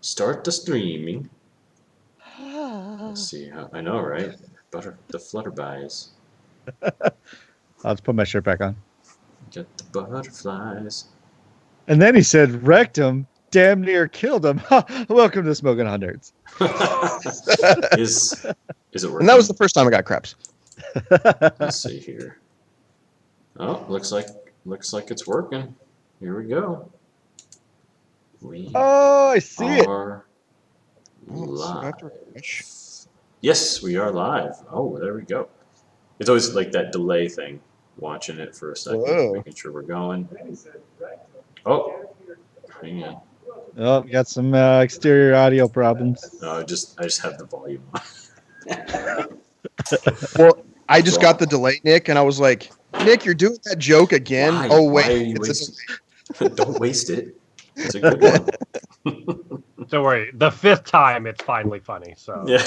Start the streaming. Let's see how I know, right? The flutterbies. I'll just put my shirt back on. Get the butterflies. And then he said, rectum, damn near killed him. Welcome to Smoking Hot Nerds. Is it working? And that was the first time I got craps. Let's see here. Oh, looks like it's working. Here we go. I see it. Live. Yes, we are live. Oh, there we go. It's always like that delay thing. Watching it for a second, making sure we're going. Oh, hang on. Oh, got some exterior audio problems. No, I just have the volume on. Well, I just got the delay, Nick, and I was like, Nick, you're doing that joke again? Why? Oh, wait. Why are you Don't waste it. It's a good one. Don't worry. The fifth time, it's finally funny. So yeah,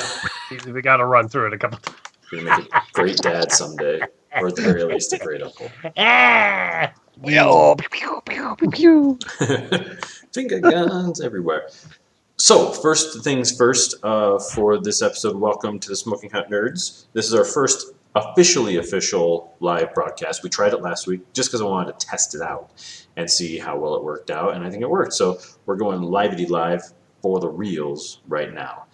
we got to run through it a couple times. You're gonna make a great dad someday, or at the very least, a great uncle. Finger guns everywhere. So, first things first, for this episode, welcome to the Smoking Hot Nerds. This is our first official live broadcast. We tried it last week just because I wanted to test it out and see how well it worked out, and I think it worked. So, we're going live for the reels right now.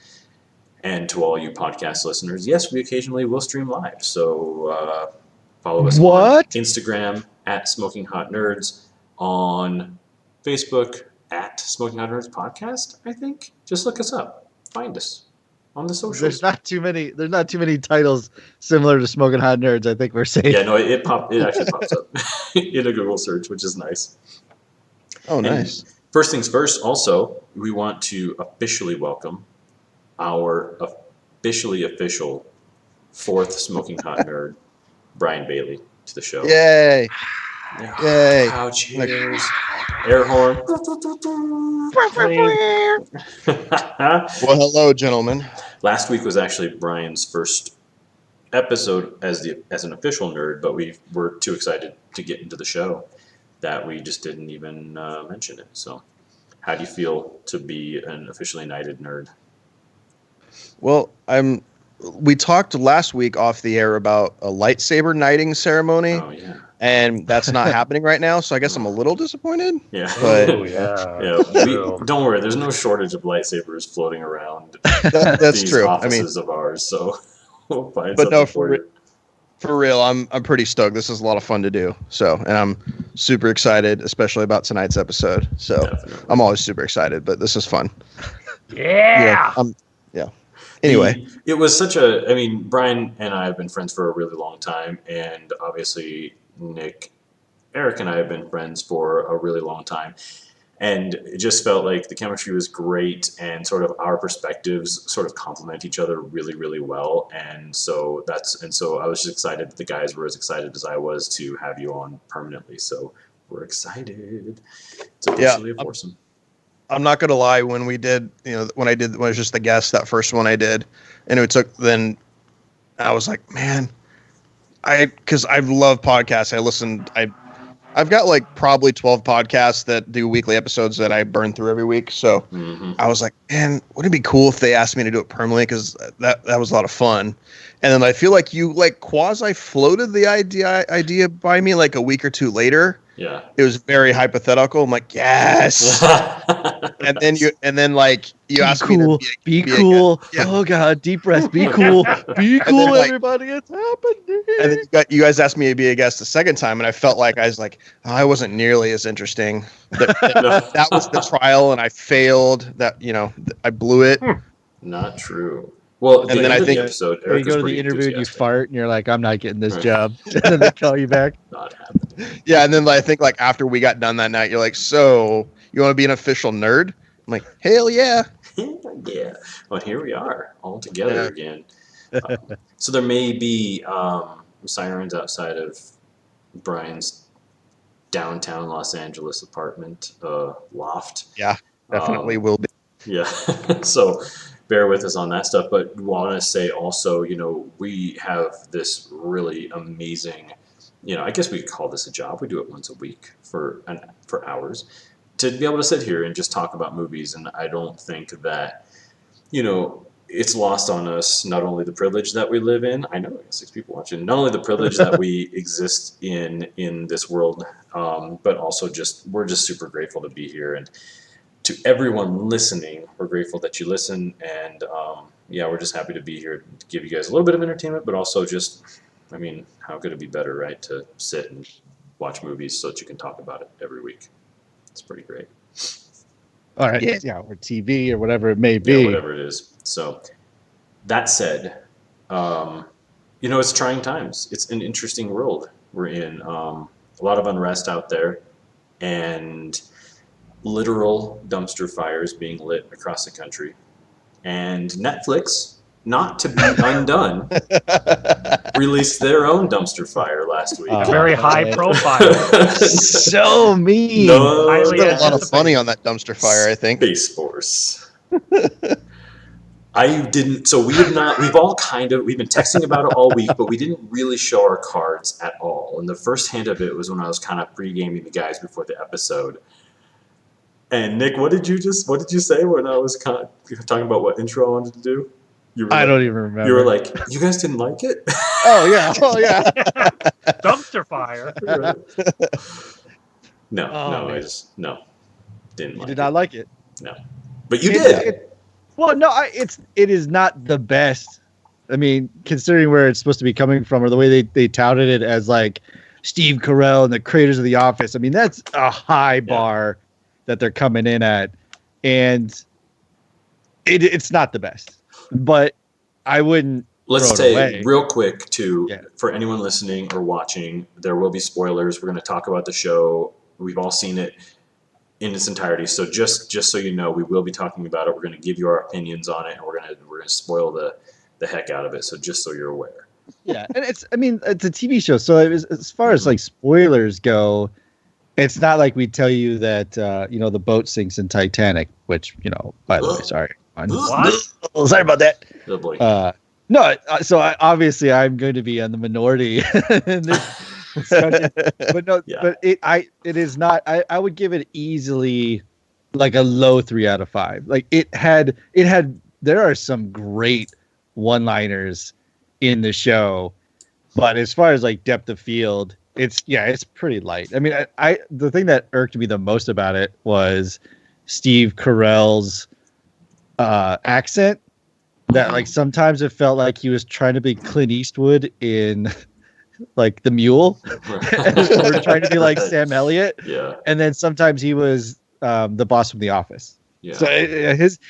And to all you podcast listeners, yes, we occasionally will stream live. So, follow us on Instagram at Smoking Hot Nerds, on Facebook at Smoking Hot Nerds Podcast, I think. Just look us up. Find us on the socials. There's not too many titles similar to Smoking Hot Nerds. I think we're safe. Yeah, no, it actually pops up in a Google search, which is nice. Oh, nice. And first things first, also, we want to officially welcome our official fourth Smoking Hot Nerd, Brian Bailey, to the show. Yay! Yeah. Yay! Wow, cheers. Air horn. Well, hello, gentlemen. Last week was actually Brian's first episode as an official nerd, but we were too excited to get into the show that we just didn't even mention it. So, how do you feel to be an officially knighted nerd? Well, we talked last week off the air about a lightsaber knighting ceremony. Oh, yeah. And that's not happening right now, so I guess I'm a little disappointed. Yeah. But don't worry, there's no shortage of lightsabers floating around that's these true. offices of ours, so we'll find but something for you. For real, I'm pretty stoked. This is a lot of fun to do. So, and I'm super excited, especially about tonight's episode. So, Definitely. I'm always super excited, but this is fun. Yeah. Anyway, it was Brian and I have been friends for a really long time, and obviously Nick, Eric, and I have been friends for a really long time. And it just felt like the chemistry was great, and sort of our perspectives sort of complement each other really, really well. And so I was just excited that the guys were as excited as I was to have you on permanently. So we're excited. It's officially a foursome. I'm not gonna lie. When we did, when I was just the guest, that first one I did, and then I was like, man, because I love podcasts. I've got like probably 12 podcasts that do weekly episodes that I burn through every week. So I was like, man, wouldn't it be cool if they asked me to do it permanently? Because that was a lot of fun. And then I feel like you like quasi floated the idea by me like a week or two later. Yeah. It was very hypothetical. I'm like, yes. and then you asked me to be cool. Yeah. Oh God, deep breath. Be cool. Be cool, everybody. It's happening. And then you guys asked me to be a guest the second time, and I felt like I was like, I wasn't nearly as interesting. That was the trial, and I failed. I blew it. Not true. Well, and then I think episode, you go to the interview and you fart, and you're like, I'm not getting this job. And then they call you back. Not happening. Yeah, and then I think like after we got done that night, you're like, so you want to be an official nerd? I'm like, hell yeah. Yeah. Well, here we are all together again. So there may be sirens outside of Brian's downtown Los Angeles apartment loft. Yeah, definitely will be. Yeah. So bear with us on that stuff. But we want to say also, we have this really amazing, I guess we could call this a job. We do it once a week for hours. to be able to sit here and just talk about movies. And I don't think that, it's lost on us not only the privilege that we live in. I know we got 6 people watching. Not only the privilege that we exist in this world, but also we're just super grateful to be here. And to everyone listening, we're grateful that you listen. And we're just happy to be here to give you guys a little bit of entertainment, but also just, how could it be better, right? To sit and watch movies so that you can talk about it every week. It's pretty great. All right. Yeah, or TV or whatever it may be. Yeah, whatever it is. So that said, it's trying times. It's an interesting world we're in. A lot of unrest out there, and literal dumpster fires being lit across the country. And Netflix, not to be undone, released their own dumpster fire last week. Very high profile. So mean. No, There's been a lot of anticipated. funny on that dumpster fire, I think. Space Force. We've all we've been texting about it all week, but we didn't really show our cards at all. And the first hint of it was when I was kind of pre-gaming the guys before the episode. And Nick, what did you say when I was kind of talking about what intro I wanted to do? I don't even remember. You were like, you guys didn't like it? Oh yeah. Dumpster fire. No, man. I just didn't You like did it. not like it. No, but you did. It is not the best. I mean, considering where it's supposed to be coming from, or the way they touted it as like Steve Carell and the creators of The Office. I mean, that's a high bar that they're coming in at, and it's not the best. But I wouldn't. Let's throw it say away. real quick for anyone listening or watching, there will be spoilers. We're going to talk about the show. We've all seen it in its entirety. So just so you know, we will be talking about it. We're going to give you our opinions on it, and we're going to spoil the heck out of it. So just so you're aware. Yeah, and it's a TV show, so as far as like spoilers go, it's not like we tell you that the boat sinks in Titanic, which by the way, sorry. What? Sorry about that. Oh boy. Obviously I'm going to be on the minority in this discussion. But it is not. I would give it easily like a low 3 out of 5. Like it had. There are some great one-liners in the show, but as far as like depth of field, it's pretty light. I mean, the thing that irked me the most about it was Steve Carell's accent. That like sometimes it felt like he was trying to be Clint Eastwood in like The Mule, or trying to be like Sam Elliott. Yeah. And then sometimes he was the boss from The Office. Yeah. So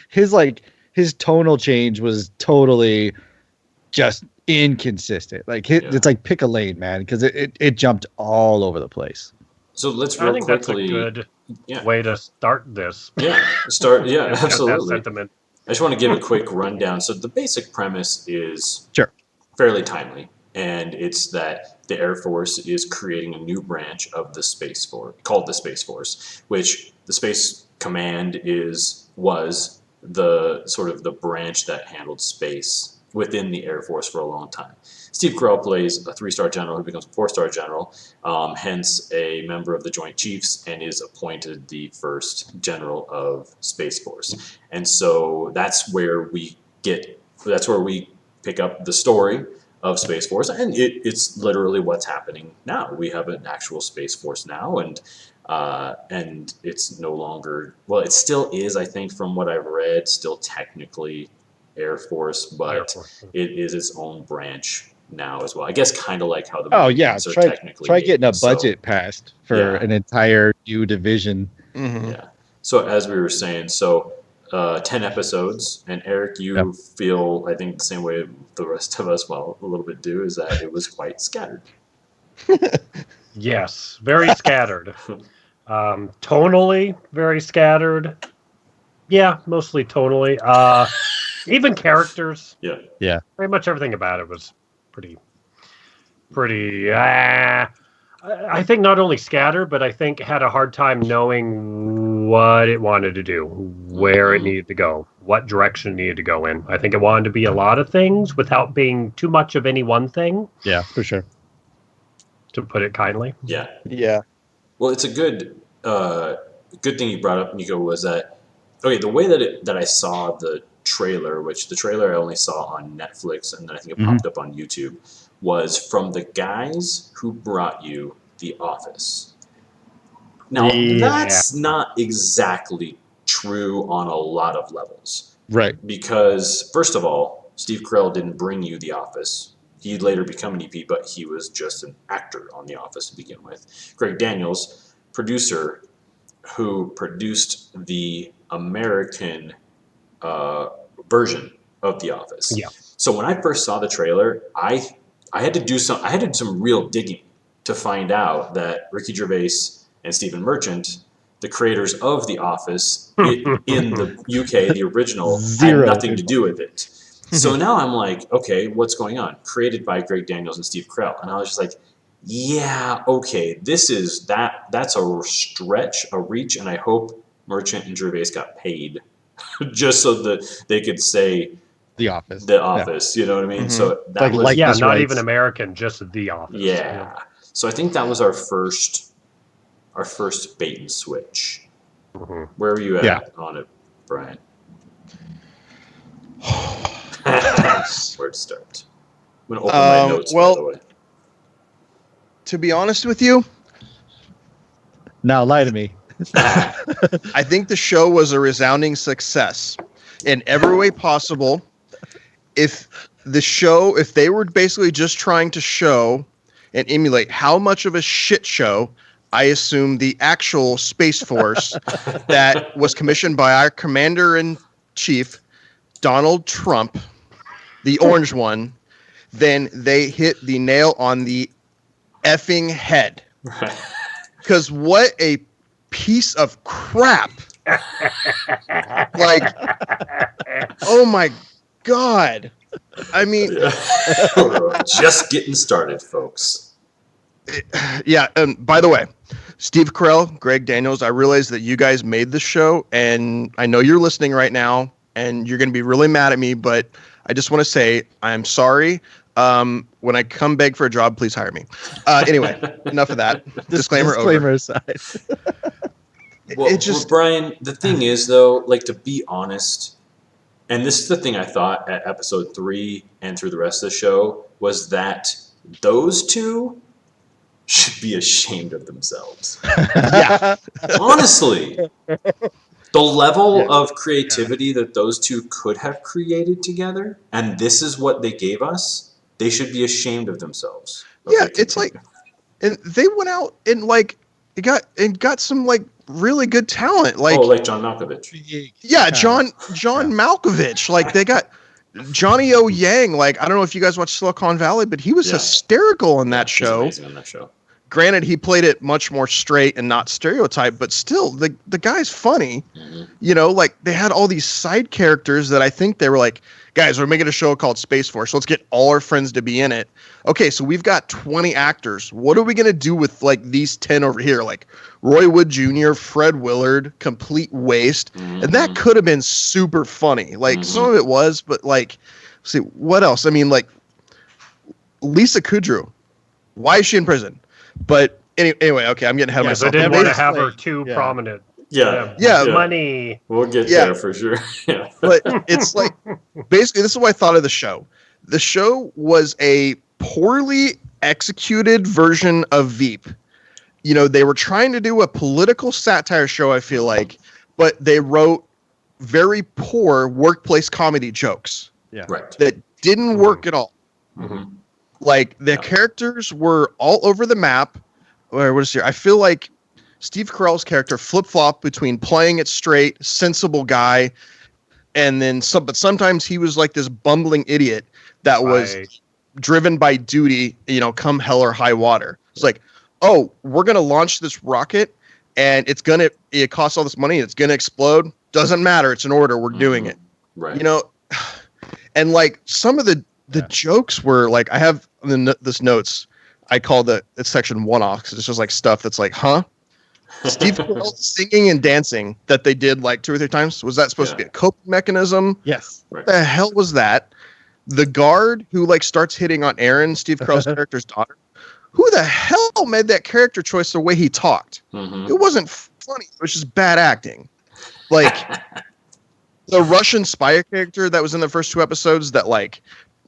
his tonal change was totally just inconsistent. Like it's like pick a lane, man, because it jumped all over the place. So let's I real think quickly. that's a good way to start this. Yeah. Start. Yeah. That Absolutely. sentiment. I just want to give a quick rundown. So the basic premise is Fairly timely, and it's that the Air Force is creating a new branch of the Space Force called the Space Force, which the Space Command was the sort of the branch that handled space within the Air Force for a long time. Steve Carell plays a 3-star general who becomes a 4-star general, hence a member of the Joint Chiefs, and is appointed the first general of Space Force. And so that's where we pick up the story of Space Force, and it's literally what's happening now. We have an actual Space Force now, and it's no longer, well, it still is, I think, from what I've read, still technically Air Force, but it is its own branch now as well. I guess kind of like how the movies are technically try getting a made. budget passed for an entire new division. Mm-hmm. Yeah. So as we were saying, 10 episodes, and Eric, you feel, I think, the same way the rest of us, well, a little bit do, is that it was quite scattered. Yes, very scattered. Tonally, very scattered. Yeah, mostly tonally. Even characters. Yeah. Pretty much everything about it was pretty. I think not only scattered, but I think had a hard time knowing what it wanted to do, where it needed to go, what direction it needed to go in. I think it wanted to be a lot of things without being too much of any one thing. Yeah, for sure. To put it kindly. Yeah. Yeah. Well, it's a good good thing you brought up, Nico, was that the way that I saw the trailer, which the trailer I only saw on Netflix, and then I think it popped up on YouTube, was from the guys who brought you The Office. Now, that's not exactly true on a lot of levels. Right. Because, first of all, Steve Carell didn't bring you The Office. He'd later become an EP, but he was just an actor on The Office to begin with. Greg Daniels, producer, who produced the American version of The Office. Yeah. So when I first saw the trailer, I had to do some real digging to find out that Ricky Gervais and Stephen Merchant, the creators of The Office in the UK, the original, had nothing to do with it. So now I'm like, okay, what's going on? Created by Greg Daniels and Steve Carell. And I was just like, yeah, okay, that's a stretch, a reach, and I hope Merchant and Gervais got paid just so that they could say The Office. The Office, you know what I mean? Mm-hmm. So that was not rights. Even American, just The Office. Yeah. So I think that was our first bait and switch. Mm-hmm. Where were you at on it, Brian? Where to start? I'm going to open my notes, by the way. To be honest with you, now lie to me. I think the show was a resounding success in every way possible. If they were basically just trying to show and emulate how much of a shit show I assume the actual Space Force that was commissioned by our Commander-in-Chief, Donald Trump, the orange one, then they hit the nail on the effing head. Because what a piece of crap. Like, oh my God. I mean, just getting started, folks. Yeah, and by the way, Steve Carell, Greg Daniels, I realize that you guys made this show, and I know you're listening right now, and you're going to be really mad at me, but I just want to say I'm sorry. When I come beg for a job, please hire me. Anyway, enough of that. Disclaimer aside. Well, Brian, the thing is, though, like, to be honest, and this is the thing I thought at episode 3 and through the rest of the show, was that those two should be ashamed of themselves. Yeah. Honestly. The level of creativity that those two could have created together, and this is what they gave us, they should be ashamed of themselves. Yeah, it's like, and they went out and like got some like really good talent, like like John Malkovich. Yeah, John Malkovich. Like they got Johnny O. Yang. Like I don't know if you guys watch Silicon Valley, but he was hysterical in that show. Amazing on that show. Granted, he played it much more straight and not stereotyped, but still, the guy's funny. Mm-hmm. You know, like they had all these side characters that I think they were like, guys, we're making a show called Space Force. Let's get all our friends to be in it. Okay, so we've got 20 actors. What are we going to do with like these 10 over here? Like Roy Wood Jr., Fred Willard, complete waste. Mm-hmm. And that could have been super funny. Like some of it was, but like, let's see, what else? I mean, like Lisa Kudrow. Why is she in prison? But anyway, okay, I'm getting ahead of myself. They didn't want to have her too prominent. Yeah. Money. We'll get there for sure. Yeah. But it's like, basically, this is what I thought of the show. The show was a poorly executed version of Veep. You know, they were trying to do a political satire show, I feel like, but they wrote very poor workplace comedy jokes. Yeah. Right. That didn't work at all. Mm-hmm. Like the characters were all over the map. Or what is here? I feel like Steve Carell's character flip-flopped between playing it straight, sensible guy, and then but sometimes he was like this bumbling idiot that was driven by duty, you know, come hell or high water. It's like, oh, we're gonna launch this rocket and it costs all this money and it's gonna explode. Doesn't matter, it's an order, we're doing it. Right. You know, and like some of the jokes were like, I have this notes. I call it's section 1-off. It's just like stuff that's like, huh? Steve Carell singing and dancing that they did like 2 or 3 times. Was that supposed to be a coping mechanism? Yes. What the hell was that? The guard who like starts hitting on Aaron, Steve Carell's character's daughter. Who the hell made that character choice the way he talked? Mm-hmm. It wasn't funny. It was just bad acting. Like the Russian spy character that was in the first 2 episodes that like,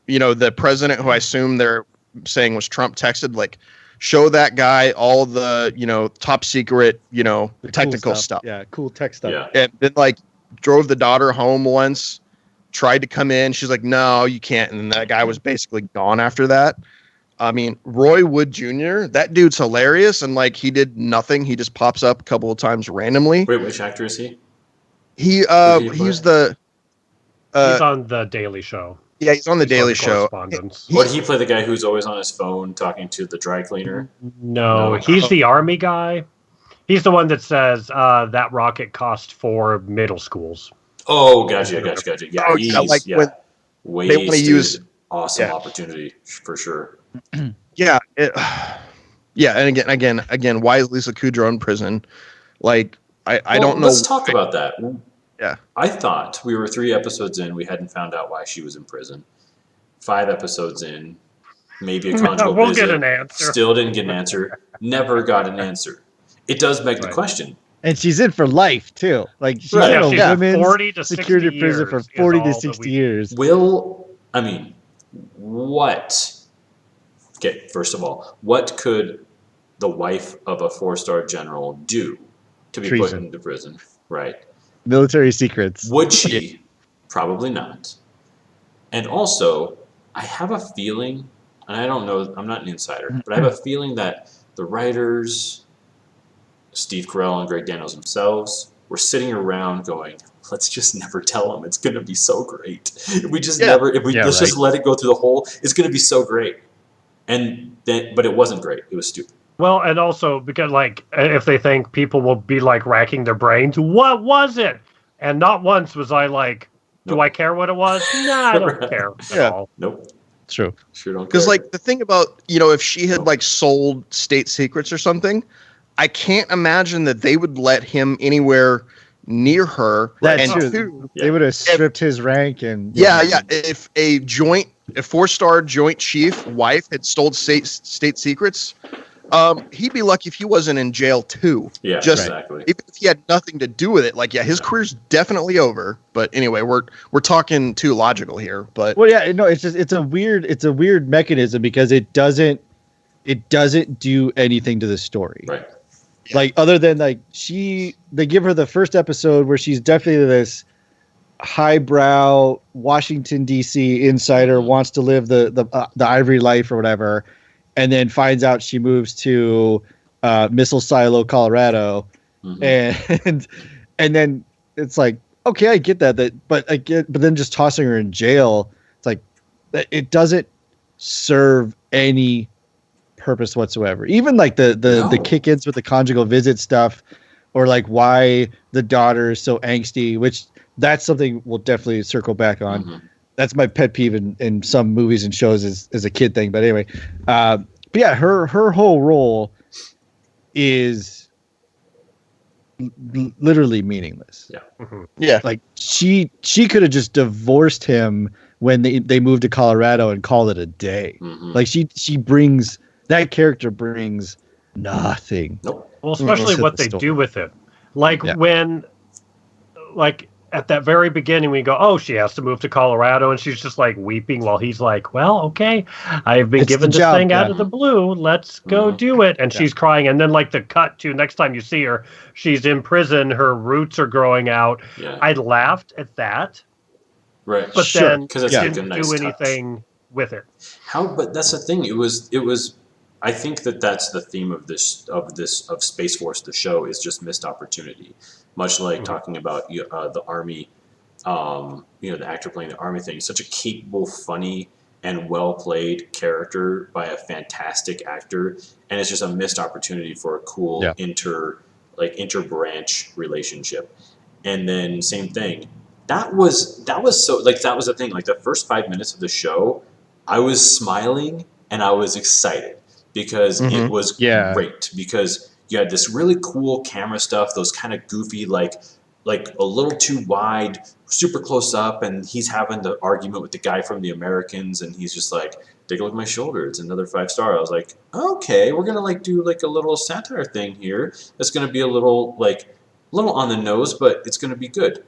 you know, the president who I assume they're saying was Trump texted, like, show that guy all the, you know, top secret, you know, The cool technical stuff. Yeah, cool tech stuff. Yeah. And then like drove the daughter home once, tried to come in. She's like, no, you can't. And then that guy was basically gone after that. I mean, Roy Wood Jr., that dude's hilarious. And like, he did nothing. He just pops up a couple of times randomly. Wait, which actor is he? He's He's the, on the Daily Show. yeah, he's on the He's one Daily of the Show. correspondents. Or did he play the guy who's always on his phone talking to the dry cleaner? No, No. he's the Army guy. He's the one that says that rocket cost 4 middle schools. Oh, gotcha. Yeah, Oh, he's yeah, like when wasted. they wanna use- awesome yeah. opportunity for sure. Yeah. Yeah. And again, why is Lisa Kudrow in prison? Like, I don't know. Let's talk about that. Yeah. I thought we were 3 episodes in. We hadn't found out why she was in prison. 5 episodes in, maybe a conjugal We'll visit. get an answer. Still didn't get an answer. Never got an answer. It does beg the Right. question. And she's in for life too. Like she's Right. in a she's women's 40 to 60 security prison for years is 40 to all that 60 we- years. What? Okay, first of all, what could the wife of a 4-star general do to be put Treason. into prison? Right. Military secrets. Would she? Probably not. And also, I have a feeling, and I don't know, I'm not an insider, but I have a feeling that the writers, Steve Carell and Greg Daniels themselves, were sitting around going, let's just never tell them. It's going to be so great. If we just just let it go through the whole, it's going to be so great. And then, but it wasn't great. It was stupid. Well, and also because like if they think people will be like racking their brains, what was it? And not once was I like, do Nope. I care what it was? Nah, I don't care at Yeah. all. Nope. True. Sure don't care. Because like the thing about, you know, if she had like sold state secrets or something, I can't imagine that they would let him anywhere near her. That's and true. two, They would have stripped his rank and yeah. If a 4-star joint chief wife had stole state secrets, he'd be lucky if he wasn't in jail too. yeah, just- exactly. Even if he had nothing to do with it, like, yeah, his career's definitely over. But anyway, we're talking too logical here. But Well, yeah, no, it's a weird mechanism because it doesn't do anything to the story. Right. Like other than like they give her the first episode where she's definitely this highbrow Washington D.C. insider, wants to live the ivory life or whatever, and then finds out she moves to Missile Silo, Colorado, Mhm. and then it's like, okay, I get that but then just tossing her in jail, it's like it doesn't serve any purpose whatsoever. Even like the kick-ins with the conjugal visit stuff, or like why the daughter is so angsty, which that's something we'll definitely circle back on. Mhm. That's my pet peeve in some movies and shows is a kid thing. But anyway, but yeah, her whole role is literally meaningless. yeah, Like she could have just divorced him when they moved to Colorado and called it a day. Mhm. Like that character brings nothing. Nope. Well, especially Mhm. what they do with it. Like Yeah. when, like at that very beginning, we go, oh, she has to move to Colorado, and she's just like weeping while he's like, well, okay, I've been It's given the this job, thing out yeah. of the blue. Let's go Mhm. do it. And Yeah. she's crying. And then like the cut to next time you see her, she's in prison. Her roots are growing out. Yeah. I laughed at that, Right. but Sure. then 'Cause it's Yeah. like a didn't nice do touch. anything with it. But that's the thing. It was. I think that's the theme of Space Force. The show is just missed opportunity. Much like talking about the Army, the actor playing the Army thing. Such a capable, funny, and well played character by a fantastic actor, and it's just a missed opportunity for a cool Yeah. inter-branch relationship. And then same thing. That was so like that was the thing. Like the first 5 minutes of the show, I was smiling and I was excited because it Mhm. was Yeah. great. Because you had this really cool camera stuff, those kind of goofy like a little too wide super close up, and he's having the argument with the guy from the Americans, and he's just like, take a look at my shoulder, it's another 5-star. I was like, okay, we're gonna like do like a little satire thing here. It's gonna be a little on the nose, but it's gonna be good.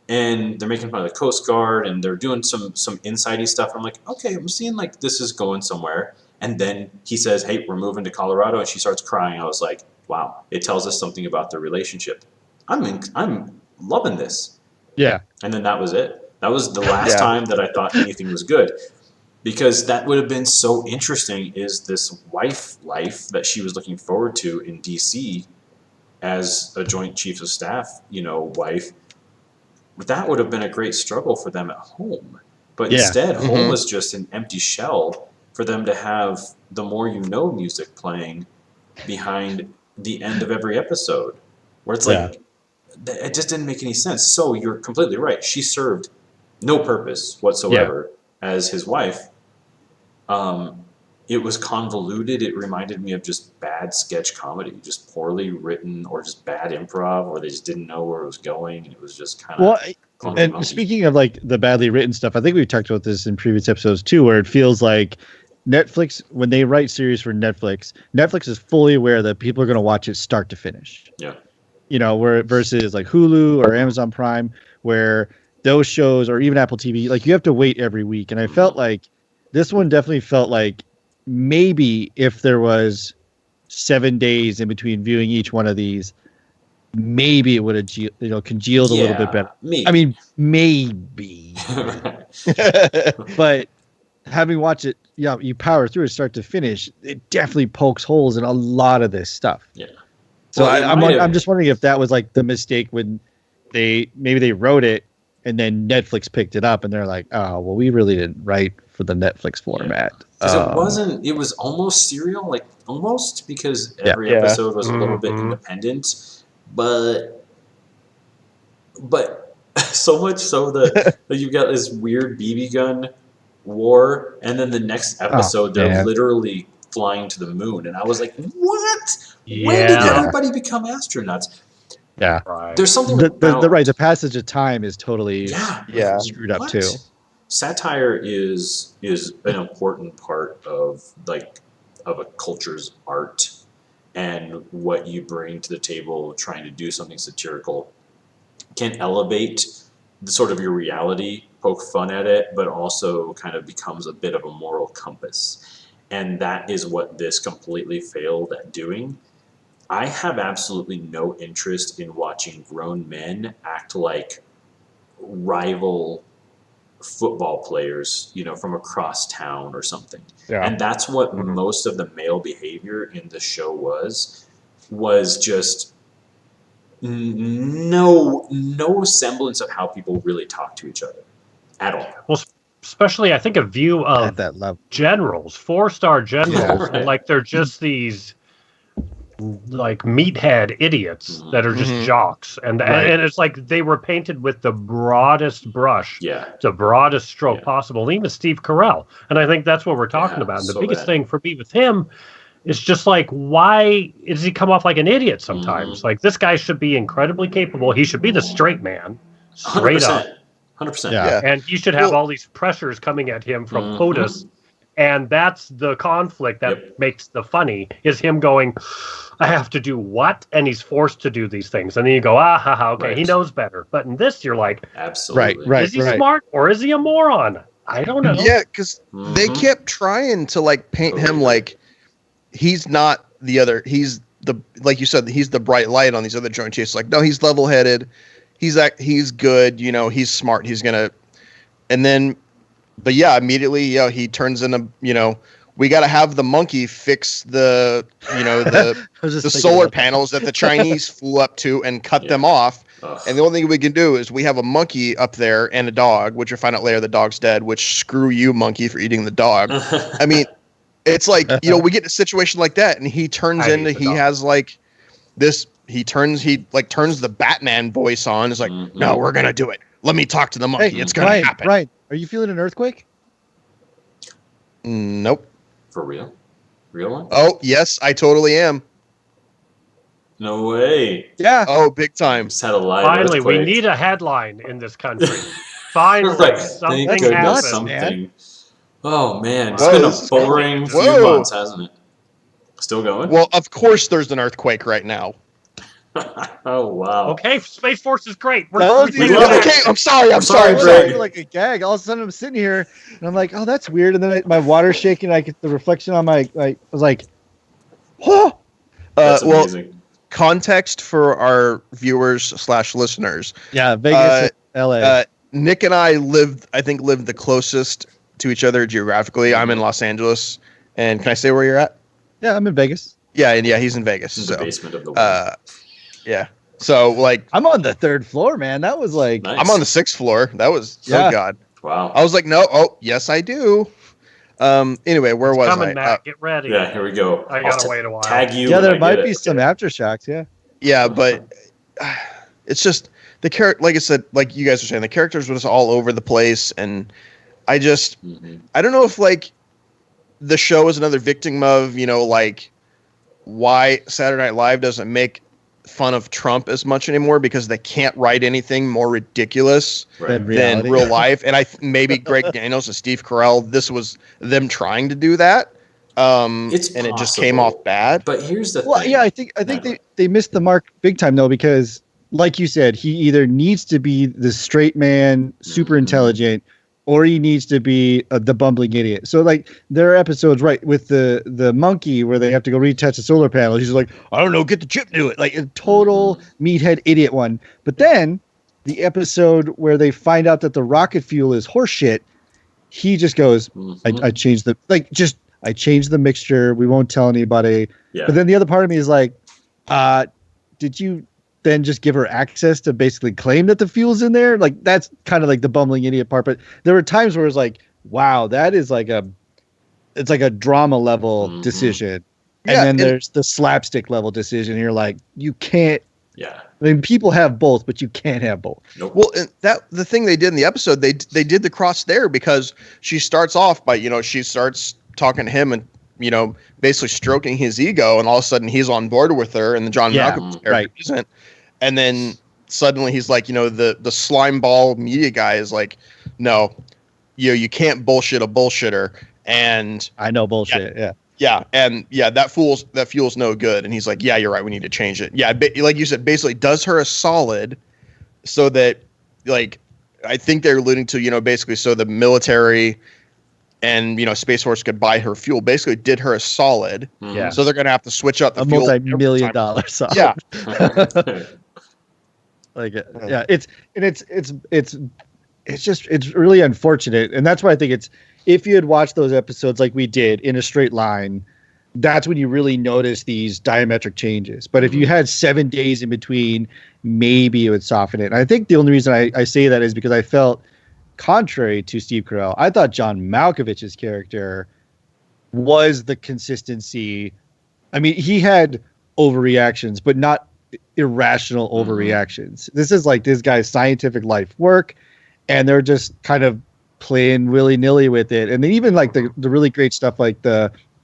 And they're making fun of the Coast Guard, and they're doing some insidey stuff. I'm like, okay, I'm seeing like this is going somewhere. And then he says, hey, we're moving to Colorado, and she starts crying. I was like, wow, it tells us something about their relationship. I'm loving this. Yeah. And then that was it. That was the last time that I thought anything was good. Because that would have been so interesting, is this wife life that she was looking forward to in D.C. as a Joint Chiefs of Staff, wife. That would have been a great struggle for them at home. But instead, home was just an empty shell for them to have the More You Know music playing behind the end of every episode. Where it's like, it just didn't make any sense. So you're completely right. She served no purpose whatsoever as his wife. It was convoluted. It reminded me of just bad sketch comedy, just poorly written, or just bad improv, or they just didn't know where it was going, and it was just kind of. Well, and speaking of like the badly written stuff, I think we've talked about this in previous episodes too, where it feels like Netflix, when they write series for Netflix is fully aware that people are going to watch it start to finish. Yeah. Where versus like Hulu or Amazon Prime, where those shows, or even Apple TV, like you have to wait every week. And I felt like this one definitely felt like maybe if there was 7 days in between viewing each one of these, maybe it would have congealed a little bit better. Maybe. I mean, maybe. But having watched it, you power through it start to finish, it definitely pokes holes in a lot of this stuff. Yeah. So I'm just wondering if that was like the mistake when they wrote it and then Netflix picked it up and they're like, oh, well, we really didn't write for the Netflix format. It was almost serial, like almost, because every episode was a little bit independent, but so much so that you've got this weird BB gun war, and then the next episode they're literally flying to the moon, and I was like, what? Yeah. When did everybody become astronauts? Yeah. Right. There's something the passage of time is totally screwed up too. Satire is an important part of a culture's art, and what you bring to the table trying to do something satirical can elevate the sort of your reality, poke fun at it, but also kind of becomes a bit of a moral compass. And that is what this completely failed at doing. I have absolutely no interest in watching grown men act like rival football players, from across town or something. Yeah. And that's what most of the male behavior in the show was just no semblance of how people really talk to each other at all. Well, especially I think a view of that level. Generals, 4-star generals, and like they're just these like meathead idiots that are just jocks, and it's like they were painted with the broadest brush, the broadest stroke possible. Even Steve Carell, and I think that's what we're talking about. And the biggest thing for me with him is just like, why does he come off like an idiot sometimes? Like, this guy should be incredibly capable. He should be the straight man, straight 100%. up. 100%. Yeah. And he should have all these pressures coming at him from POTUS. And that's the conflict that makes the funny, is him going, I have to do what? And he's forced to do these things. And then you go, okay, he knows better. But in this, you're like, absolutely. Right. Is he smart or is he a moron? I don't know. Yeah, because they kept trying to like paint him like he's not the other. He's like you said, he's the bright light on these other Joint Chiefs. Like, no, he's level-headed. He's good. He's smart. He's gonna, and then, but yeah, immediately, he turns into, we got to have the monkey fix the solar panels that the Chinese flew up to and cut them off. And the only thing we can do is we have a monkey up there and a dog, which you find out later the dog's dead, which screw you, monkey, for eating the dog. I mean, it's like, we get in a situation like that, and he turns has like this, he turns the Batman voice on. It's like, no, we're going to do it. Let me talk to the monkey. It's going to happen. Right. Are you feeling an earthquake? Nope. For real? Real one? Oh, yes, I totally am. No way. Yeah. Oh, big time. Just had a live Finally, we earthquake. need a headline in this country. Finally, Right. something Thank goodness happened. something. Oh man, it's Whoa, been this a is boring crazy. few Whoa. months, hasn't it? Still going? Well, of course there's an earthquake right now. Oh wow. Okay, Space Force is great. We're, That we're was taking love it it. back. Okay, I'm sorry. We're I'm sorry, sorry. Greg. Like a gag. All of a sudden, I'm sitting here and I'm like, "Oh, that's weird." And then my water's shaking. I get the reflection on my. I was like, "Oh, That's Well, amazing. context for our viewers / listeners. yeah, Vegas, L.A." Nick and I lived the closest to each other geographically. I'm in Los Angeles, and can I say where you're at? Yeah, I'm in Vegas. Yeah, and he's in Vegas. In So, the basement of the world. yeah. So, like, I'm on the 3rd floor, man. That was like, Nice. I'm on the 6th floor. That was Yeah. oh god. Wow. I was like, no. Oh, yes, I do. Anyway, where was Coming, I? Matt. Get ready. Yeah, here we go. I gotta wait a while. Tag you. yeah, when there I might get be it. some Okay. aftershocks. Yeah, Yeah, but it's just the character. Like I said, like you guys were saying, the characters were just all over the place, and I just I don't know if like the show is another victim of like why Saturday Night Live doesn't make fun of Trump as much anymore because they can't write anything more ridiculous Right. Then than reality. real life. And maybe Greg Daniels and Steve Carell, this was them trying to do that. It's and it just came possible. off bad. But here's the Well, thing. yeah, I think they missed the mark big time though, because like you said, he either needs to be the straight man, super intelligent, or he needs to be the bumbling idiot. So like there are episodes right with the monkey where they have to go retouch the solar panels. He's like, I don't know, get the chip to it. Like a total meathead idiot one. But then the episode where they find out that the rocket fuel is horseshit, he just goes, I changed I changed the mixture. We won't tell anybody. Yeah. But then the other part of me is like, did you then just give her access to basically claim that the fuel's in there? Like that's kind of like the bumbling idiot part. But there were times where it's like, wow, that is like it's like a drama level decision. Yeah, And then there's the slapstick level decision. You're like, you can't. Yeah. I mean, people have both, but you can't have both. Nope. Well, and the thing they did in the episode, they did the cross there because she starts off by she starts talking to him and basically stroking his ego, and all of a sudden he's on board with her, and the John Malkovich character isn't. And then suddenly he's like, the slime ball media guy is like, no, you can't bullshit a bullshitter, and I know bullshit. that fuel's no good. And he's like, yeah, you're right, we need to change it. Yeah, like you said, basically does her a solid, so that like I think they're alluding to basically so the military and Space Force could buy her fuel. Basically, did her a solid. Yeah. So they're gonna have to switch out the A fuel multi-million-dollar song. Yeah. Like it's really unfortunate, and that's why I think it's, if you had watched those episodes like we did in a straight line, that's when you really notice these diametric changes. But if you had 7 days in between, maybe it would soften it. And I think the only reason I say that is because I felt, contrary to Steve Carell, I thought John Malkovich's character was the consistency. I mean, he had overreactions, but not irrational overreactions. This is like this guy's scientific life work, and they're just kind of playing willy-nilly with it. And then even like the really great stuff like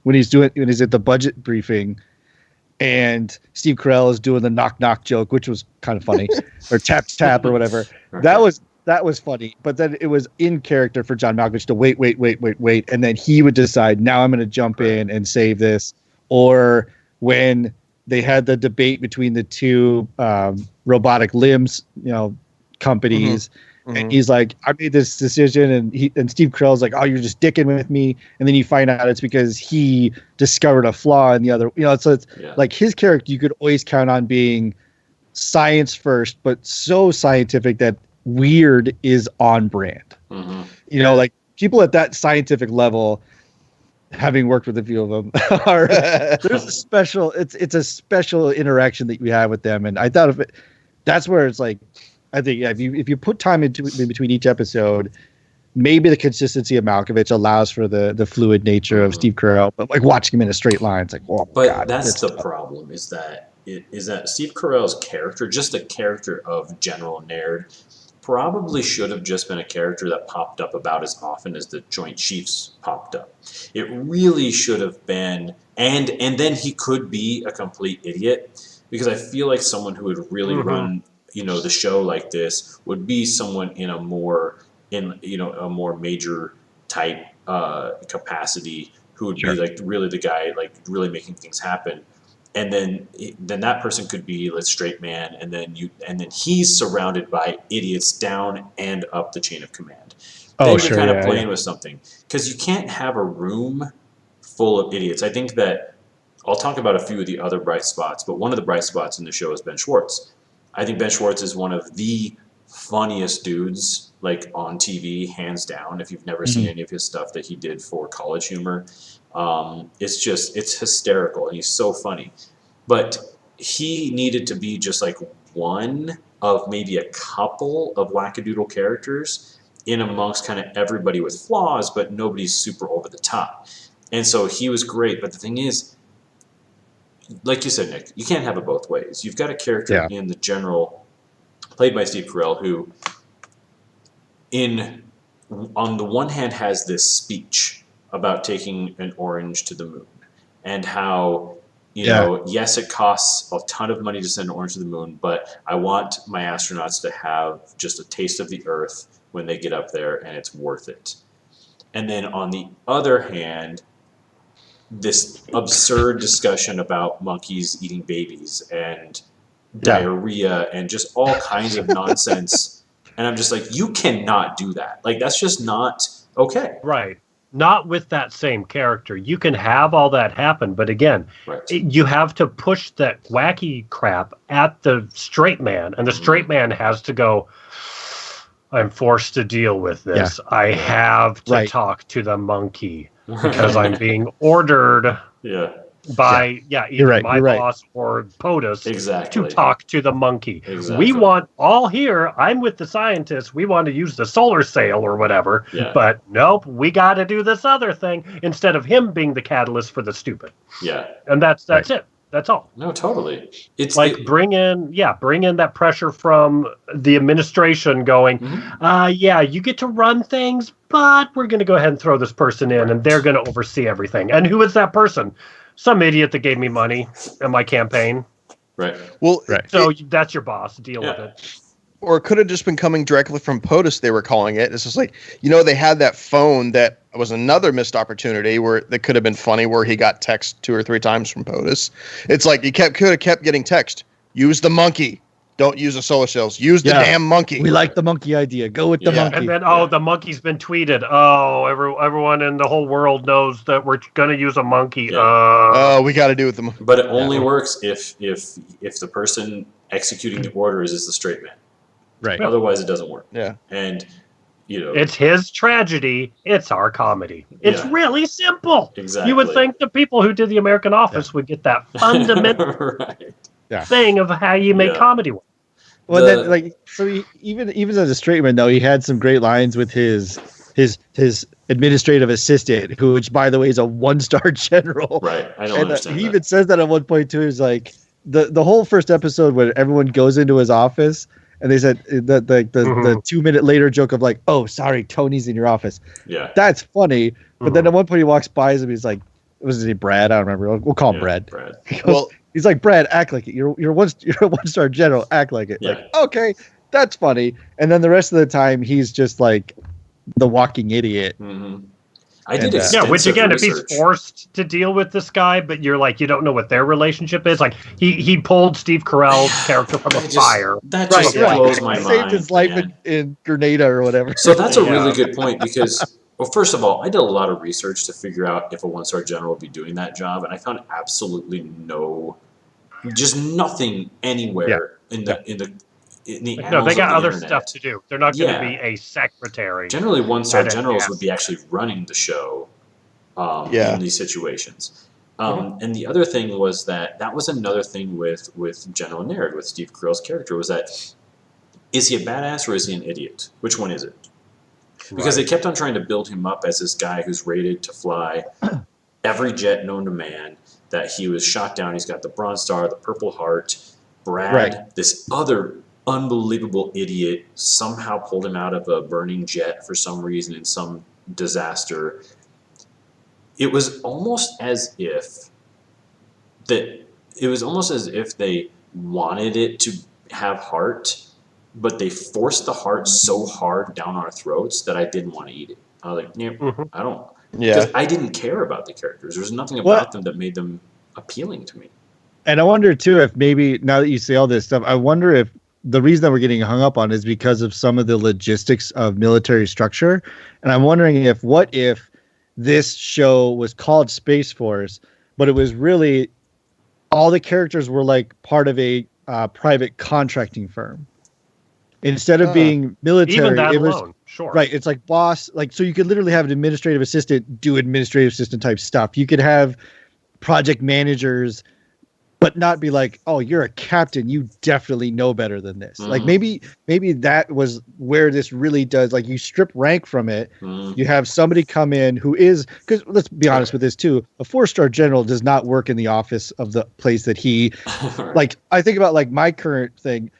when he's at the budget briefing and Steve Carell is doing the knock knock joke, which was kind of funny, or tap tap or whatever. That was funny, but then it was in character for John Malkovich to wait, and then he would decide, now I'm going to jump in and save this. Or when they had the debate between the two robotic limbs, companies, and he's like, I made this decision, and Steve Carell's like, oh, you're just dicking with me, and then you find out it's because he discovered a flaw in the other. So it's like his character, you could always count on being science first, but so scientific that weird is on brand. Like people at that scientific level, having worked with a few of them, there's a special, it's a special interaction that we have with them. And I thought that's where it's like, I think if you put time in between each episode, maybe the consistency of Malkovich allows for the fluid nature of Steve Carell, but like watching him in a straight line, it's like, oh but God, that's the problem, is that Steve Carell's character, just the character of General Nerd, probably should have just been a character that popped up about as often as the Joint Chiefs popped up. It really should have been, and then he could be a complete idiot. because I feel like someone who would really run, the show like this would be someone in a more major type capacity, who would be like really the guy, like really making things happen. And then that person could be a straight man, and then he's surrounded by idiots down and up the chain of command. Then you're kind of playing with something, because you can't have a room full of idiots. I think that I'll talk about a few of the other bright spots, but one of the bright spots in the show is Ben Schwartz. I think Ben Schwartz is one of the funniest dudes like on TV, hands down. If you've never seen any of his stuff that he did for College Humor, it's hysterical, and he's so funny. But he needed to be just like one of maybe a couple of wackadoodle characters in amongst kind of everybody with flaws, but nobody's super over the top. And so he was great. But the thing is, like you said, Nick, you can't have it both ways. You've got a character in the general, played by Steve Carell, who on the one hand has this speech about taking an orange to the moon, and how yes, it costs a ton of money to send an orange to the moon, but I want my astronauts to have just a taste of the Earth when they get up there, and it's worth it. And then on the other hand, this absurd discussion about monkeys eating babies and diarrhea and just all kinds of nonsense. And I'm just like, you cannot do that. Like, that's just not okay. Right. Not with that same character. You can have all that happen, but again, you have to push that wacky crap at the straight man, and the straight man has to go, I'm forced to deal with this. I have to talk to the monkey because I'm being ordered by either my boss or POTUS to talk to the monkey. We want all here. I'm with the scientists. We want to use the solar sail or whatever. But nope, we got to do this other thing instead of him being the catalyst for the stupid. And that's it. That's all. No, totally. It's like bring in that pressure from the administration going, you get to run things, but we're going to go ahead and throw this person in and they're going to oversee everything. And who is that person? Some idiot that gave me money in my campaign. Right. Well, so that's your boss. Deal with it. Or it could have just been coming directly from POTUS, they were calling it. It's just like, they had that phone that was another missed opportunity where that could have been funny, where he got text 2 or 3 times from POTUS. It's like he could have kept getting text. Use the monkey. Don't use the solar cells. Use the damn monkey. We like the monkey idea. Go with the monkey. And then, the monkey's been tweeted. Everyone in the whole world knows that we're going to use a monkey. We got to do with the monkey. But it only works if the person executing the orders is the straight man. Right. Otherwise, it doesn't work. Yeah. And, it's his tragedy. It's our comedy. It's really simple. Exactly. You would think the people who did The American Office would get that fundamental thing of how you make comedy work. Well, even as a straight man, though, he had some great lines with his administrative assistant, which, by the way, is a 1-star general. Right. I don't understand he even says that at one point, too. He's like, the whole first episode when everyone goes into his office, and they said the 2-minute later joke of like, oh, sorry, Tony's in your office. Yeah. That's funny. But then at one point he walks by him, he's like, was his name Brad? I don't remember. We'll call him Brad. He's like, Brad, act like it. You're a 1-star general. Act like it. Yeah. Like, okay, that's funny. And then the rest of the time, he's just like the walking idiot. Mm-hmm. I did extensive which again, research. if he's forced to deal with this guy, but you're like, you don't know what their relationship is. Like he pulled Steve Carell's character from a fire. That just blows my mind. Saved his life in Grenada or whatever. So that's a really good point, because, well, first of all, I did a lot of research to figure out if a 1-star general would be doing that job, and I found absolutely nothing anywhere in the No, they got other stuff to do. They're not going to be a secretary. Generally, 1-star generals would be actually running the show in these situations. And the other thing was that was another thing with General Nerd, with Steve Carell's character, was that, is he a badass or is he an idiot? Which one is it? Because they kept on trying to build him up as this guy who's rated to fly every jet known to man, that he was shot down. He's got the Bronze Star, the Purple Heart. Brad, this other unbelievable idiot, somehow pulled him out of a burning jet for some reason in some disaster. It was almost as if they wanted it to have heart, but they forced the heart so hard down our throats that I didn't want to eat it. I was like, yeah, I don't. Yeah. Because I didn't care about the characters. There was nothing What? about them that made them appealing to me. And I wonder too if maybe now that you say all this stuff, I wonder if the reason that we're getting hung up on is because of some of the logistics of military structure. And I'm wondering if what if this show was called Space Force, but it was really all the characters were like part of a private contracting firm. Instead of being military, Even that it was alone, sure. right. It's like boss, like so you could literally have an administrative assistant do administrative assistant type stuff. You could have project managers, but not be like, oh, you're a captain. You definitely know better than this. Like maybe that was where this really does. Like you strip rank from it. You have somebody come in who is, because let's be honest with this too. A 4-star general does not work in the office of the place that he, like I think about like my current thing.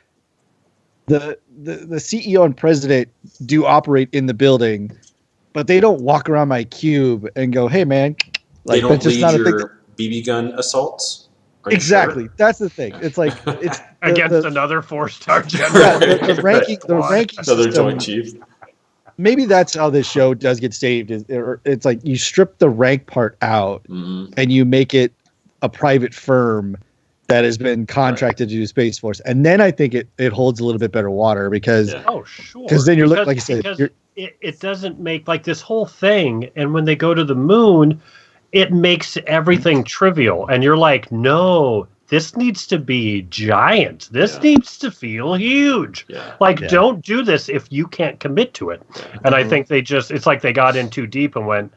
The CEO and president do operate in the building, but they don't walk around my cube and go, hey man, like they don't that's just lead not a thing. your BB gun assaults? Exactly. Sure? That's the thing. It's like it's Against another 4-star general. yeah, the ranking Another system, Joint Chief. maybe that's how this show does get saved. It's like you strip the rank part out and you make it a private firm that has been contracted to do Space Force. And then I think it holds a little bit better water because Oh, sure. because then you're looking, like you said, because it doesn't make like this whole thing. And when they go to the moon, it makes everything trivial. And you're like, no, this needs to be giant. This needs to feel huge. Yeah. Like, don't do this if you can't commit to it. Yeah. And I think it's like they got in too deep and went,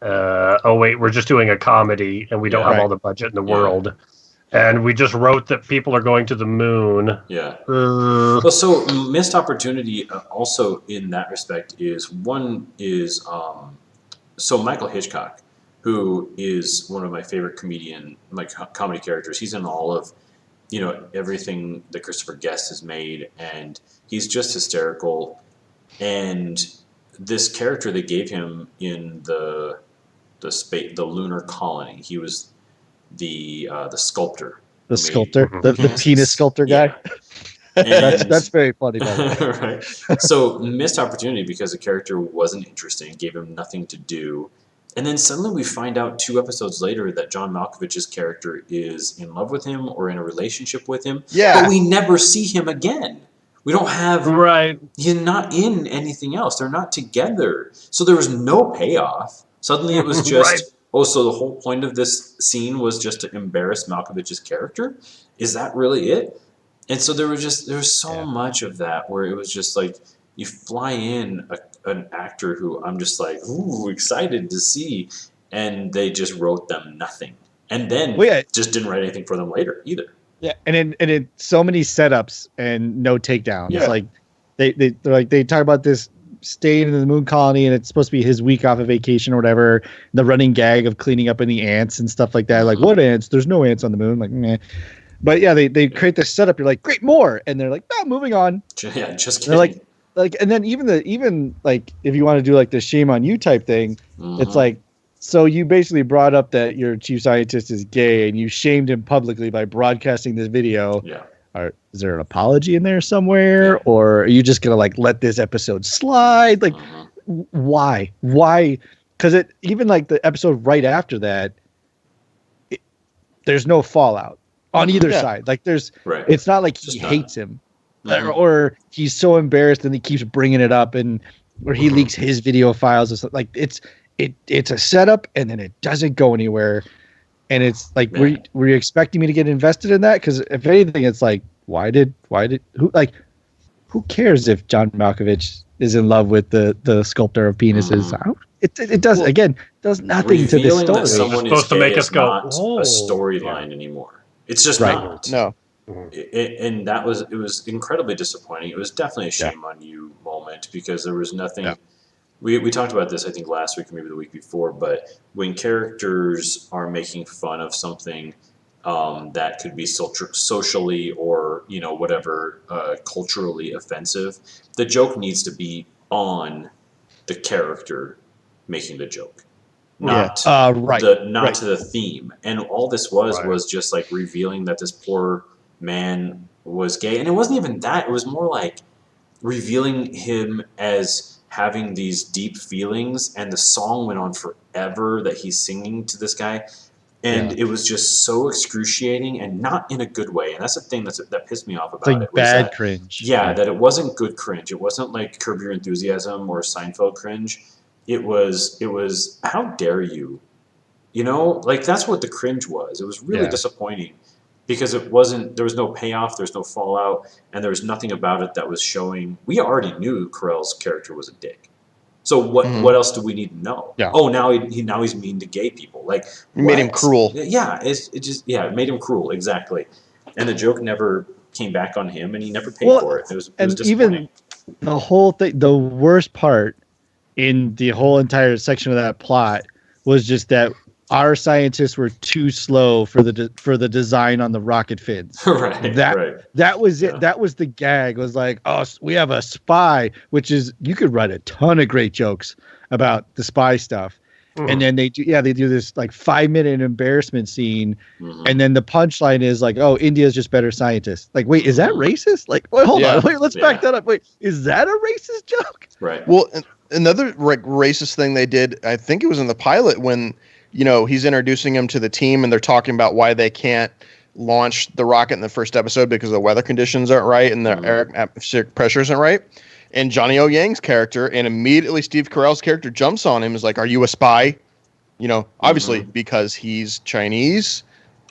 oh, wait, we're just doing a comedy and we don't have all the budget in the world. And we just wrote that people are going to the moon. Yeah. Well, so missed opportunity also in that respect is so Michael Hitchcock, who is one of my favorite comedy characters. He's in all of, everything that Christopher Guest has made, and he's just hysterical. And this character they gave him in the lunar colony, he was the sculptor. the sculptor, the penis sculptor guy. Yeah. That's very funny. By the way. Right. So missed opportunity because the character wasn't interesting, gave him nothing to do. And then suddenly we find out 2 episodes later that John Malkovich's character is in love with him or in a relationship with him. Yeah. But we never see him again. We don't have... Right. He's not in anything else. They're not together. So there was no payoff. Suddenly it was just... Right. Oh, so the whole point of this scene was just to embarrass Malkovich's character? Is that really it? And so there was so much of that where it was just like you fly in an actor who I'm just like, ooh, excited to see, and they just wrote them nothing, and then just didn't write anything for them later either. Yeah, and in so many setups and no takedowns. Yeah. Like they talk about this staying in the moon colony and it's supposed to be his week off of vacation or whatever. The running gag of cleaning up any ants and stuff like that. Like, what ants? There's no ants on the moon. Like, meh. But yeah, they create this setup. You're like, great, more, and they're like, no, moving on. Yeah, just kidding. They're like, and then even like if you want to do like the shame on you type thing, it's like, so you basically brought up that your chief scientist is gay and you shamed him publicly by broadcasting this video. Yeah. Is there an apology in there somewhere, or are you just gonna like let this episode slide? Like, why? Because it even like the episode right after that, there's no fallout on either side. Like it's not like he hates him, or he's so embarrassed and he keeps bringing it up, and or he leaks his video files or something. Like it's a setup and then it doesn't go anywhere. And it's like, were you expecting me to get invested in that? Because if anything, it's like, who cares if John Malkovich is in love with the sculptor of penises? It does does nothing to the story. That someone it's supposed to make us go, not a storyline anymore. It's just not. No. And it was incredibly disappointing. It was definitely a shame on you moment because there was nothing. Yeah. We talked about this, I think, last week or maybe the week before, but when characters are making fun of something that could be socially or, whatever, culturally offensive, the joke needs to be on the character making the joke, not to the theme. And all this was just like revealing that this poor man was gay. And it wasn't even that. It was more like revealing him as having these deep feelings, and the song went on forever that he's singing to this guy. And it was just so excruciating, and not in a good way. And that's the thing that pissed me off about it. Bad that, cringe. Yeah, that it wasn't good cringe. It wasn't like Curb Your Enthusiasm or Seinfeld cringe. It was how dare you? You know, like that's what the cringe was. It was really disappointing because there was no payoff, there's no fallout, and there was nothing about it that was showing. We already knew Carell's character was a dick. So what else do we need to know? Yeah. Oh, now he's mean to gay people. Like You made him cruel. Yeah, it made him cruel, exactly. And the joke never came back on him, and he never paid for it. It was disappointing. Even the whole thing, the worst part in the whole entire section of that plot was just that our scientists were too slow for the design on the rocket fins. Right. That was it. That was the gag. Was like, oh, we have a spy, which is, you could write a ton of great jokes about the spy stuff. And then they do this like 5-minute embarrassment scene, and then the punchline is like, oh, India's just better scientists. Like, wait, is that racist? Like, wait, hold on, wait, let's back that up. Wait, is that a racist joke? Right. Well, another racist thing they did, I think it was in the pilot when, you know, he's introducing him to the team and they're talking about why they can't launch the rocket in the first episode because the weather conditions aren't right and the air atmospheric pressure isn't right. And Johnny O Yang's character, and immediately Steve Carell's character jumps on him, is like, are you a spy? You know, obviously because he's Chinese.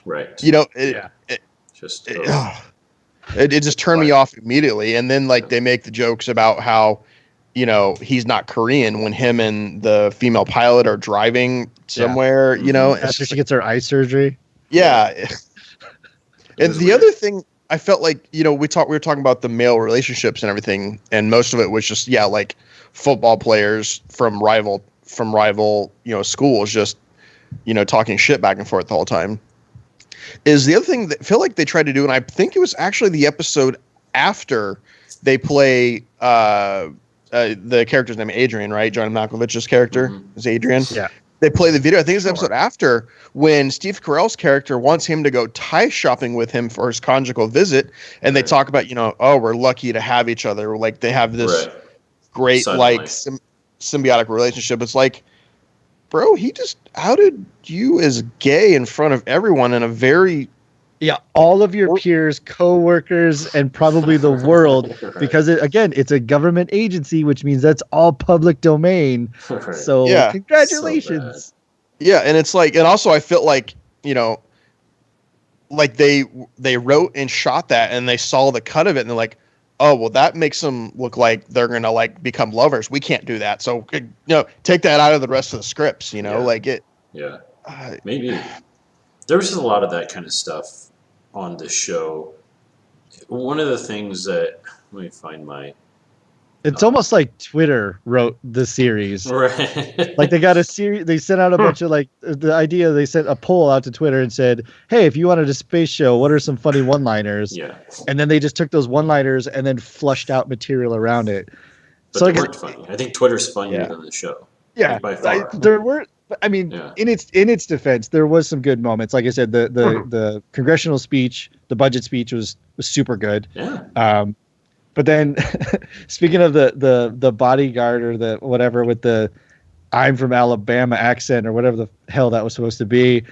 Right. You know, it just turned me off immediately. And then like they make the jokes about how, you know, he's not Korean when him and the female pilot are driving somewhere, you know. After she gets her eye surgery. Yeah. And the other thing I felt like, you know, we were talking about the male relationships and everything, and most of it was just, like football players from rival, you know, schools just, you know, talking shit back and forth the whole time. Is the other thing that I feel like they tried to do, and I think it was actually the episode after they play the character's name, Adrian, right? John Malkovich's character is Adrian. Yeah. They play the video. I think it's the episode after when Steve Carell's character wants him to go tie shopping with him for his conjugal visit. And they talk about, you know, oh, we're lucky to have each other. Like they have this great, like symbiotic relationship. It's like, bro, he just outed you as gay in front of everyone in a very... Yeah, all of your peers, co-workers, and probably the world, because it's a government agency, which means that's all public domain. So congratulations. So yeah, and it's like, and also I felt like, you know, like they wrote and shot that, and they saw the cut of it, and they're like, oh, well, that makes them look like they're gonna like become lovers. We can't do that. So, you know, take that out of the rest of the scripts. You know, like it. Yeah, maybe there was just a lot of that kind of stuff on this show. One of the things that, let me find my... It's almost like Twitter wrote the series. Right. Like they got a series, they sent out a bunch of like, the idea, they sent a poll out to Twitter and said, hey, if you wanted a space show, what are some funny one-liners? Yeah. And then they just took those one-liners and then flushed out material around it. But they weren't funny. I think Twitter's funnier than the show. Yeah. Like by far. There were... I mean, in its defense, there was some good moments. Like I said, the congressional speech, the budget speech was super good. Yeah. But then, speaking of the bodyguard or the whatever with the "I'm from Alabama" accent or whatever the hell that was supposed to be,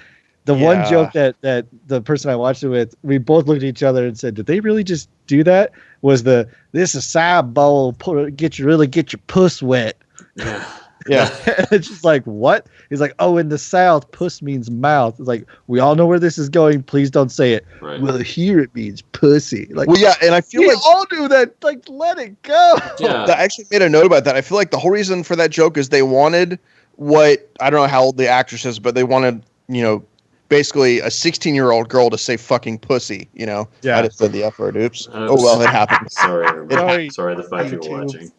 the one joke that the person I watched it with, we both looked at each other and said, "Did they really just do that?" Was this a side bowl get your puss wet? Yeah. Yeah. It's just like, what? He's like, oh, in the South, puss means mouth. It's like, we all know where this is going. Please don't say it. Right. Well, here it means pussy. Like, well, yeah, and I feel we like all do that. Like, let it go. Yeah. I actually made a note about that. I feel like the whole reason for that joke is they wanted what, I don't know how old the actress is, but they wanted, you know, basically a 16-year-old girl to say fucking pussy, you know? Yeah. I just said the F word. Oops. Oh, well, it happened. Sorry, everybody. Sorry, the 5 people watching.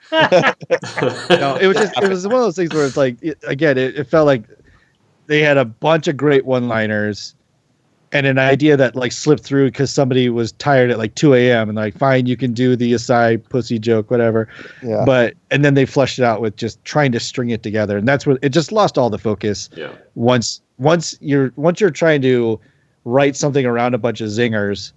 No, it was one of those things where it's like, it felt like they had a bunch of great one-liners and an idea that like slipped through because somebody was tired at like 2 a.m. and like, fine, you can do the aside pussy joke, whatever. Yeah. And then they fleshed it out with just trying to string it together, and that's where it just lost all the focus. Yeah. Once you're trying to write something around a bunch of zingers,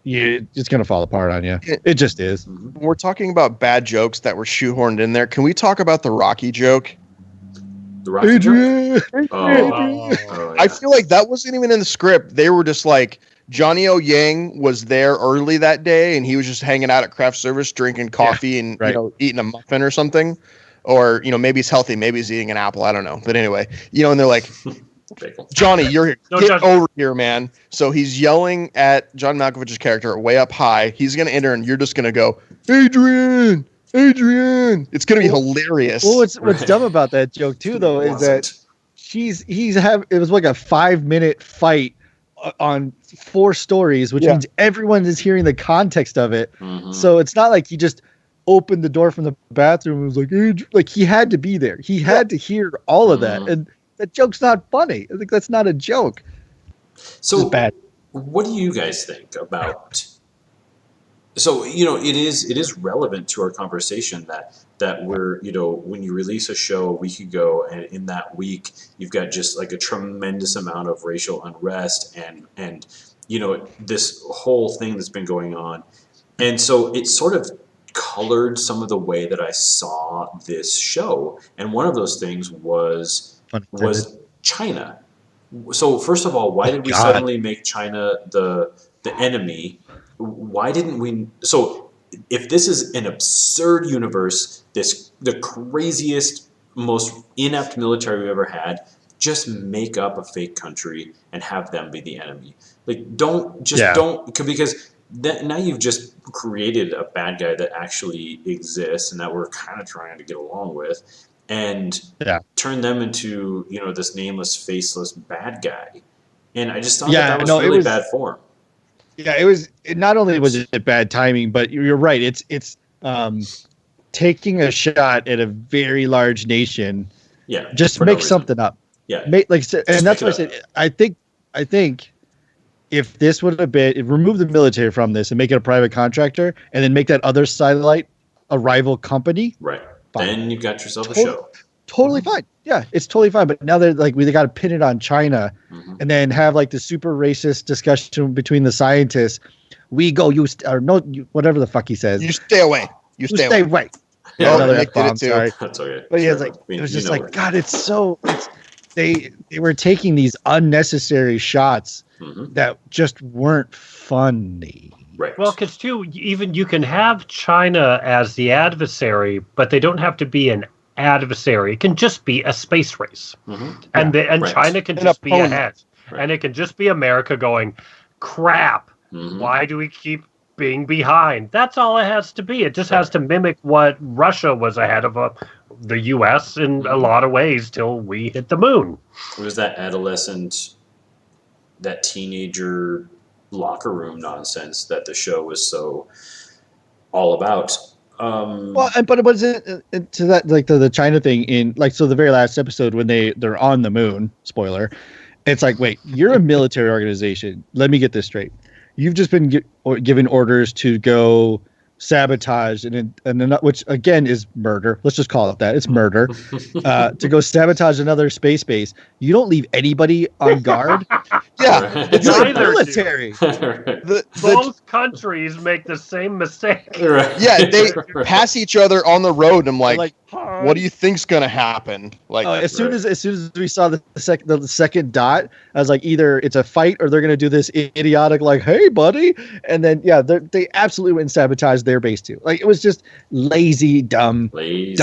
it's gonna fall apart on you. It just is. When we're talking about bad jokes that were shoehorned in there, can we talk about the Rocky joke? The Rocky joke? Oh, Oh. I feel like that wasn't even in the script. They were just like, Johnny O Yang was there early that day, and he was just hanging out at craft service, drinking coffee and eating a muffin or something. Or, maybe he's healthy. Maybe he's eating an apple. I don't know. But anyway, and they're like, Johnny, get over here, man. So he's yelling at John Malkovich's character way up high. He's going to enter, and you're just going to go, Adrian. It's going to be hilarious. Well, what's dumb about that joke too, though, is that it was like a 5-minute fight on 4 stories, which means everyone is hearing the context of it. Mm-hmm. So it's not like he just opened the door from the bathroom and was like, Adrian. Like he had to be there. He had to hear all of that, and that joke's not funny. I think that's not a joke. So it's bad. What do you guys think about? So, it is relevant to our conversation that we're, when you release a show a week ago, and in that week you've got just like a tremendous amount of racial unrest and this whole thing that's been going on. And so it sort of colored some of the way that I saw this show. And one of those things was China. So first of all, why did we suddenly make China the enemy? Why didn't we? So if this is an absurd universe, the craziest, most inept military we've ever had, just make up a fake country and have them be the enemy. Like don't because now you've just created a bad guy that actually exists and that we're kind of trying to get along with, and turn them into this nameless, faceless bad guy. And I just thought that was really bad form. Yeah, it not only was it bad timing, but you're right. It's taking a shot at a very large nation. Yeah, just make something up. Yeah, and that's why I said I think if this would have been remove the military from this and make it a private contractor, and then make that other satellite a rival company, right? Fine. Then you've got yourself a show. Totally fine. Yeah, it's totally fine. But now they're like, they got to pin it on China, and then have like the super racist discussion between the scientists. We go, whatever the fuck he says. You stay away. You stay away. Yeah, another F-bomb, sorry. That's okay. But yeah, it was just like, God, they were taking these unnecessary shots that just weren't funny. Right. Well, because too, even you can have China as the adversary, but they don't have to be an adversary. It can just be a space race, and China can just be ahead, and it can just be America going, crap. Why do we keep being behind? That's all it has to be. It just has to mimic what Russia was ahead of the U.S. in a lot of ways till we hit the moon. It was that adolescent, that teenager locker room nonsense that the show was so all about. But it was to that, like the China thing in the very last episode when they're on the moon, spoiler, it's like, wait, you're a military organization. Let me get this straight. You've just been given orders to go sabotage and which again is murder. Let's just call it that. It's murder. To go sabotage another space base. You don't leave anybody on guard. Yeah, it's like military. Both countries make the same mistake. Yeah, they pass each other on the road. And I'm like, what do you think's gonna happen? Like, as soon as we saw the second dot, I was like, either it's a fight or they're gonna do this idiotic like, hey buddy, and then they absolutely went and sabotaged their base too. Like it was just lazy, dumb, lazy,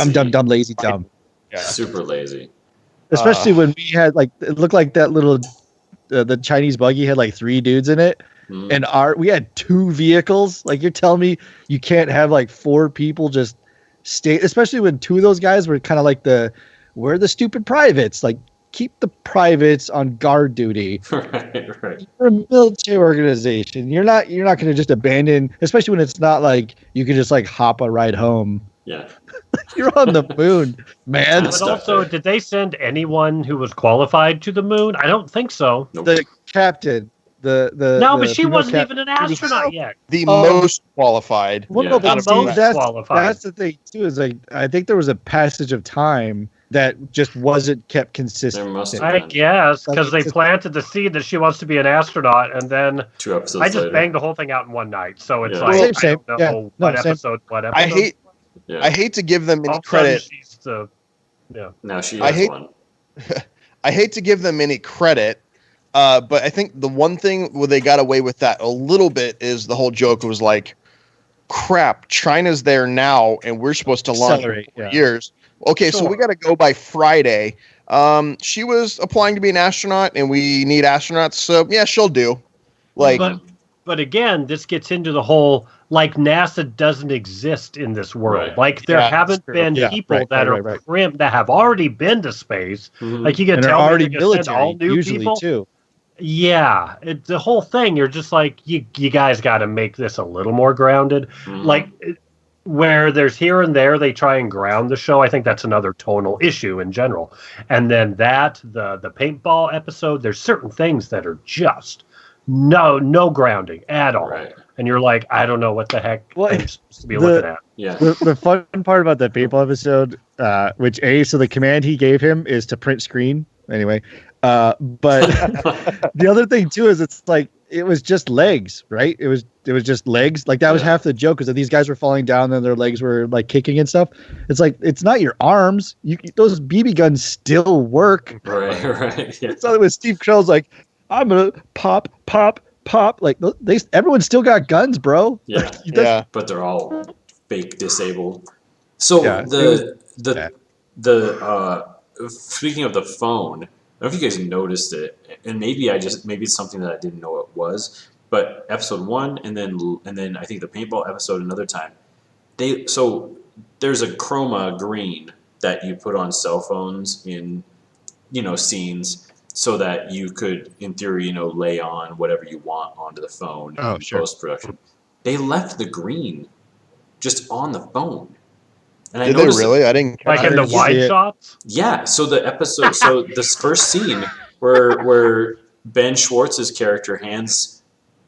dumb. Yeah, super lazy. Especially when we had it looked like that little the Chinese buggy had 3 dudes in it, and we had 2 vehicles. Like you're telling me you can't have 4 people just stay, especially when 2 of those guys were kind of we're the stupid privates. Like keep the privates on guard duty. Right. You're a military organization. You're not going to just abandon, especially when it's not like you can just hop a ride home. Yeah. You're on the moon, man. But also, did they send anyone who was qualified to the moon? I don't think so. Nope. The captain, but she wasn't even an astronaut yet. The most qualified. Well, Yeah. no, but Most qualified. That's the thing too. Is I think there was a passage of time that just wasn't kept There consistent. must have I been guess because they That's- planted the seed that she wants to be an astronaut, and then 2 episodes I just later. banged the whole thing out in one night. So it's Yeah. like Same, I same. don't Yeah. know No, what same. episode. Yeah. I hate to give them All any of a sudden credit. she's the Now she I has hate- one. I hate to give them any credit, but I think the one thing where they got away with that a little bit is the whole joke was like, crap, China's there now, and we're supposed to launch in Accelerate, 4 yeah. years. Okay, so Sure. we got to go by Friday. She was applying to be an astronaut, and we need astronauts, so yeah, she'll do. Like, But again, this gets into the whole like NASA doesn't exist in this world. Right. Like there Yeah, haven't that's true. been Yeah, people right, that right, are right. that have already been to space. Mhm. Like you can And they're tell me already they're gonna send military, all new usually people. too. Yeah, the whole thing. You're just like you guys got to make this a little more grounded. Mhm. Like where there's here and there they try and ground the show. I think that's another tonal issue in general. And then the paintball episode, there's certain things that are just no grounding at all. Right. And you're like, I don't know what the heck Well, I'm supposed to be the- looking at. Yeah. The fun part about the paintball episode, which so the command he gave him is to print screen anyway. But the other thing too is it's like it was just legs, right? It was just legs. Like that was Yeah. half the joke, is that these guys were falling down and their legs were like kicking and stuff. It's like it's not your arms. Those BB guns still work. Right. Right. Yeah. So it was Steve Carell's like, I'm gonna pop. Like everyone's still got guns, bro. Yeah. Like, you don't- yeah. But they're all fake disabled. So Yeah, speaking of the phone, I don't know if you guys noticed it, and maybe it's something that I didn't know it was. But episode 1, and then I think the paintball episode another time. There's a chroma green that you put on cell phones in, scenes, so that you could, in theory, lay on whatever you want onto the phone Oh, in sure. post-production. They left the green just on the phone. And Did they really? I didn't catch Like in that. the didn't see wide it. shots. Yeah. So the episode. So this first scene where Ben Schwartz's character hands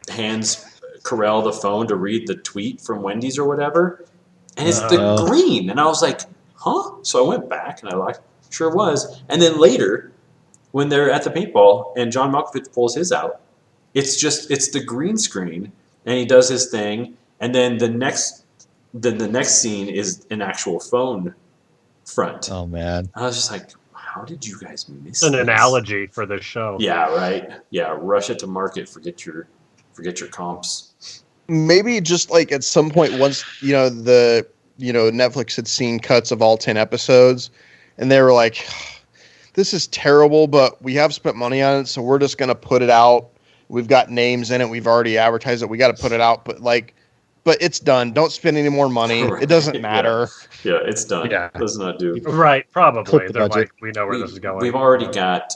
Carell the phone to read the tweet from Wendy's or whatever, and it's the Oh. green, and I was like, huh? So I went back and I like, sure it was, and then later when they're at the paintball and John Malkovich pulls his out, it's the green screen, and he does his thing, and then the next scene is an actual phone front. Oh man. I was just like, how did you guys miss It's an this? analogy for this show. Yeah, right. Yeah, rush it to market. Forget your comps. Maybe just like at some point once Netflix had seen cuts of all 10 episodes, and they were like, this is terrible, but we have spent money on it, so we're just gonna put it out. We've got names in it, we've already advertised it, we got to put it out, but it's done. Don't spend any more money. Right. It doesn't matter. Yeah, it's done. Yeah. Does not do. Right, probably. Clip the They're budget. like, we know where this is going. We've already got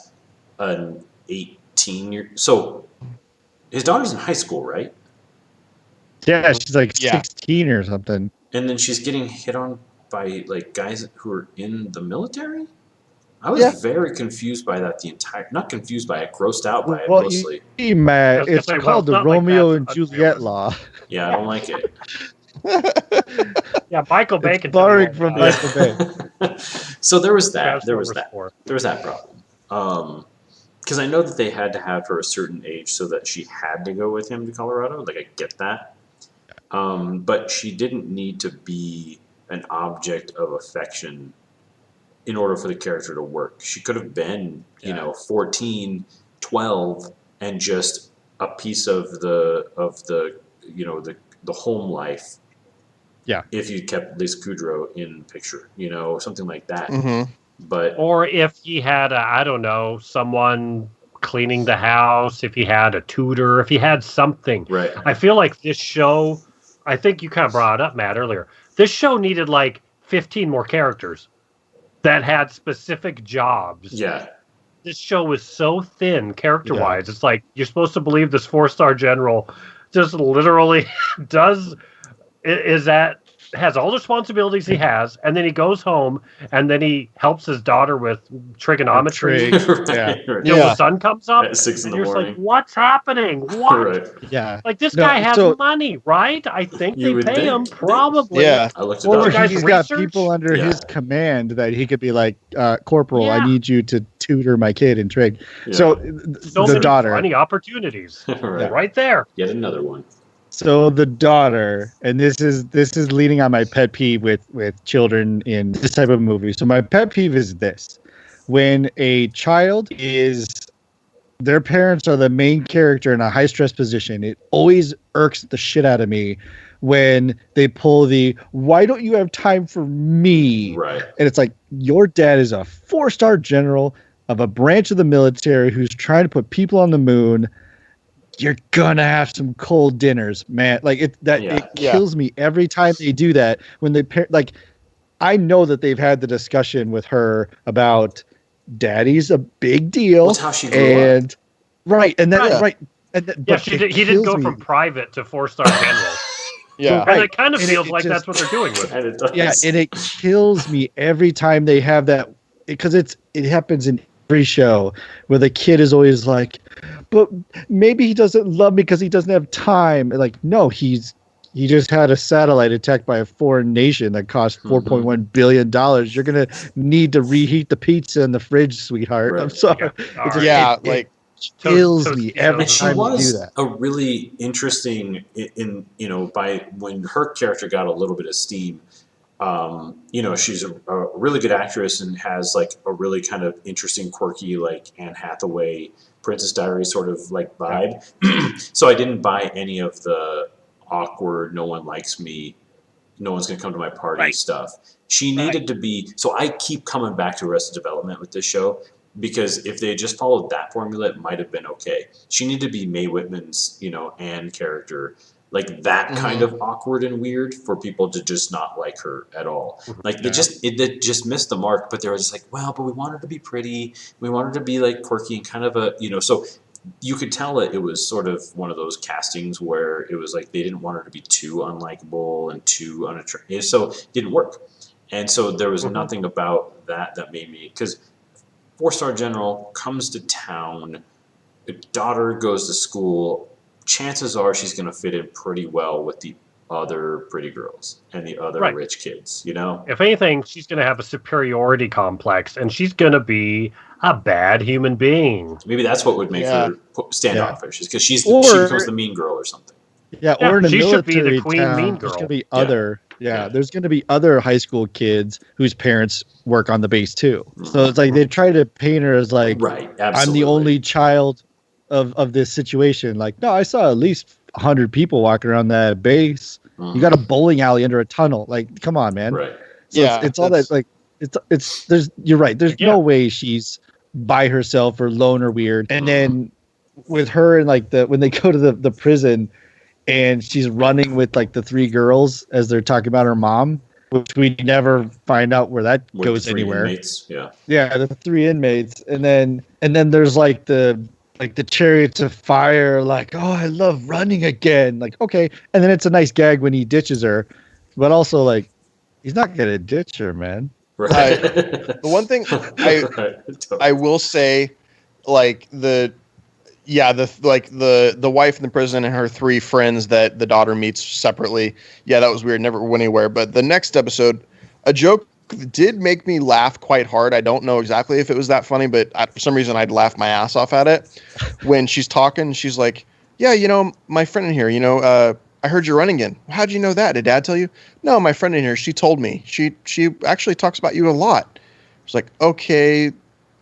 an 18-year. So his daughter's in high school, right? Yeah, she's like Yeah. 16 or something. And then she's getting hit on by like guys who are in the military. I was Yeah. very confused by that. Not confused by it, grossed out by it Well, mostly. Matt, I was gonna it's say, well, called it's the not like Romeo that's and a Juliet villain. law. Yeah, I don't like it. Yeah, Michael Bacon. borrowing from Michael Bay. So there was that. That's There what was we're that. for. There was that problem. Because I know that they had to have her a certain age so that she had to go with him to Colorado. Like, I get that. But she didn't need to be an object of affection in order for the character to work. She could have been, 14, 12, and just a piece of the home life. Yeah. If you kept Lisa Kudrow in the picture, something like that. Mm-hmm. But Or if he had, I don't know, someone cleaning the house, if he had a tutor, if he had something. right. I feel like this show, I think you kind of brought it up, Matt, earlier. This show needed like 15 more characters that had specific jobs. Yeah. This show was so thin character-wise. It's like you're supposed to believe this 4-star general just literally is at has all the responsibilities he has, and then he goes home, and then he helps his daughter with trigonometry. Yeah. Till the sun comes up, At 6 in and the you're just morning. like, what's happening? What? Right. Yeah. Like, this No, guy has so- money, right? I think You they would pay him think. probably. Yeah. I looked it Or up. guys he's got research? people under Yeah. his command that he could be like, Corporal, I Yeah. need you to tutor my kid in trig. Yeah. So So the many daughter. funny opportunities Right. right there. Yet another one. So the daughter, and this is leading on my pet peeve with children in this type of movie. So my pet peeve is this: when a child is, their parents are the main character in a high stress position. It always irks the shit out of me when they pull the "why don't you have time for me?" Right. And it's like, your dad is a 4-star general of a branch of the military who's trying to put people on the moon. You're gonna have some cold dinners, man. Like it kills me every time they do that. When they like, I know that they've had the discussion with her about daddy's a big deal. That's how she grew up. Right, and then Right. right, and then, Yeah, but he it didn't go kills from me. private to 4-star general. Yeah. And Right. it kind of And feels it like just- that's what they're doing with it. And it does. Yeah, and it kills me every time they have that, because it happens in every show where the kid is always like, but maybe he doesn't love me because he doesn't have time. Like, no, he just had a satellite attacked by a foreign nation that cost $4.1 billion. You're gonna need to reheat the pizza in the fridge, sweetheart. Right. I'm sorry. Yeah. It All just- right. Yeah, it like kills Toast- me toast- every And she time you do was that. a really interesting in by when her character got a little bit of steam. She's a really good actress and has like a really kind of interesting, quirky, like Anne Hathaway, Princess Diaries sort of like vibe. So I didn't buy any of the awkward, no one likes me, no one's gonna come to my party stuff. She needed to be. So I keep coming back to Arrested Development with this show, because if they just followed that formula, it might have been okay. She needed to be Mae Whitman's, Anne character, like that kind of awkward and weird for people to just not like her at all. Like they just missed the mark. But they were just like, well, but we want her to be pretty, we want her to be like quirky and kind of a, So you could tell that it was sort of one of those castings where it was like they didn't want her to be too unlikable and too unattractive, so it didn't work. And so there was nothing about that made me, because 4-star general comes to town, the daughter goes to school, chances are she's going to fit in pretty well with the other pretty girls and the other rich kids, If anything, she's going to have a superiority complex, and she's going to be a bad human being. Maybe that's what would make her standoffish, is because she becomes the mean girl or something. Yeah, or in a she should be the military queen town, mean there's girl. going to be other, there's going to be other high school kids whose parents work on the base too. So it's like they try to paint her as like, right, I'm absolutely. the only child of this situation. Like, no, I saw at least 100 people walking around that base. You got a bowling alley under a tunnel. Like, come on, man. Right. So it's all that, like, you're right. There's no way she's by herself or lone or weird. And then with her and like when they go to the prison and she's running with like the 3 girls as they're talking about her mom, which we never find out where that With goes the 3 anywhere. inmates, Yeah, the 3 inmates. And then there's like the chariots of fire, like, oh, I love running again. Like, okay. And then it's a nice gag when he ditches her, but also like, he's not gonna ditch her, man. Right. The one thing I will say, like the wife in the prison and her 3 friends that the daughter meets separately. Yeah, that was weird. Never went anywhere. But the next episode, a joke did make me laugh quite hard. I don't know exactly if it was that funny, but for some reason I'd laugh my ass off at it. When she's talking, she's like, yeah, my friend in here, I heard you're running again. How'd you know that? Did Dad tell you? No, my friend in here, she told me. She actually talks about you a lot. It's like, okay,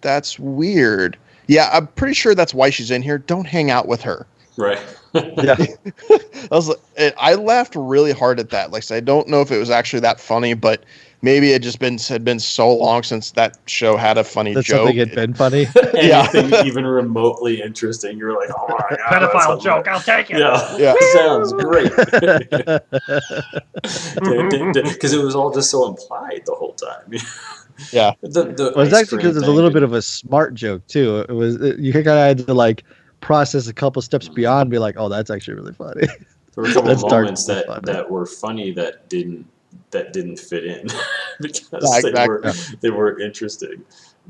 that's weird. Yeah, I'm pretty sure that's why she's in here. Don't hang out with her. Right. Yeah. I laughed really hard at that. Like, I don't know if it was actually that funny, but maybe it just had been so long since that show had a funny That's joke. something had been funny. Anything even remotely interesting, you're like, oh my god, Pedophile joke, I'll take it. Yeah, sounds great. Because it was all just so implied the whole time. Yeah. It was actually because there's a little bit of a smart joke too. It was you kind of had to like process a couple steps beyond, and be like, oh, that's actually really funny. There were a couple That's of moments dark, funny. that were funny that didn't that didn't fit in because exactly. they were interesting.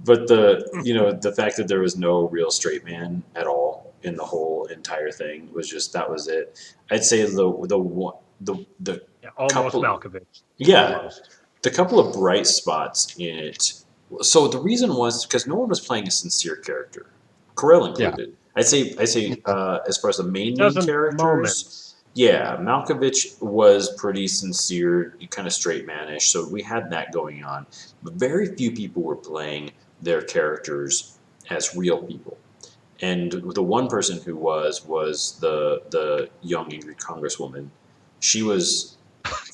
But the fact that there was no real straight man at all in the whole entire thing was just, that was it. I'd say the almost couple, Malkovich. yeah, Almost. the couple of bright spots in it. So the reason was because no one was playing a sincere character, Carell included. I'd say as far as the main characters, moments. yeah, Malkovich was pretty sincere, kind of straight manish. So we had that going on, but very few people were playing their characters as real people. And the one person who was the young angry congresswoman. She was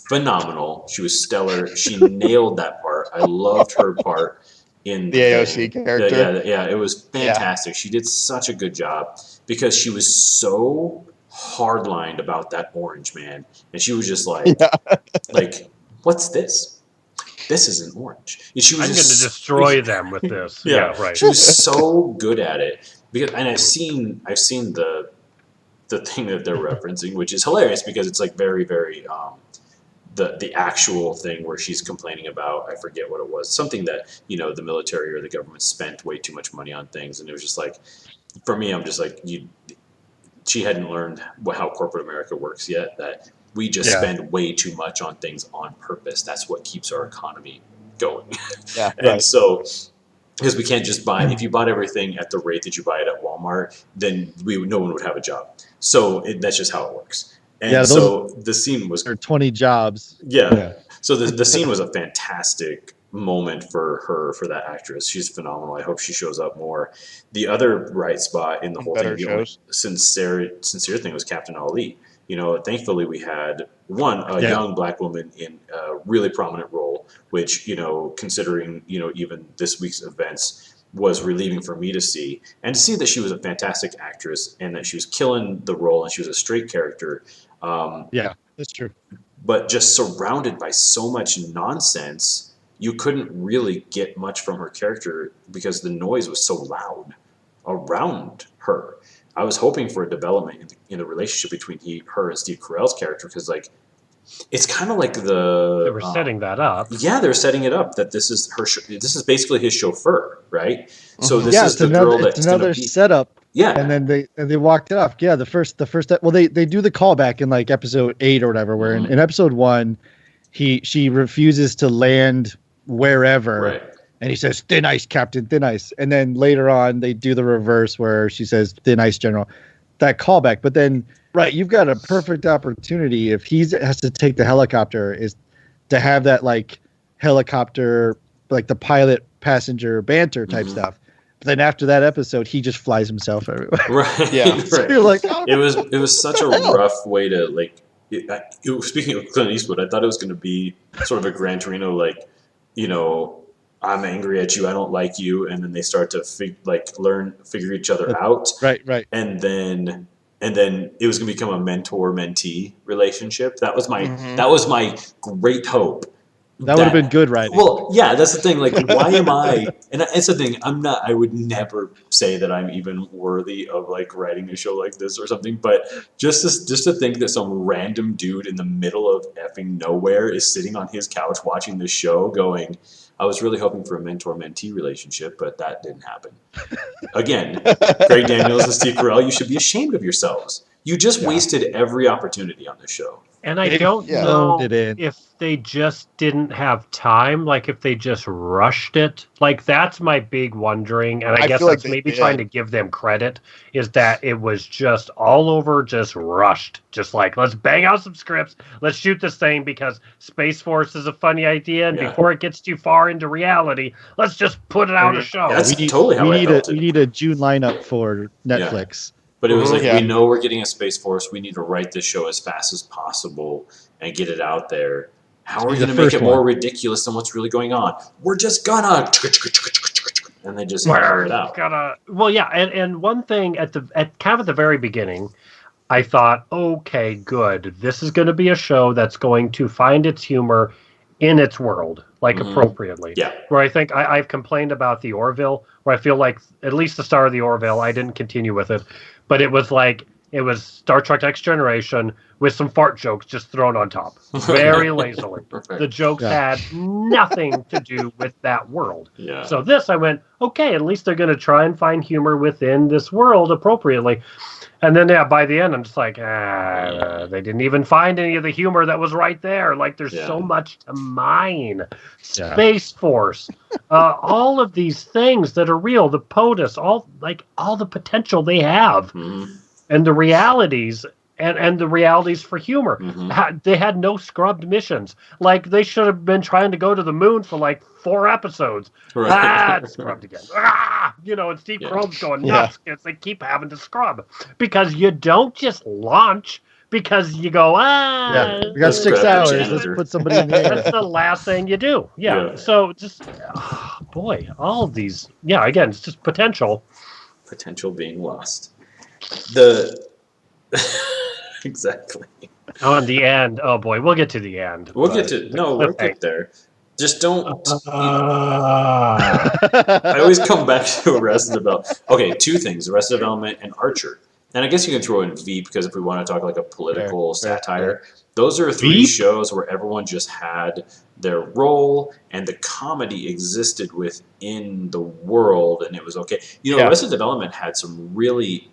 phenomenal. She was stellar. She nailed that part. I loved her part in The AOC character. Yeah, it was fantastic. She did such a good job because she was so hardlined about that orange man, and she was just like, what's this? This isn't orange. And she was I'm going to destroy them with this. Yeah, right. She was so good at it and I've seen the thing that they're referencing, which is hilarious because it's like very, very the actual thing where she's complaining about, I forget what it was, something that the military or the government spent way too much money on things, and it was just like, for me, I'm just like, she hadn't learned how corporate America works yet, that we just spend way too much on things on purpose. That's what keeps our economy going. Yeah, and so, because we can't just buy, if you bought everything at the rate that you buy it at Walmart, then no one would have a job. So that's just how it works. And so the scene was 20 jobs. Yeah. So the scene was a fantastic moment for that actress. She's phenomenal. I hope she shows up more. The other bright spot in the whole thing, the only sincere thing, was Captain Ali. Thankfully we had a young black woman in a really prominent role, which, considering, even this week's events, was relieving for me to see. And to see that she was a fantastic actress and that she was killing the role and she was a straight character. Yeah, that's true. But just surrounded by so much nonsense, you couldn't really get much from her character because the noise was so loud around her. I was hoping for a development in the relationship between her and Steve Carell's character, because it's kind of like they were setting that up. Yeah, they're setting it up that this is this is basically his chauffeur, right? So this is the girl that's another setup. Yeah, and then they walked it off. Yeah, the first well, they do the callback in like episode 8 or whatever, where in episode 1 she refuses to land wherever. Right. And he says, "Thin ice, Captain, thin ice." And then later on, they do the reverse where she says, "Thin ice, General." That callback. But then, right, you've got a perfect opportunity if he has to take the helicopter, is to have that like helicopter, like the pilot passenger banter type stuff. But then after that episode, he just flies himself everywhere. Right. Yeah. So you're like, oh, it was such a rough way to speaking of Clint Eastwood, I thought it was going to be sort of a Gran Torino, I'm angry at you, I don't like you, and then they start to figure each other out. Right. And then it was going to become a mentor-mentee relationship. That was my great hope. That would have been good writing. Well, yeah, that's the thing. Like, why am I? And it's the thing. I would never say that I'm even worthy of writing a show like this or something. But just to think that some random dude in the middle of effing nowhere is sitting on his couch watching this show, going, I was really hoping for a mentor-mentee relationship, but that didn't happen. Again, Greg Daniels and Steve Carell, you should be ashamed of yourselves. You just wasted every opportunity on this show. And I don't know if they just didn't have time, like if they just rushed it. Like, that's my big wondering, and I guess that's maybe trying to give them credit, is that it was just all over, just rushed. Just like, let's bang out some scripts, let's shoot this thing because Space Force is a funny idea, and before it gets too far into reality, let's just put it out a show. That's totally how I felt. We need a June lineup for Netflix. Yeah. But it was we know we're getting a Space Force. We need to write this show as fast as possible and get it out there. How are we going to make it more ridiculous than what's really going on? We're just gonna, and they just fire it out. And one thing at the very beginning, I thought, okay, good. This is going to be a show that's going to find its humor in its world, appropriately. Yeah. Where I think I've complained about the Orville, where I feel like at least the star of the Orville, I didn't continue with it. But it was like It was Star Trek Next Generation with some fart jokes just thrown on top, very lazily. Right. The jokes had nothing to do with that world. Yeah. So this, I went, okay, at least they're going to try and find humor within this world appropriately. And then, by the end, I'm just like, they didn't even find any of the humor that was right there. Like, there's so much to mine. Space Force, all of these things that are real, the POTUS, all the potential they have, and the realities, and the realities for humor. They had no scrubbed missions. Like, they should have been trying to go to the moon for like 4 episodes. It's scrubbed again. And Steve Carell's going nuts because they keep having to scrub. Because you don't just launch because you go, we got 6 hours. Let's put somebody in the air. That's the last thing you do. So just, all of these, again, it's just potential. Potential being lost. Exactly. On the end, we'll get to the end. We'll get there. Just don't. I always come back to Arrested Development. Okay, 2 things: Arrested Development and Archer. And I guess you can throw in Veep because if we want to talk like a political satire, those are 3 shows where everyone just had their role and the comedy existed within the world, and it was okay. Arrested Development had some really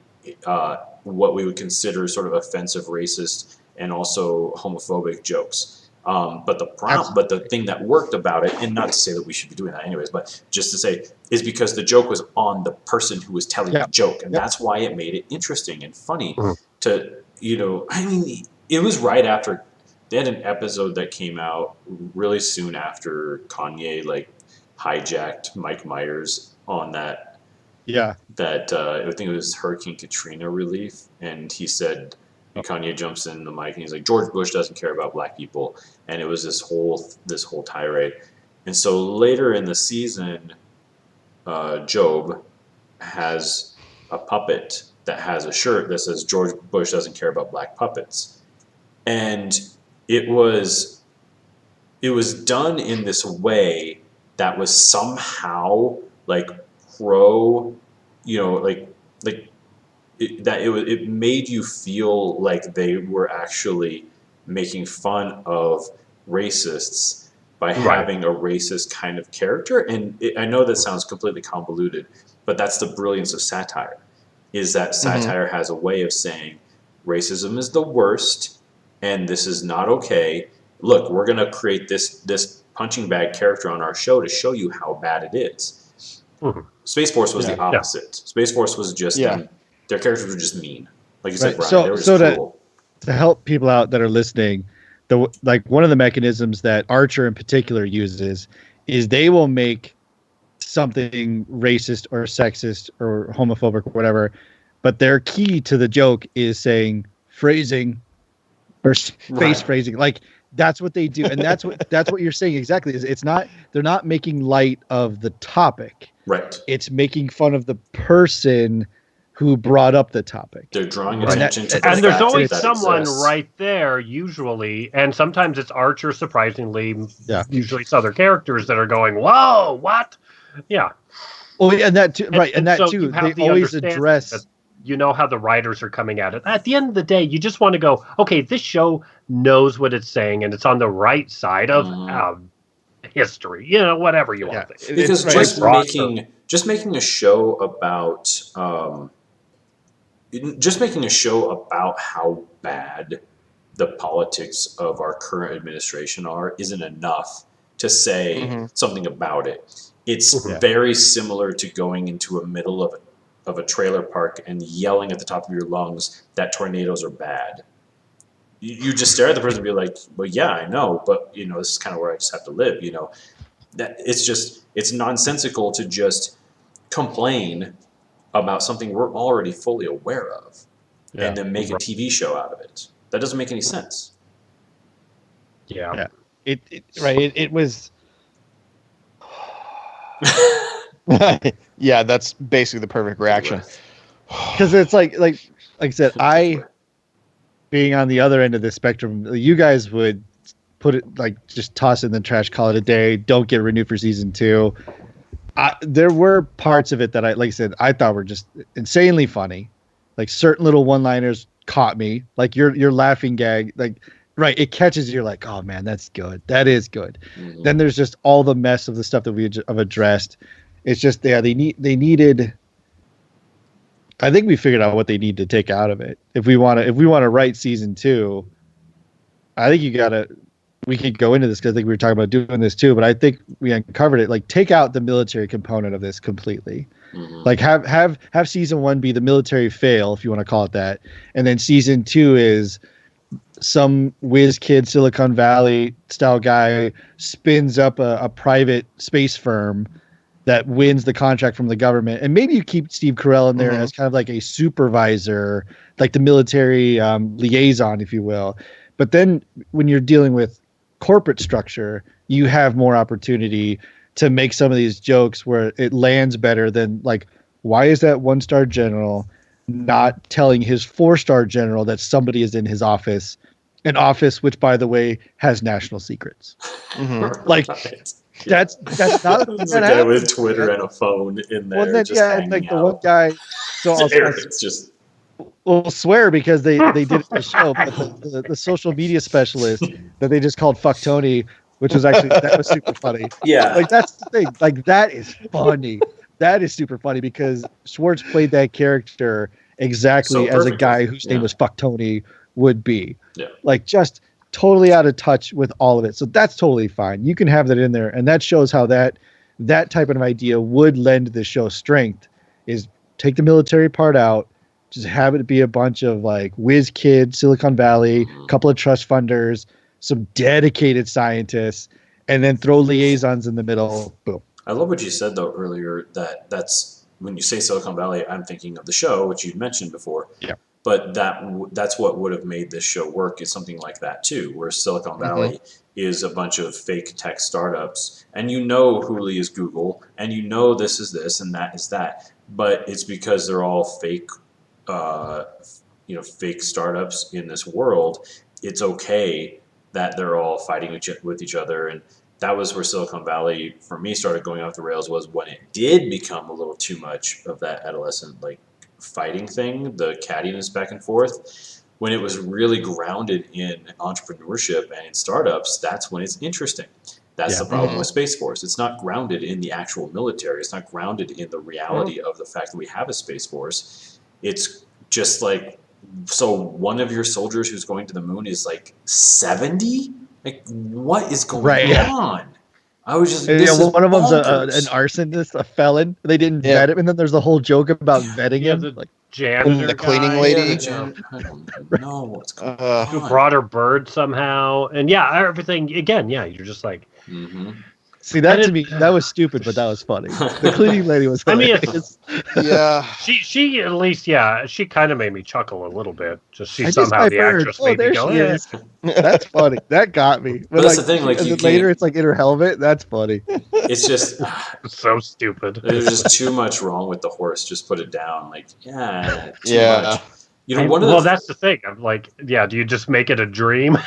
what we would consider sort of offensive, racist, and also homophobic jokes. But the thing that worked about it, and not to say that we should be doing that anyways, but just to say, is because the joke was on the person who was telling the joke, and that's why it made it interesting and funny. It was right after they had an episode that came out really soon after Kanye hijacked Mike Myers on that. I think it was Hurricane Katrina relief, and he said, Kanye jumps in the mic and he's like, George Bush doesn't care about black people, and it was this whole tirade. And so later in the season, Job has a puppet that has a shirt that says George Bush doesn't care about black puppets, and it was done in this way that was somehow pro, it made you feel like they were actually making fun of racists by having a racist kind of character. And I know that sounds completely convoluted, but that's the brilliance of satire, is that satire has a way of saying racism is the worst and this is not okay. Look, we're going to create this punching bag character on our show to show you how bad it is. Space Force was the opposite. Space Force was just their characters were just mean, like you said, Brian. They were just cruel. To help people out that are listening, one of the mechanisms that Archer in particular uses is they will make something racist or sexist or homophobic or whatever, but their key to the joke is saying phrasing or face phrasing. Like, that's what they do, and that's what you're saying exactly. Is they're not making light of the topic. Right. It's making fun of the person who brought up the topic. They're drawing attention to the and there's always that someone exists. right there, usually, and sometimes it's Archer, surprisingly. Usually it's other characters that are going, whoa, what? Yeah. Oh, yeah, and that too, right, and that so too. They always address. You know how the writers are coming at it. At the end of the day, you just want to go, okay, this show knows what it's saying, and it's on the right side of history. Whatever you want to think. Because just making a show about how bad the politics of our current administration are isn't enough to say something about it. It's very similar to going into a middle of a trailer park and yelling at the top of your lungs that tornadoes are bad. You just stare at the person and be like, well, yeah, I know, but this is kind of where I just have to live. That it's nonsensical to just complain about something we're already fully aware of and then make a TV show out of it. That doesn't make any sense. Yeah. It was. Yeah, that's basically the perfect reaction. Because it's like I said, being on the other end of the spectrum, you guys would put it just toss it in the trash, call it a day, don't get renewed for season 2. There were parts of it that I thought were just insanely funny, Like certain little one-liners caught me. Like your laughing gag, like right, it catches you. You're like, oh man, that's good. That is good. Mhm. Then there's just all the mess of the stuff that we have addressed. It's just they needed. I think we figured out what they need to take out of it. If we want to write season 2, I think we could go into this because I think we were talking about doing this too, but I think we uncovered it. Like take out the military component of this completely. Mm-hmm. Like have season 1 be the military fail, if you want to call it that. And then season 2 is some whiz kid Silicon Valley style guy spins up a private space firm that wins the contract from the government. And maybe you keep Steve Carell in there as kind of like a supervisor, like the military liaison, if you will. But then when you're dealing with corporate structure, you have more opportunity to make some of these jokes where it lands better than like, why is that 1-star general not telling his 4-star general that somebody is in his office, an office which, by the way, has national secrets? Like, that's not a guy with Twitter and a phone in there. Well, then, just and like the one out. guy, so It's just. We'll swear because they did it in the show, but the social media specialist that they just called Fuck Tony, which was that was super funny. Yeah, like that's the thing. Like that is funny. That is super funny because Schwartz played that character exactly as a guy whose name was Fuck Tony would be. Yeah. Like just totally out of touch with all of it. So that's totally fine. You can have that in there, and that shows how that type of idea would lend the show strength. Is take the military part out. Just have it be a bunch of like whiz kids, Silicon Valley, a couple of trust funders, some dedicated scientists, and then throw liaisons in the middle. Boom. I love what you said though earlier. That's when you say Silicon Valley, I'm thinking of the show, which you'd mentioned before. Yeah. But that's what would have made this show work is something like that too, where Silicon Valley is a bunch of fake tech startups, and Hooli is Google, and this is this and that is that, but it's because they're all fake. Fake startups in this world, it's okay that they're all fighting with each other. And that was where Silicon Valley, for me, started going off the rails, was when it did become a little too much of that adolescent like fighting thing, the cattiness back and forth. When it was really grounded in entrepreneurship and in startups, that's when it's interesting. That's the problem with Space Force. It's not grounded in the actual military. It's not grounded in the reality of the fact that we have a Space Force. It's just like, so one of your soldiers who's going to the moon is like 70? Like, what is going on? I was just, one of them's an arsonist, a felon. They didn't vet him, and then there's the whole joke about vetting him. Like janitor, the cleaning lady. I don't know what's going on. Who brought her bird somehow, and everything again. Yeah, you're just like. See, that to me, that was stupid, but that was funny. The cleaning lady was hilarious. She at least, she kind of made me chuckle a little bit. Somehow the actress made me go, That's funny. That got me. But that's the thing, like later it's like in her helmet. That's funny. It's just so stupid. There's just too much wrong with the horse. Just put it down. Like, too much. That's the thing. I'm like, do you just make it a dream?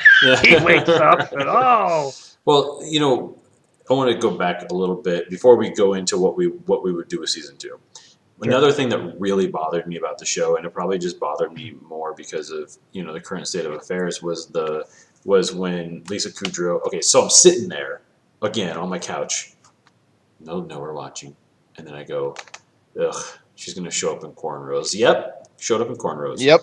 He wakes up and Well, I want to go back a little bit before we go into what we would do with season 2. Another thing that really bothered me about the show, and it probably just bothered me more because of the current state of affairs, was when Lisa Kudrow. Okay, so I'm sitting there again on my couch, no we're watching, and then I go, ugh, she's gonna show up in cornrows. Yep, showed up in cornrows. Yep.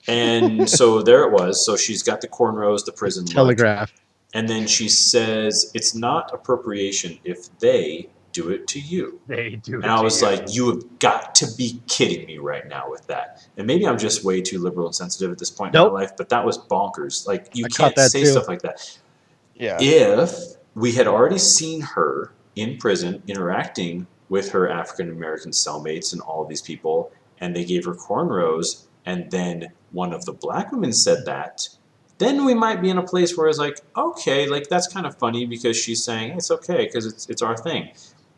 And so there it was. So she's got the cornrows, the prison telegraph. And then she says, it's not appropriation if they do it to you. They do it and I was like, you have got to be kidding me right now with that. And maybe I'm just way too liberal and sensitive at this point in my life, but that was bonkers. Like, you can't say stuff like that. Yeah. If we had already seen her in prison interacting with her African-American cellmates and all of these people, and they gave her cornrows, and then one of the black women said that, then we might be in a place where it's like, okay, like that's kind of funny because she's saying it's okay because it's our thing.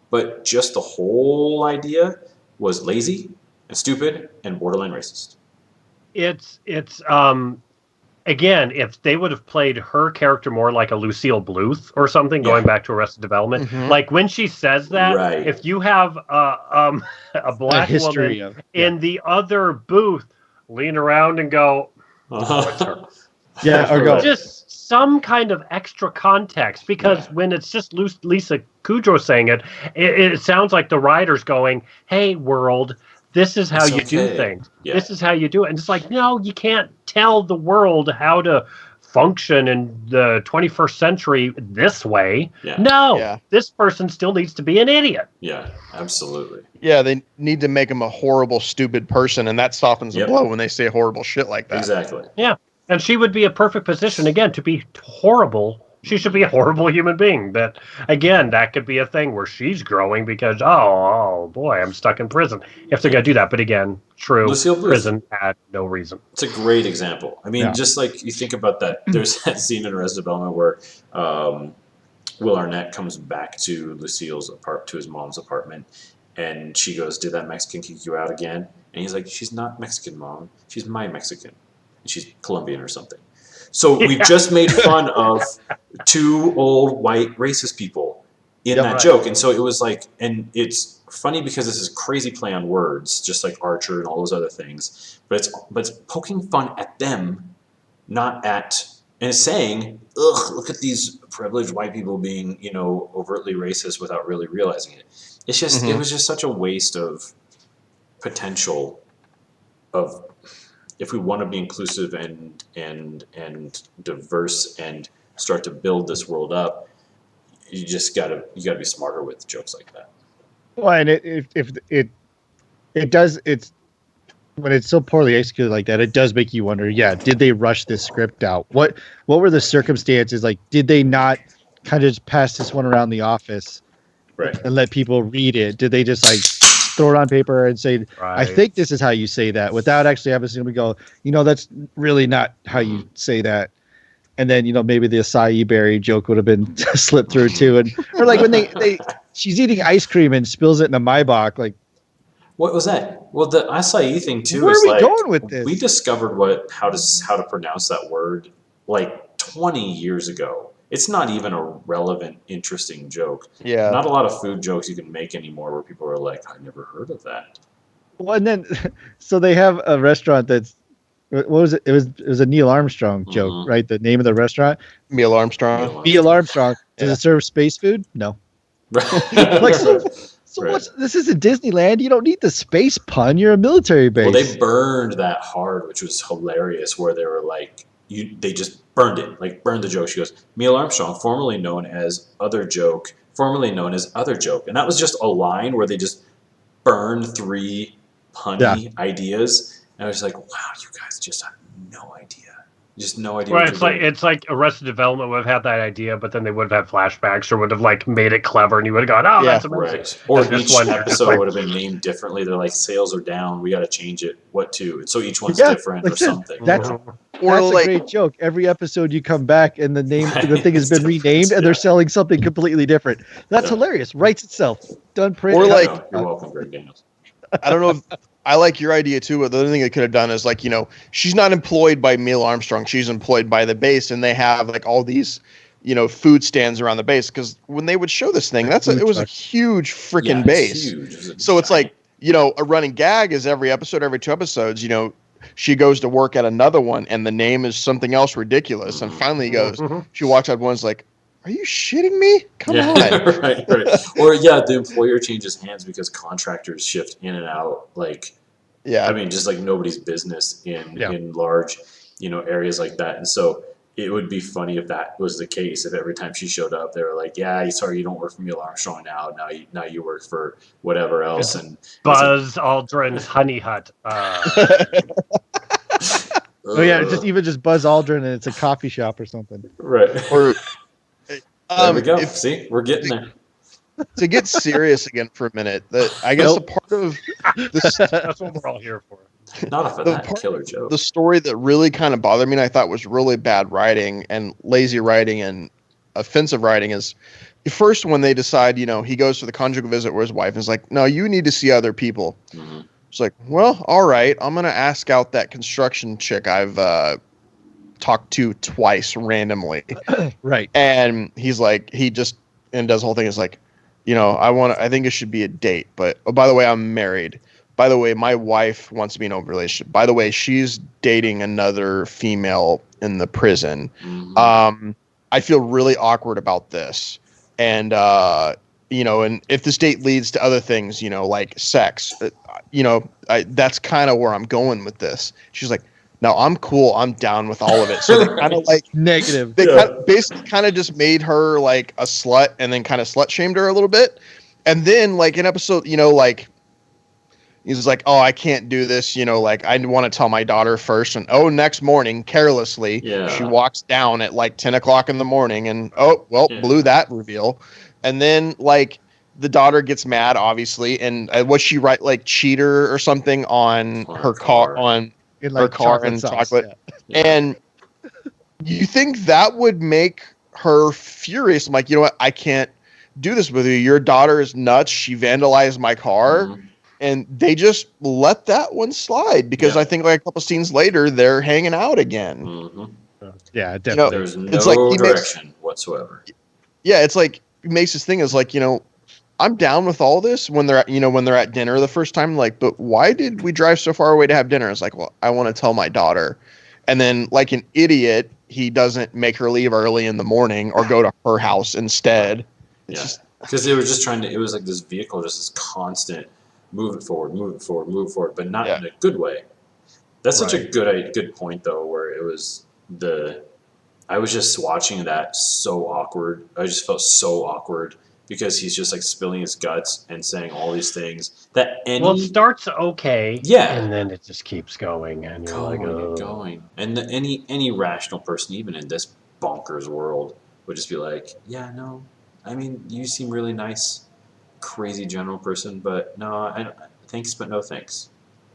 But just the whole idea was lazy and stupid and borderline racist. It's again, if they would have played her character more like a Lucille Bluth or something, going back to Arrested Development, like when she says that, if you have a black woman in the other booth lean around and go, Yeah, or go. just some kind of extra context, because when it's just Lisa Kudrow saying it sounds like the writer's going, "Hey, world, this is how you do things. Yeah. This is how you do it." And it's like, no, you can't tell the world how to function in the 21st century this way. Yeah. No, this person still needs to be an idiot. Yeah, absolutely. Yeah, they need to make him a horrible, stupid person, and that softens the blow when they say horrible shit like that. Exactly. Yeah. And she would be a perfect position, again, to be horrible. She should be a horrible human being. But, again, that could be a thing where she's growing because, oh boy, I'm stuck in prison. If they're going to do that. But, again, true, prison had no reason. It's a great example. I mean, just like you think about that, there's that scene in Arrested Development where Will Arnett comes back to Lucille's to his mom's apartment, and she goes, "Did that Mexican kick you out again?" And he's like, "She's not Mexican, Mom. She's my Mexican. She's Colombian or something." So we just made fun of two old white racist people in that joke. And so it was like, and it's funny because this is crazy play on words, just like Archer and all those other things. But it's poking fun at them, not at, and it's saying, ugh, look at these privileged white people being, overtly racist without really realizing it. It's just, it was just such a waste of potential of, if we want to be inclusive and diverse and start to build this world up, you gotta be smarter with jokes like that. Well, and it does, when it's so poorly executed like that, it does make you wonder, did they rush this script out? What were the circumstances? Like, did they not kind of just pass this one around the office and let people read it? Did they just throw it on paper and say, I think this is how you say that, without actually having somebody go, that's really not how you say that. And then, maybe the acai berry joke would have been slipped through too. Or like when she's eating ice cream and spills it in a Maybach, like, what was that? Well, the acai thing too. Where are we going with this? We discovered how to pronounce that word like 20 years ago. It's not even a relevant, interesting joke. Yeah. Not a lot of food jokes you can make anymore where people are like, I never heard of that. Well, and then, so they have a restaurant that's, what was it? It was a Neil Armstrong joke, right? The name of the restaurant? Neil Armstrong. Neil Armstrong. Does it serve space food? No. Like, so what's, this isn't Disneyland. You don't need the space pun. You're a military base. Well, they burned that hard, which was hilarious, where they were like, they just burned it, like burned the joke. She goes, Neil Armstrong, formerly known as Other Joke. And that was just a line where they just burned 3 punny ideas. And I was like, wow, you guys just have no idea. Just no idea. Right, it's like Arrested Development would have had that idea, but then they would have had flashbacks or would have made it clever, and you would have gone, "Oh, that's amazing." Right. Or each episode would have been named differently. They're like, "Sales are down. We got to change it. What to?" And so each one's different or something. That's a great joke. Every episode you come back and the thing has been renamed, and they're selling something completely different. That's hilarious. Writes itself. Done. Print. Or you're welcome, Greg Daniels. I don't know if I like your idea too, but the other thing they could have done is she's not employed by Neil Armstrong. She's employed by the base, and they have all these, food stands around the base. Because when they would show this thing, it was a huge freaking base. Huge. So it's like, a running gag is every 2 episodes, she goes to work at another one, and the name is something else ridiculous. And finally she walks out one's like, are you shitting me? Come on. Right. Or the employer changes hands because contractors shift in and out. I mean, just like nobody's business in large, areas like that. And so it would be funny if that was the case. If every time she showed up, they were like, "Yeah, sorry, you don't work for Neil Armstrong now. Now you work for whatever else." And Buzz Aldrin's Honey Hut. Just Buzz Aldrin, and it's a coffee shop or something. Right. Or there we go. See, we're getting there. To get serious again for a minute, I guess a part of this, that's what we're all here for. Not for that killer joke. The story that really kind of bothered me, and I thought was really bad writing and lazy writing and offensive writing, is first when they decide, he goes to the conjugal visit with his wife and is like, "No, you need to see other people." Mm-hmm. It's like, well, all right, I'm gonna ask out that construction chick I've talked to twice randomly. Right. And he's like, does the whole thing is like, I think it should be a date, but by the way, I'm married. by the way, my wife wants to be in a relationship. By the way, she's dating another female in the prison. I feel really awkward about this. And, and if this date leads to other things, like sex, that's kind of where I'm going with this. She's like, no, I'm cool. I'm down with all of it. So they kind of like negative. They basically kind of just made her like a slut and then kind of slut shamed her a little bit. And then like an episode, like, he's like, oh, I can't do this. Like I want to tell my daughter first. And next morning, carelessly, she walks down at like 10 o'clock in the morning and blew that reveal. And then like the daughter gets mad, obviously. And what she write like cheater or something on her car, her car and chocolate. Yeah. And you think that would make her furious? I'm like, you know what? I can't do this with you. Your daughter is nuts. She vandalized my car. And they just let that one slide because I think like a couple scenes later, they're hanging out again. Yeah, definitely. There's no direction whatsoever. Yeah, it's like Mace's thing is like, I'm down with all this when they're at dinner the first time. Like, but why did we drive so far away to have dinner? It's like, well, I want to tell my daughter. And then like an idiot, he doesn't make her leave early in the morning or go to her house instead. It's just because they were just it was like this vehicle, just this constant move it forward, but not in a good way. That's such a good point though, where it was I was just watching that so awkward. I just felt so awkward because he's just like spilling his guts and saying all these things that it starts okay, and then it just keeps going, and you're going. And any rational person, even in this bonkers world, would just be like, yeah, no, I mean, you seem really nice, crazy general person, but no, thanks, but no thanks.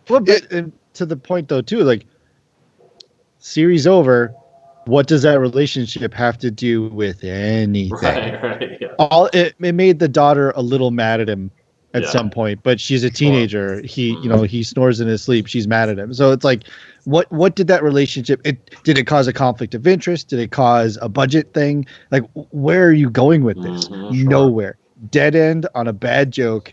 Well, but to the point though, too, like series over. What does that relationship have to do with anything? Right, yeah. It made the daughter a little mad at him at some point, but she's a teenager. He, he snores in his sleep. She's mad at him. So it's like, what did that relationship? Did it cause a conflict of interest? Did it cause a budget thing? Like, where are you going with this? Nowhere. Dead end on a bad joke,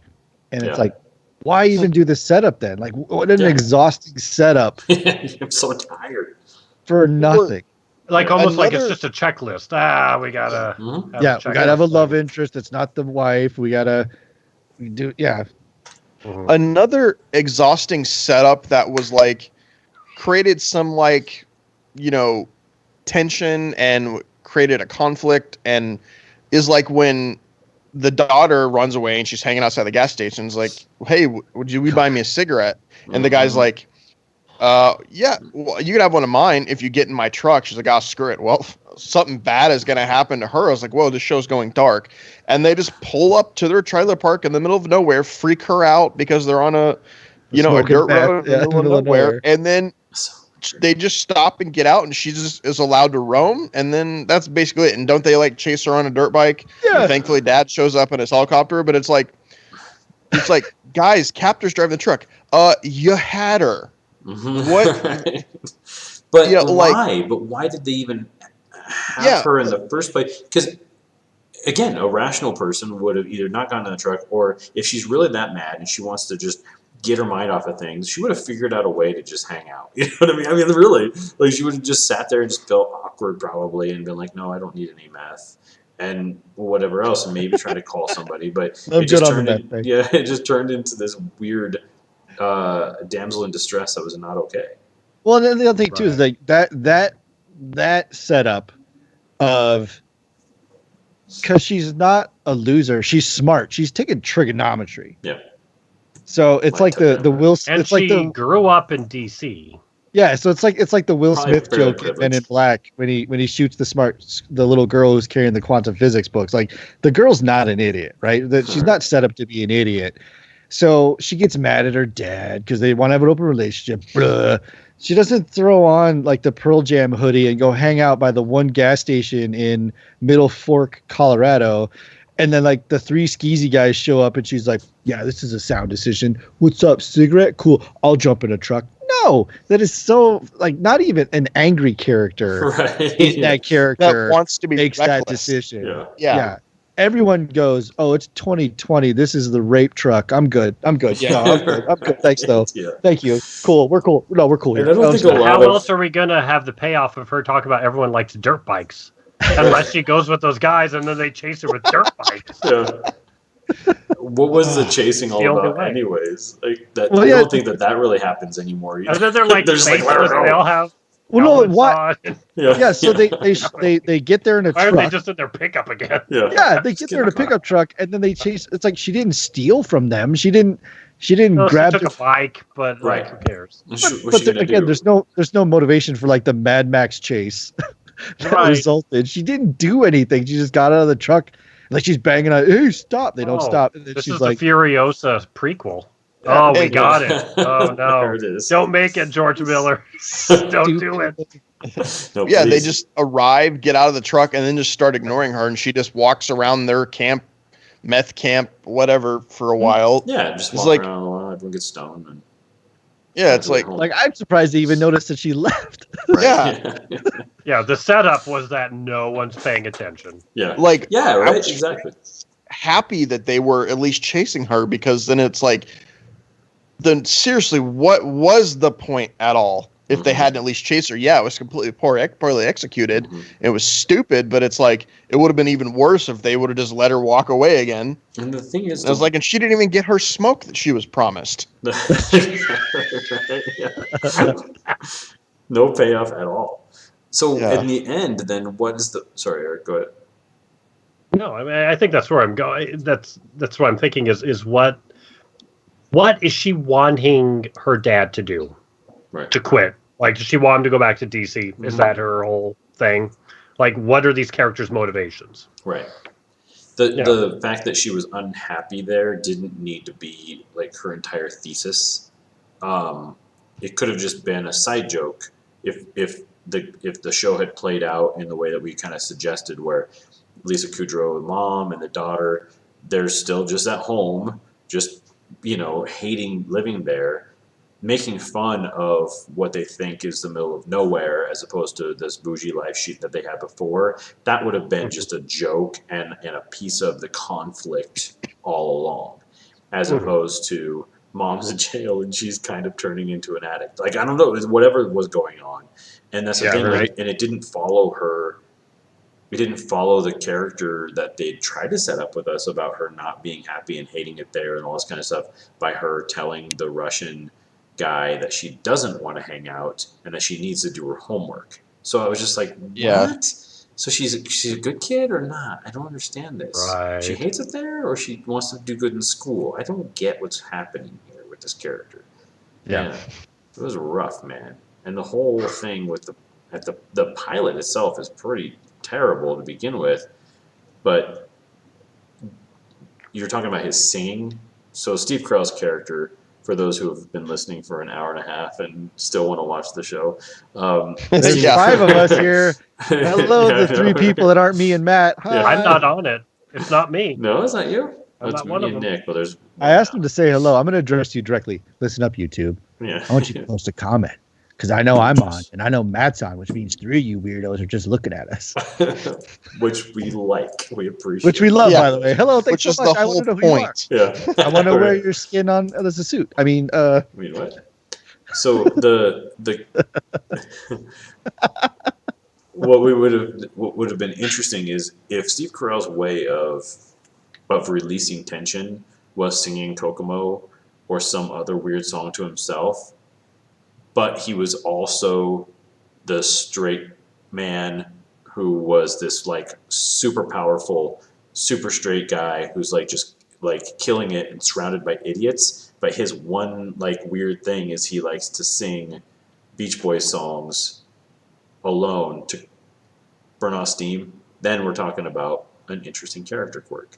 and it's like, why even do the setup then? Like, what an exhausting setup. I'm so tired for nothing. Like almost like it's just a checklist. We gotta we gotta have a love interest. It's not the wife. Another exhausting setup that was like created some like tension and created a conflict, and is like when the daughter runs away and she's hanging outside the gas station. It's like, hey, would you buy me a cigarette? And the guy's like, yeah, well, you can have one of mine if you get in my truck. She's like, screw it. Well, something bad is going to happen to her. I was like, whoa, this show's going dark. And they just pull up to their trailer park in the middle of nowhere, freak her out because they're on a dirt road in the middle of nowhere. And then they just stop and get out, and she just is allowed to roam. And then that's basically it. And don't they like chase her on a dirt bike? Yeah. And thankfully dad shows up in his helicopter, but it's like, guys, Captor's driving the truck. You had her. What? But why? But why did they even have her in the first place? Because again, a rational person would have either not gotten in the truck, or if she's really that mad and she wants to just get her mind off of things, she would have figured out a way to just hang out. You know what I mean? I mean, really, like she would have just sat there and just felt awkward probably, and been like, "No, I don't need any meth." And whatever else, and maybe try to call somebody. But it just turned into this weird damsel in distress that was not okay. Well, and then the other thing too is like that setup of, because she's not a loser, she's smart. She's taken trigonometry. Yeah. So it's like the Will. And it's she like the grew up in DC. Yeah, so it's like the Will Probably Smith joke in Men in Black when he shoots the little girl who's carrying the quantum physics books. Like, the girl's not an idiot, right? She's not set up to be an idiot. So she gets mad at her dad because they want to have an open relationship. Blah. She doesn't throw on like the Pearl Jam hoodie and go hang out by the one gas station in Middle Fork, Colorado. And then like the three skeezy guys show up and she's like, yeah, this is a sound decision. What's up, cigarette? Cool. I'll jump in a truck. No, that is so like not even an angry character. Right. That character that wants to be makes reckless. that decision. Yeah. everyone goes, "Oh, it's 2020. This is the rape truck. I'm good. I'm good. Yeah, no, I'm good. I'm good. Thanks, though. Yeah. Thank you. Cool. We're cool. No, we're cool here." And I don't think sorry. a lot How of- else are we gonna have the payoff of her talking about everyone likes dirt bikes? Unless she goes with those guys and then they chase her with dirt bikes. Yeah. What was the chasing all The only about, way. anyways? Like that. Well, I yeah. don't think that really happens anymore. And then they're like They're just like, let her faceless, they go. all have Well, no, helmets what? on. Yeah, so they get there in a Why aren't they truck. just in their pickup again? Yeah. Yeah, they get there in a pickup truck, and then they chase. It's like she didn't steal from them. She didn't No, grab. she took a bike, but Right. like, who cares? What's But she gonna again, do? there's no motivation for like the Mad Max chase that Right. resulted. She didn't do anything. She just got out of the truck, like she's banging on. Hey, stop! They don't Oh, stop. And then This she's is like, the Furiosa prequel. Yeah. Oh, we Hey, got it. Oh There no! it is. Don't make it, George Miller. Don't do it. No, Yeah, they please. just arrive, get out of the truck, and then just start ignoring her, and she just walks around their camp, meth camp, whatever, for a while. Yeah, just It's walk like- around a while. Everyone gets stoned. And Yeah, it's like, like I'm surprised they even noticed that she left. yeah, Yeah, the setup was that no one's paying attention. yeah, like yeah, I right, was exactly. happy that they were at least chasing her, because then it's like, then seriously, what was the point at all if they Mhm. hadn't at least chased her? Yeah, it was completely poorly executed. Mhm. It was stupid, but it's like it would have been even worse if they would have just let her walk away again. And the thing is, And I was like, and she didn't even get her smoke that she was promised. no payoff at all. So Yeah. in the end, then what is the? Sorry, Eric, go ahead. No, I mean, I think that's where I'm going. That's what I'm thinking is what is she wanting her dad to do? Right. To quit? Like, does she want him to go back to DC? Is Mhm. that her whole thing? Like, what are these characters' motivations? Right. Yeah. The fact that she was unhappy there didn't need to be like her entire thesis. It could have just been a side joke if the show had played out in the way that we kind of suggested, where Lisa Kudrow, the mom, and the daughter, they're still just at home, just hating living there, making fun of what they think is the middle of nowhere, as opposed to this bougie life sheet that they had before. That would have been just a joke and a piece of the conflict all along, as Mhm. opposed to mom's in jail and she's kind of turning into an addict. Like, I don't know, whatever was going on. And that's the Yeah, thing, right. like, and it didn't follow her. It didn't follow the character that they tried to set up with us about her not being happy and hating it there and all this kind of stuff, by her telling the Russian guy that she doesn't want to hang out and that she needs to do her homework. So I was just like, what? Yeah. So she's a good kid or not? I don't understand this. Right. She hates it there, or she wants to do good in school. I don't get what's happening here with this character. Yeah. It was rough, man. And the whole thing with the pilot itself is pretty terrible to begin with, but you're talking about his singing. So Steve Carell's character, for those who have been listening for an hour and a half and still want to watch the show, There's Yeah. 5 of us here. Hello, Yeah, the I 3 know. people that aren't me and Matt. Hi. Yeah. I'm not on it. It's not me. No, it's not you. I'm It's not me one of and them. Nick, but there's. I asked him to say hello. I'm going to address you directly. Listen up, YouTube. Yeah. I want you to post a comment because I know I'm on and I know Matt's on, which means 3 of you weirdos are just looking at us, Which we like. We appreciate. which we love, Yeah. by the way. Hello, thanks Which so is much. the I whole want to know who you are. point. Yeah. I want to wear Right. your skin on as a suit. I mean, Wait, what? So the what would have been interesting is if Steve Carell's way of releasing tension was singing Kokomo or some other weird song to himself, but he was also the straight man who was this like super powerful, super straight guy who's like just like killing it and surrounded by idiots. But his one like weird thing is he likes to sing Beach Boys songs alone to burn off steam. Then we're talking about an interesting character quirk.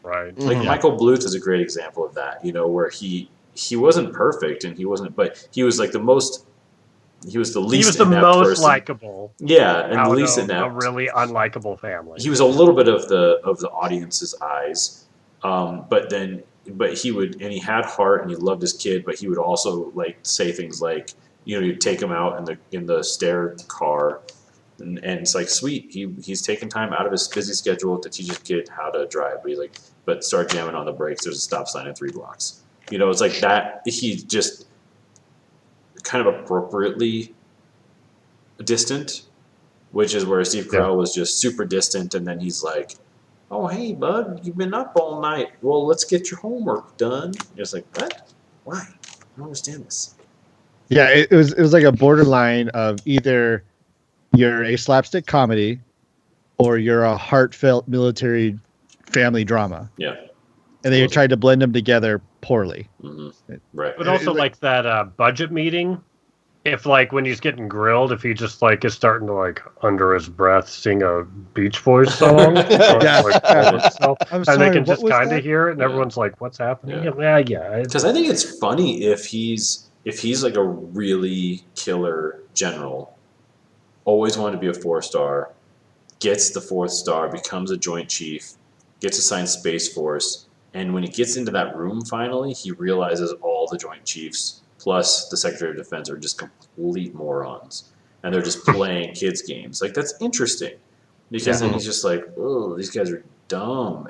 Right. Like Mhm. Michael Bluth is a great example of that, where he wasn't perfect and he wasn't, but he was like the most, he was the He least was the inept most person. likable Yeah, and the out least of a inept. really unlikable family. He was a little bit of the audience's eyes, but he would, and he had heart and he loved his kid, but he would also like say things like, you'd take him out in the stair car And it's like, sweet, he's taking time out of his busy schedule to teach his kid how to drive. But he's like, but start jamming on the brakes. There's a stop sign in 3 blocks. You know, it's like that. He just kind of appropriately distant, which is where Steve Carell was just super distant. And then he's like, oh, hey, bud, you've been up all night. Well, let's get your homework done. It's like, what? Why? I don't understand this. Yeah, it was like a borderline of either you're a slapstick comedy or you're a heartfelt military family drama. Yeah. And they tried to blend them together poorly. Mm-hmm. Right. But also like that budget meeting, if like when he's getting grilled, if he just like is starting to like under his breath sing a Beach Boys song, Yeah. and they can just kind of hear it, and everyone's like, "What's happening?" Yeah. Because I think it's funny if he's like a really killer general, always wanted to be a 4-star, gets the 4th star, becomes a Joint Chief, gets assigned Space Force, and when he gets into that room finally, he realizes all the Joint Chiefs plus the Secretary of Defense are just complete morons, and they're just playing kids games. Like, that's interesting, because then he's just like, oh, these guys are dumb.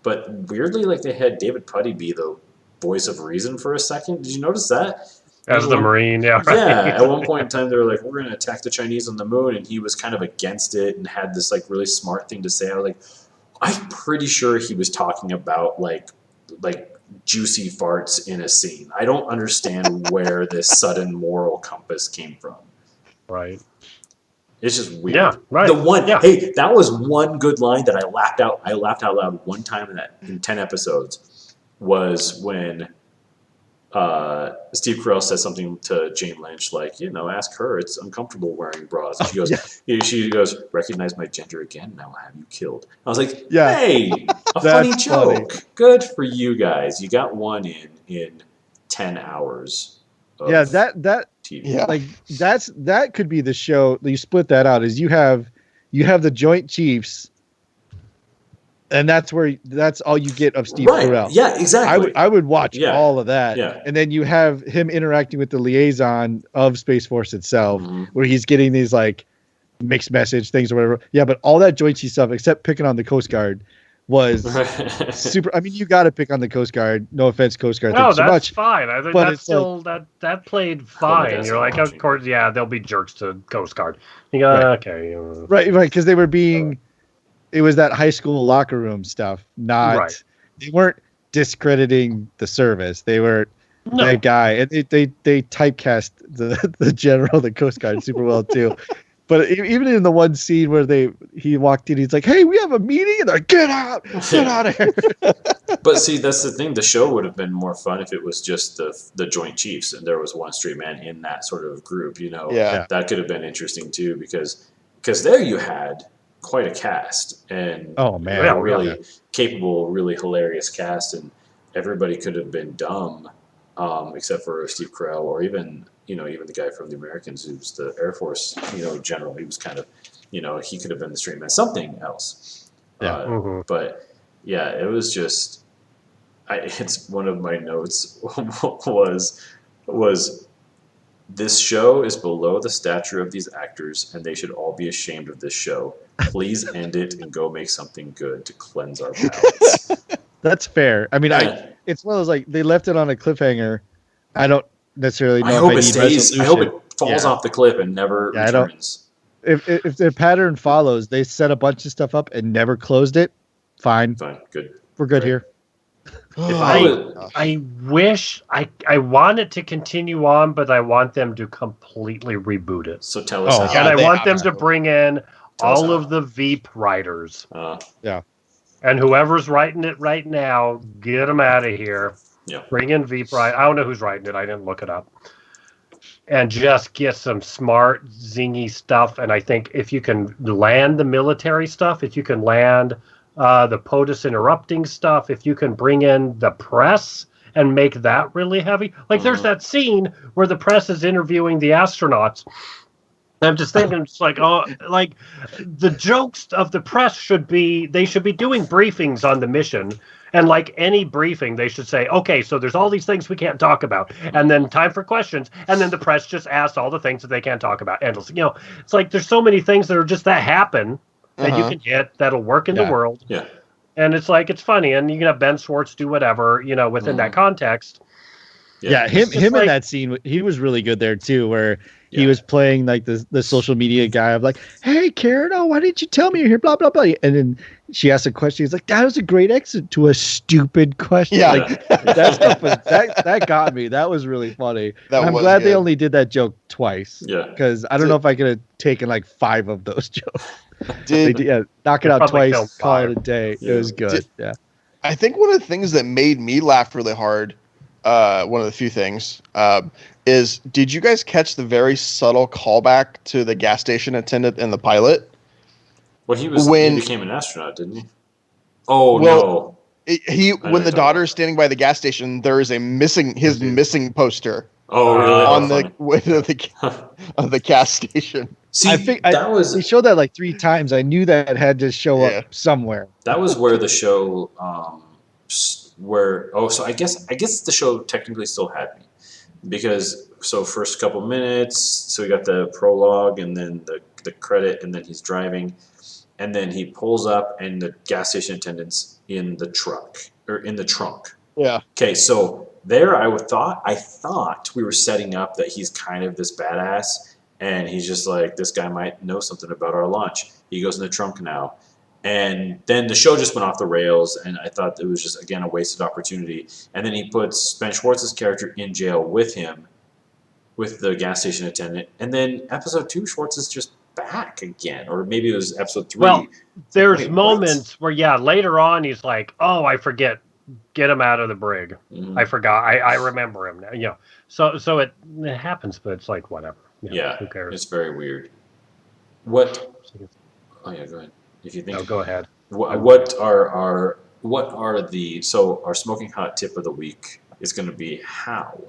But weirdly, like, they had David Puddy be the voice of reason for a second. Did you notice that? As the Marine, yeah. Right. Yeah, at one point in time, they were like, we're going to attack the Chinese on the moon, and he was kind of against it and had this, like, really smart thing to say. I was like, I'm pretty sure he was talking about, like juicy farts in a scene. I don't understand where this sudden moral compass came from. Right. It's just weird. Yeah, right. Hey, that was one good line that I laughed out loud one time in 10 episodes, was when Steve Carell said something to Jane Lynch, like, ask her, it's uncomfortable wearing bras. And she goes, recognize my gender again, and I will have you killed. I was like, hey, a funny joke. Funny. Good for you guys. You got one in 10 hours. That TV. Yeah. Like that could be the show. You split that out, is you have the Joint Chiefs, and that's all you get of Steve Carell. Yeah, exactly. I would watch all of that. Yeah. And then you have him interacting with the liaison of Space Force itself, where he's getting these like mixed message things or whatever. Yeah, but all that Joint Chief stuff, except picking on the Coast Guard, was super. I mean, you got to pick on the Coast Guard. No offense, Coast Guard. No, that's much. fine. I think but that's still like, that played fine. You're like, of course, yeah, they'll be jerks to Coast Guard. You go, okay, right, because they were being. It was that high school locker room stuff. Not they weren't discrediting the service. They were that guy, and they typecast the general, the Coast Guard, super well too. But even in the one scene where he walked in, he's like, "Hey, we have a meeting," and they're like, "Get out of here!" But see, that's the thing. The show would have been more fun if it was just the Joint Chiefs, and there was one straight man in that sort of group. That could have been interesting too, because there you had quite a cast, and really capable, really hilarious cast, and everybody could have been dumb, except for Steve Carell, or even the guy from The Americans, who's the Air Force general. He was kind of he could have been the straight man, something else. But yeah, it was just it's one of my notes was this show is below the stature of these actors, and they should all be ashamed of this show. Please end it and go make something good to cleanse our palates. That's fair. I mean, it's one of those, like, they left it on a cliffhanger. I don't necessarily know. I hope it stays. I hope it falls off the cliff and never returns. If the pattern follows, they set a bunch of stuff up and never closed it. Fine, good. We're good here. I wish I want it to continue on, but I want them to completely reboot it. So tell us how. And I want them to bring in all of the Veep writers. And whoever's writing it right now, get them out of here. Yeah. Bring in Veep. I don't know who's writing it. I didn't look it up. And just get some smart, zingy stuff. And I think if you can land the military stuff, if you can land the POTUS interrupting stuff, if you can bring in the press and make that really heavy. Like there's that scene where the press is interviewing the astronauts. I'm just thinking, it's like, the jokes of the press should be doing briefings on the mission And like any briefing, they should say, okay, so there's all these things we can't talk about, and then time for questions, and then the press just asks all the things that they can't talk about. Endless. It's like there's so many things that are just that happen that you can hit that'll work in the world. Yeah. And it's like, it's funny, and you can have Ben Schwartz do whatever, within that context. Yeah, him like, in that scene, he was really good there too, where he was playing like the social media guy of like, hey Karen, why didn't you tell me you're here? Blah blah blah. And then she asked a question. He's like, that was a great exit to a stupid question. Yeah. Like, that stuff was that got me. That was really funny. I'm glad they only did that joke twice. Yeah. Because I don't know if I could have taken like 5 of those jokes. Knock it out twice, call it a day. Yeah. It was good. I think one of the things that made me laugh really hard, one of the few things, is did you guys catch the very subtle callback to the gas station attendant and the pilot? Well, he became an astronaut, didn't he? Oh, no. When the daughter is standing by the gas station, there is his missing poster. Oh, really? On the window of the gas station. See, I think they showed that like 3 times. I knew that had to show up somewhere. That was where the show, so I guess the show technically still had me, because first couple minutes, so we got the prologue and then the credit, and then he's driving, and then he pulls up and the gas station attendant's in the trunk. Yeah. Okay, so there I thought we were setting up that he's kind of this badass. And he's just like, this guy might know something about our launch. He goes in the trunk now. And then the show just went off the rails, and I thought it was just, again, a wasted opportunity. And then he puts Ben Schwartz's character in jail with him, with the gas station attendant. And then episode 2, Schwartz is just back again. Or maybe it was episode 3. Well, there's moments where, later on he's like, oh, I forget. Get him out of the brig. I forgot. I remember him now. So it happens, but it's like, whatever. Yeah, who cares? It's very weird. What? Oh yeah, go ahead. If you think. No, go ahead. What are our smoking hot tip of the week is going to be how,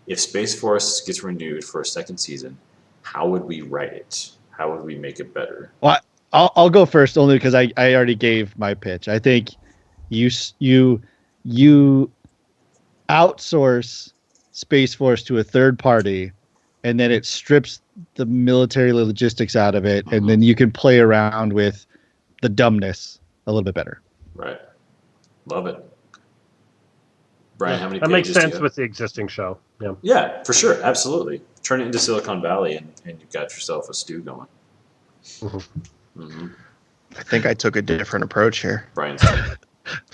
if Space Force gets renewed for a second season, how would we write it? How would we make it better? Well, I'll go first only because I already gave my pitch. I think you outsource Space Force to a third party, and then it strips the military logistics out of it, and then you can play around with the dumbness a little bit better. Right. Love it. Brian, how many that pages makes sense with the existing show. Yeah. Yeah, for sure. Absolutely. Turn it into Silicon Valley, and you've got yourself a stew going. I think I took a different approach here. Brian's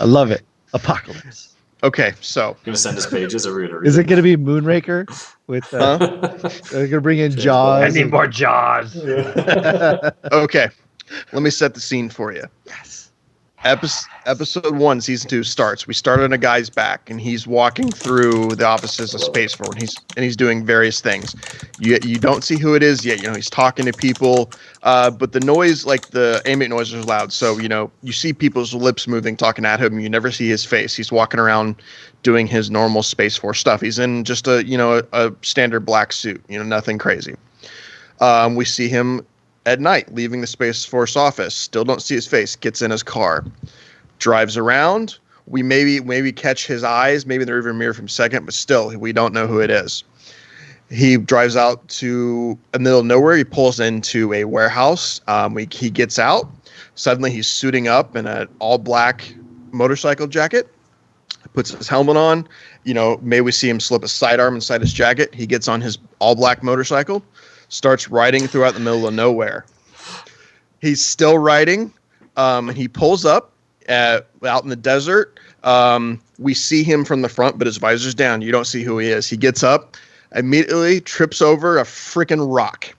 I love it. Apocalypse. Okay, so gonna send us pages, or we're gonna read Is it gonna be Moonraker with? They're gonna bring in Jaws. I need more Jaws. Okay, let me set the scene for you. Yes. Episode 1, season 2 starts. We start on a guy's back, and he's walking through the offices of Space Force, and he's doing various things. You don't see who it is yet. He's talking to people, but the noise, like the ambient noise, is loud. So you see people's lips moving, talking at him. You never see his face. He's walking around doing his normal Space Force stuff. He's in just a standard black suit. Nothing crazy. We see him at night, leaving the Space Force office. Still don't see his face. Gets in his car, drives around. We maybe catch his eyes, maybe in the rearview mirror from second, but still, we don't know who it is. He drives out to a middle of nowhere. He pulls into a warehouse. He gets out. Suddenly, he's suiting up in an all-black motorcycle jacket. Puts his helmet on. Maybe we see him slip a sidearm inside his jacket. He gets on his all-black motorcycle, starts riding throughout the middle of nowhere. He's still riding, and he pulls up out in the desert. We see him from the front, but his visor's down. You don't see who he is. He gets up, immediately trips over a freaking rock.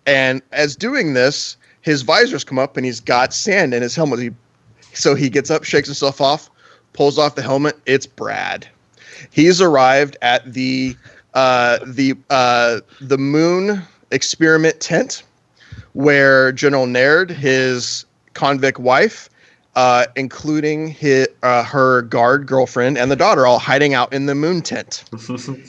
And as doing this, his visors come up, and he's got sand in his helmet. So he gets up, shakes himself off, pulls off the helmet. It's Brad. He's arrived at the moon experiment tent where General Naird, his convict wife, including her guard girlfriend and the daughter, all hiding out in the moon tent.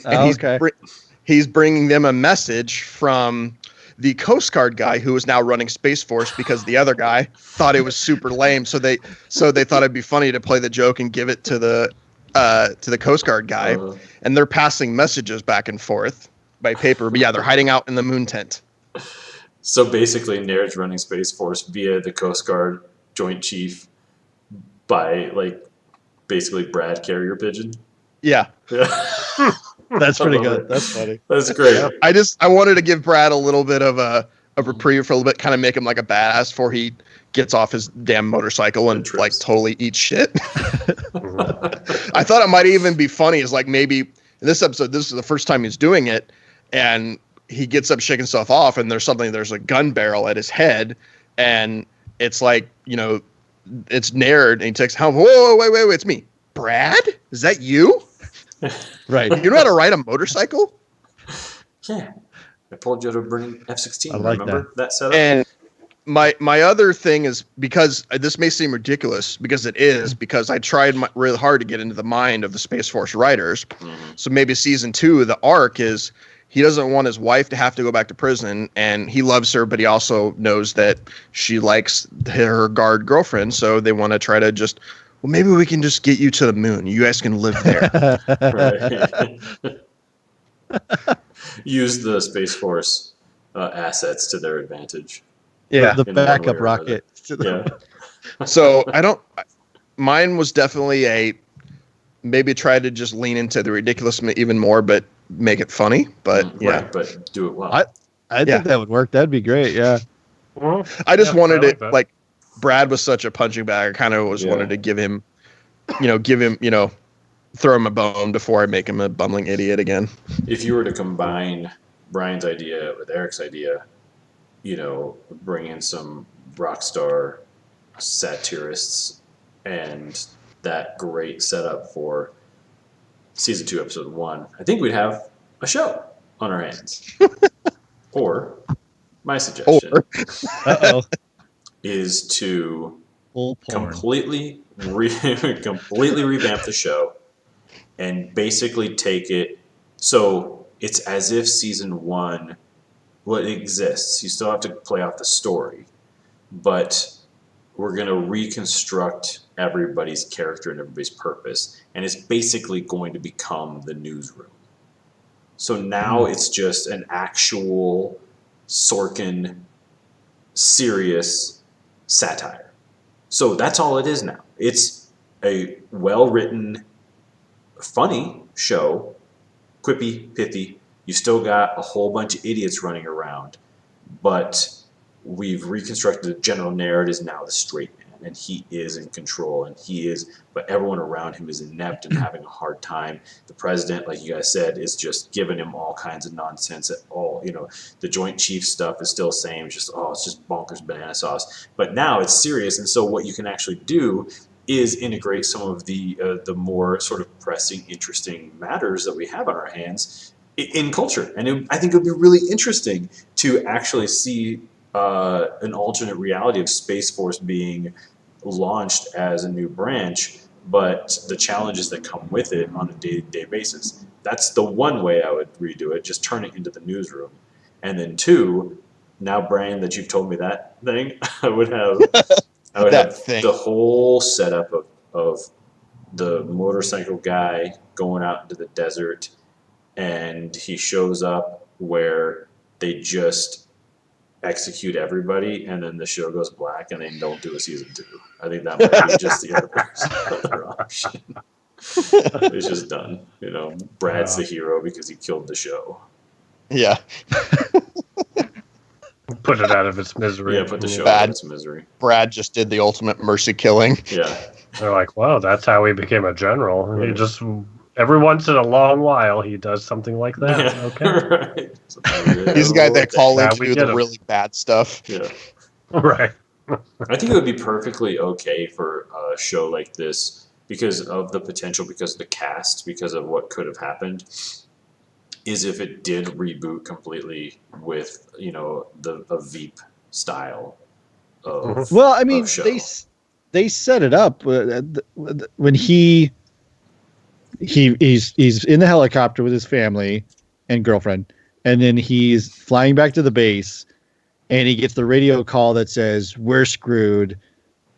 And he's bringing them a message from the Coast Guard guy who is now running Space Force because the other guy thought it was super lame. So they thought it'd be funny to play the joke and give it to the Coast Guard guy. And they're passing messages back and forth by paper. But yeah, they're hiding out in the moon tent. So basically, Naird's running Space Force via the Coast Guard Joint Chief by like basically Brad Carrier Pigeon. Yeah. That's pretty good. That's funny. That's great. I wanted to give Brad a little bit of a reprieve for a little bit, kind of make him like a badass before he gets off his damn motorcycle and like totally eats shit. I thought it might even be funny is like maybe in this episode, this is the first time he's doing it, and he gets up shaking stuff off, and there's a gun barrel at his head, and it's like, you know, it's Naird, and he takes help. Whoa, wait, it's me. Brad? Is that you? Right. You know how to ride a motorcycle? Yeah. I pulled you out of a burning F-16. I like Remember that setup? And my other thing is, because this may seem ridiculous, because it is, because I tried really hard to get into the mind of the Space Force writers. So maybe season 2, the arc is he doesn't want his wife to have to go back to prison, and he loves her, but he also knows that she likes her guard girlfriend. So they want to try to just, well, maybe we can just get you to the moon. You guys can live there. Use the Space Force assets to their advantage. Yeah, the In one backup way or rocket. Yeah. So mine was definitely maybe try to just lean into the ridiculous even more, but make it funny. But yeah, Right, but do it well. I think that would work. That'd be great. Yeah. Well, I just wanted it that. like Brad was such a punching bag. I kind of wanted to give him, throw him a bone before I make him a bumbling idiot again. If you were to combine Brian's idea with Eric's idea, bring in some rock star satirists and that great setup for season 2, episode 1, I think we'd have a show on our hands. Or my suggestion is to completely revamp the show and basically take it so it's as if season 1 exists. You still have to play off the story, but we're going to reconstruct everybody's character and everybody's purpose, and it's basically going to become the newsroom. So now it's just an actual Sorkin serious satire. So that's all it is now. It's a well-written, funny show, quippy, pithy. You still got a whole bunch of idiots running around, but we've reconstructed General Naird is now the straight man, and he is in control, but everyone around him is inept and having a hard time. The president, like you guys said, is just giving him all kinds of nonsense at all. The Joint Chief stuff is still same, it's just bonkers banana sauce. But now it's serious, and so what you can actually do is integrate some of the more sort of pressing, interesting matters that we have on our hands in culture. And I think it would be really interesting to actually see an alternate reality of Space Force being launched as a new branch, but the challenges that come with it on a day-to-day basis. That's the one way I would redo it, just turn it into the newsroom. And then 2, now Brian, that you've told me that thing, I would have the whole setup of the motorcycle guy going out into the desert, and he shows up where they just execute everybody, and then the show goes black, and they don't do a season 2. I think that might be just the other option. It's just done. Brad's the hero because he killed the show. Yeah. Put it out of its misery. Yeah, put the show out of its misery. Brad just did the ultimate mercy killing. Yeah. They're like, wow, that's how he became a general. He just, every once in a long while, he does something like that. Yeah. Okay. Right. He's the guy that called Now in we to do get the him. really bad stuff. Yeah. Right. I think it would be perfectly okay for a show like this because of the potential, because of the cast, because of what could have happened, is if it did reboot completely with, a Veep style of Well, I mean, of show. they set it up when he's in the helicopter with his family and girlfriend, and then he's flying back to the base, and he gets the radio call that says, "We're screwed.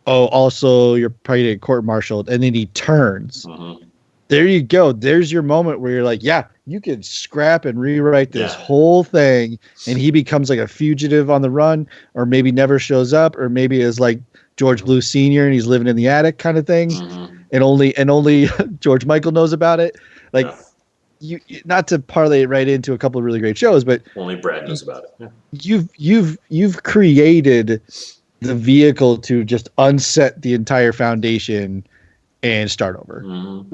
Oh, also you're probably getting court-martialed," and then he turns. There you go. There's your moment where you're like, yeah, you could scrap and rewrite this whole thing, and he becomes like a fugitive on the run, or maybe never shows up, or maybe is like George Blue Sr. and he's living in the attic kind of thing, and only George Michael knows about it. Like, you not to parlay it right into a couple of really great shows, but only Brad knows about it. Yeah. You've created the vehicle to just unset the entire foundation and start over.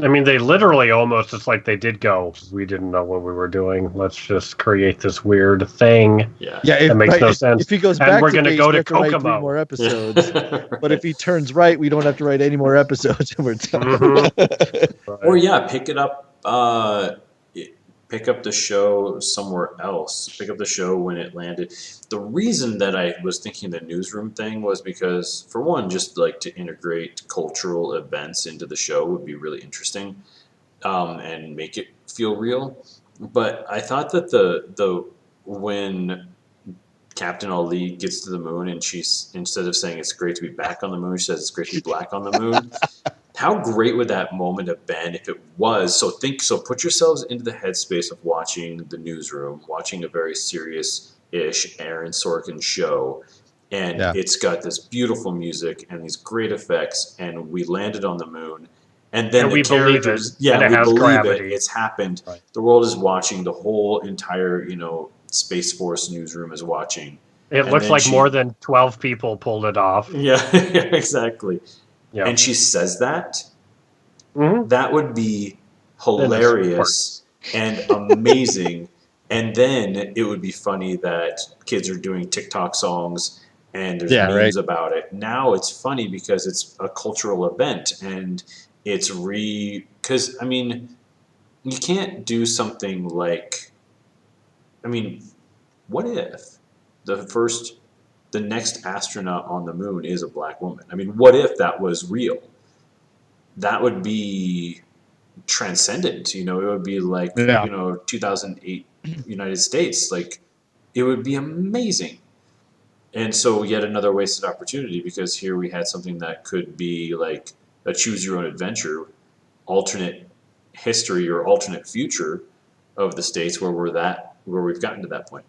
I mean, they literally almost, it's like they did go, we didn't know what we were doing. Let's just create this weird thing. Yeah. That makes no sense. If he goes back, we're going to go to Kokomo. Kokomo. 3 more episodes. But if he turns right, we don't have to write any more episodes. And we're done. Or pick it up. Pick up the show somewhere else. Pick up the show when it landed. The reason that I was thinking the newsroom thing was because, for one, just like to integrate cultural events into the show would be really interesting, and make it feel real. But I thought that the when Captain Ali gets to the moon and she's, instead of saying it's great to be back on the moon, she says it's great to be black on the moon. How great would that moment have been if it was? So put yourselves into the headspace of watching the newsroom, watching a very serious-ish Aaron Sorkin show, and it's got this beautiful music and these great effects, and we landed on the moon, and then we believe it. Yeah, and we believe gravity. it. It's happened. Right. The world is watching. The whole entire, Space Force newsroom is watching. It looks like more than 12 people pulled it off. Yeah, exactly. Yeah. And she says that, that would be hilarious and amazing. And then it would be funny that kids are doing TikTok songs and there's memes about it. Now it's funny because it's a cultural event, and it's because, I mean, you can't do something like, I mean, what if the next astronaut on the moon is a black woman? I mean, what if that was real? That would be transcendent. It would be like, 2008 United States. Like, it would be amazing. And so yet another wasted opportunity, because here we had something that could be like a choose your own adventure, alternate history or alternate future of the States where we've gotten to that point.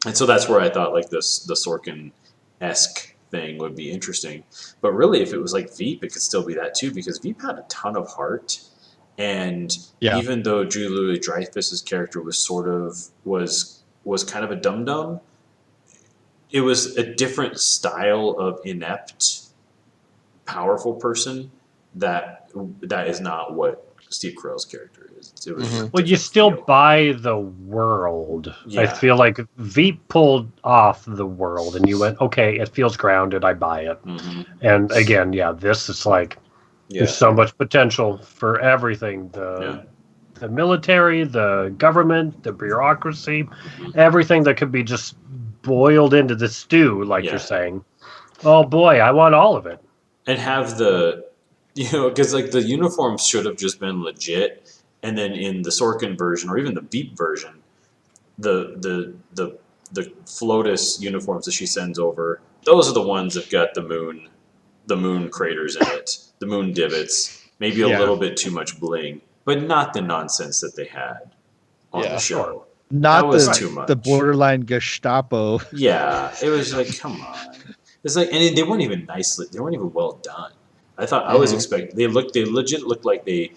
And so that's where I thought like the Sorkin-esque thing would be interesting. But really, if it was like Veep, it could still be that too, because Veep had a ton of heart. And even though Julia Louis-Dreyfus's character was kind of a dum-dum, it was a different style of inept, powerful person that is not what Steve Carell's character is. It was well, you still buy the world. I feel like Veep pulled off the world, and you went, okay, it feels grounded. I buy it. And again, this is like there's so much potential for everything. The military, the government, the bureaucracy, everything that could be just boiled into the stew, like you're saying. Oh boy, I want all of it. And have because like the uniforms should have just been legit, and then in the Sorkin version or even the Veep version, the FLOTUS uniforms that she sends over, those are the ones that got the moon craters in it, the moon divots, maybe a little bit too much bling, but not the nonsense that they had on the show. Not that was too much. The borderline Gestapo. Yeah, it was like, come on. It's like, and they weren't even they weren't even well done. I thought I was expecting they legit looked like they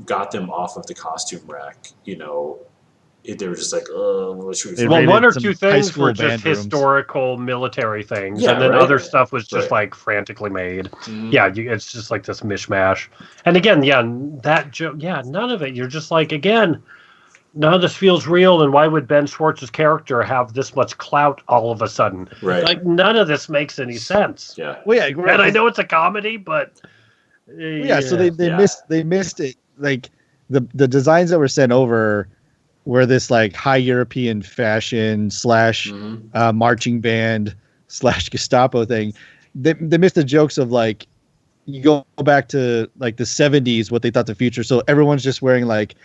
got them off of the costume rack. They were just like, oh, what should we? Well, one or two things were just historical military things, and then other stuff was just like frantically made. It's just like this mishmash. And again, that joke, none of it. You're just like, again, none of this feels real, and why would Ben Schwartz's character have this much clout all of a sudden? Right. Like, none of this makes any sense. Yeah. Well, right. And I know it's a comedy, but so they missed it. Like the designs that were sent over were this like high European fashion / marching band / Gestapo thing. They missed the jokes of like, you go back to like the 70s, what they thought the future. So everyone's just wearing like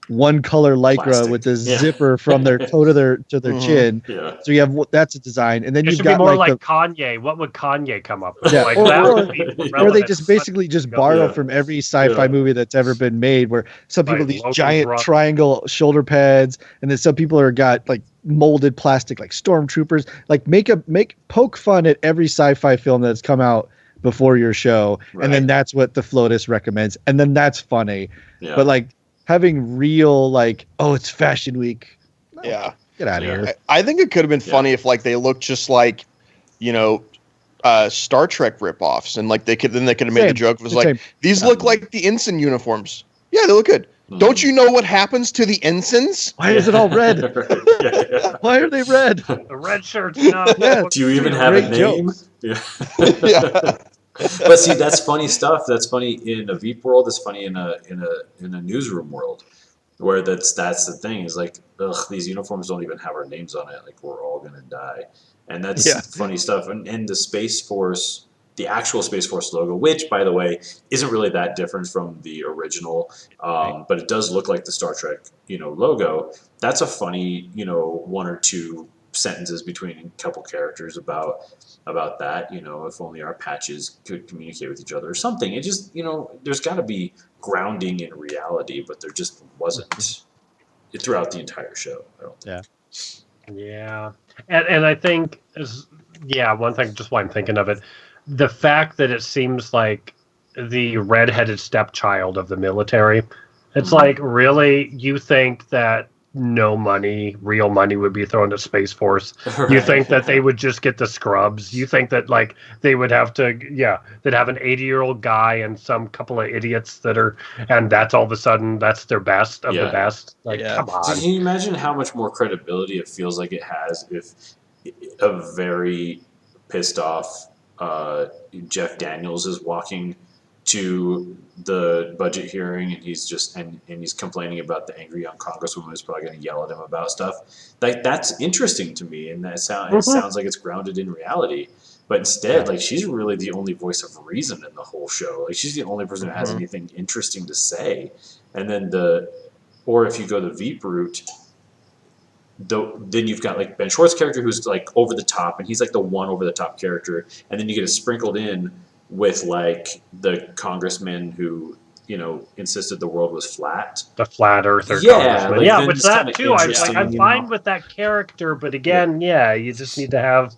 one color lycra Plastic. with the Yeah. zipper from their toe to their chin. Yeah. So you have that's a design, and then It you've should be got more like like Kanye. What would Kanye come up with? Yeah, Like or- that or- would be or they relevant. just basically just borrow Yeah. from every sci-fi Yeah. movie that's ever been made, where some people Right, these Logan's giant Run. triangle shoulder pads, and then some people are got like molded plastic like stormtroopers. Like poke fun at every sci-fi film that's come out before your show, and then Right. that's what the FLOTUS recommends, and then that's funny. Yeah. But like having real like, oh, it's Fashion Week. No, Yeah. get out of Yeah. here. I think it could have been Yeah. funny if like they looked just like, Star Trek ripoffs, and like they could have made the Same. joke. It was Same. like, these look like the ensign uniforms. Yeah, they look good. Mhm. Don't you know what happens to the ensigns? Why is it all red? Yeah. Why are they red? The red shirts. No. Yeah. Do you even have a Great name? jokes. Yeah. Yeah. But see, that's funny stuff. That's funny in a Veep world. That's funny in a newsroom world, where that's the thing is like, ugh, these uniforms don't even have our names on it. Like we're all gonna die, and that's Yeah. funny stuff. And the Space Force, the actual Space Force logo, which by the way isn't really that different from the original, but it does look like the Star Trek, logo. That's a funny, one or two sentences between a couple characters about that, if only our patches could communicate with each other or something. It just, there's got to be grounding in reality, but there just wasn't throughout the entire show. I don't think. Yeah, and I think one thing, just why I'm thinking of it, the fact that it seems like the redheaded stepchild of the military. It's like, really, you think that no money, real money, would be thrown to Space Force? You think that they would just get the scrubs? You think that like they would have to, they'd have an 80-year-old guy and some couple of idiots and that's all of a sudden that's their best of the best? Like, Yeah. come So on. can you imagine how much more credibility it feels like it has if a very pissed off Jeff Daniels is walking to the budget hearing and he's just and he's complaining about the angry young congresswoman who's probably going to yell at him about stuff. Like that's interesting to me, and it sounds like it's grounded in reality. But instead, like she's really the only voice of reason in the whole show. Like she's the only person who has anything interesting to say. And then or if you go the Veep route, then you've got like Ben Schwartz's character who's like over the top, and he's like the one over the top character, and then you get it sprinkled in with like the congressman who insisted the world was flat. The flat earther congressman. like, then with it's that kinda too. I'm interesting, fine with that character, but again, you just need to have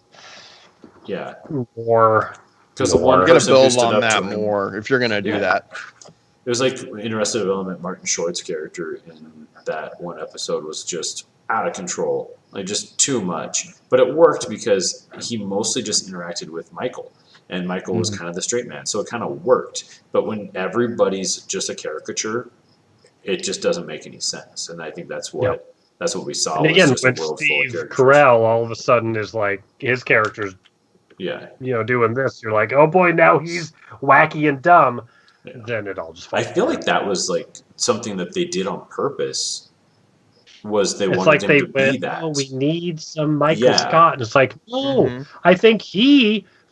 more. Because the one We're gonna person who build stood on up that to him, more if you're gonna do Yeah. that. it was like in Arrested Development, Martin Short's character in that one episode was just out of control, like just too much. But it worked because he mostly just interacted with Michael, and Michael was kind of the straight man, so it kind of worked. But when everybody's just a caricature, it just doesn't make any sense. And I think that's what we saw. And again, was just when a world Steve full of characters. Carell all of a sudden is like his character's doing this, you're like, oh boy, now he's wacky and dumb. Yeah. Then it all just I falls feel apart. like that was like something that they did on purpose. Was they It's wanted like him they to be went, that? oh, we need some Michael Yeah. Scott. And it's like, no, Mhm. I think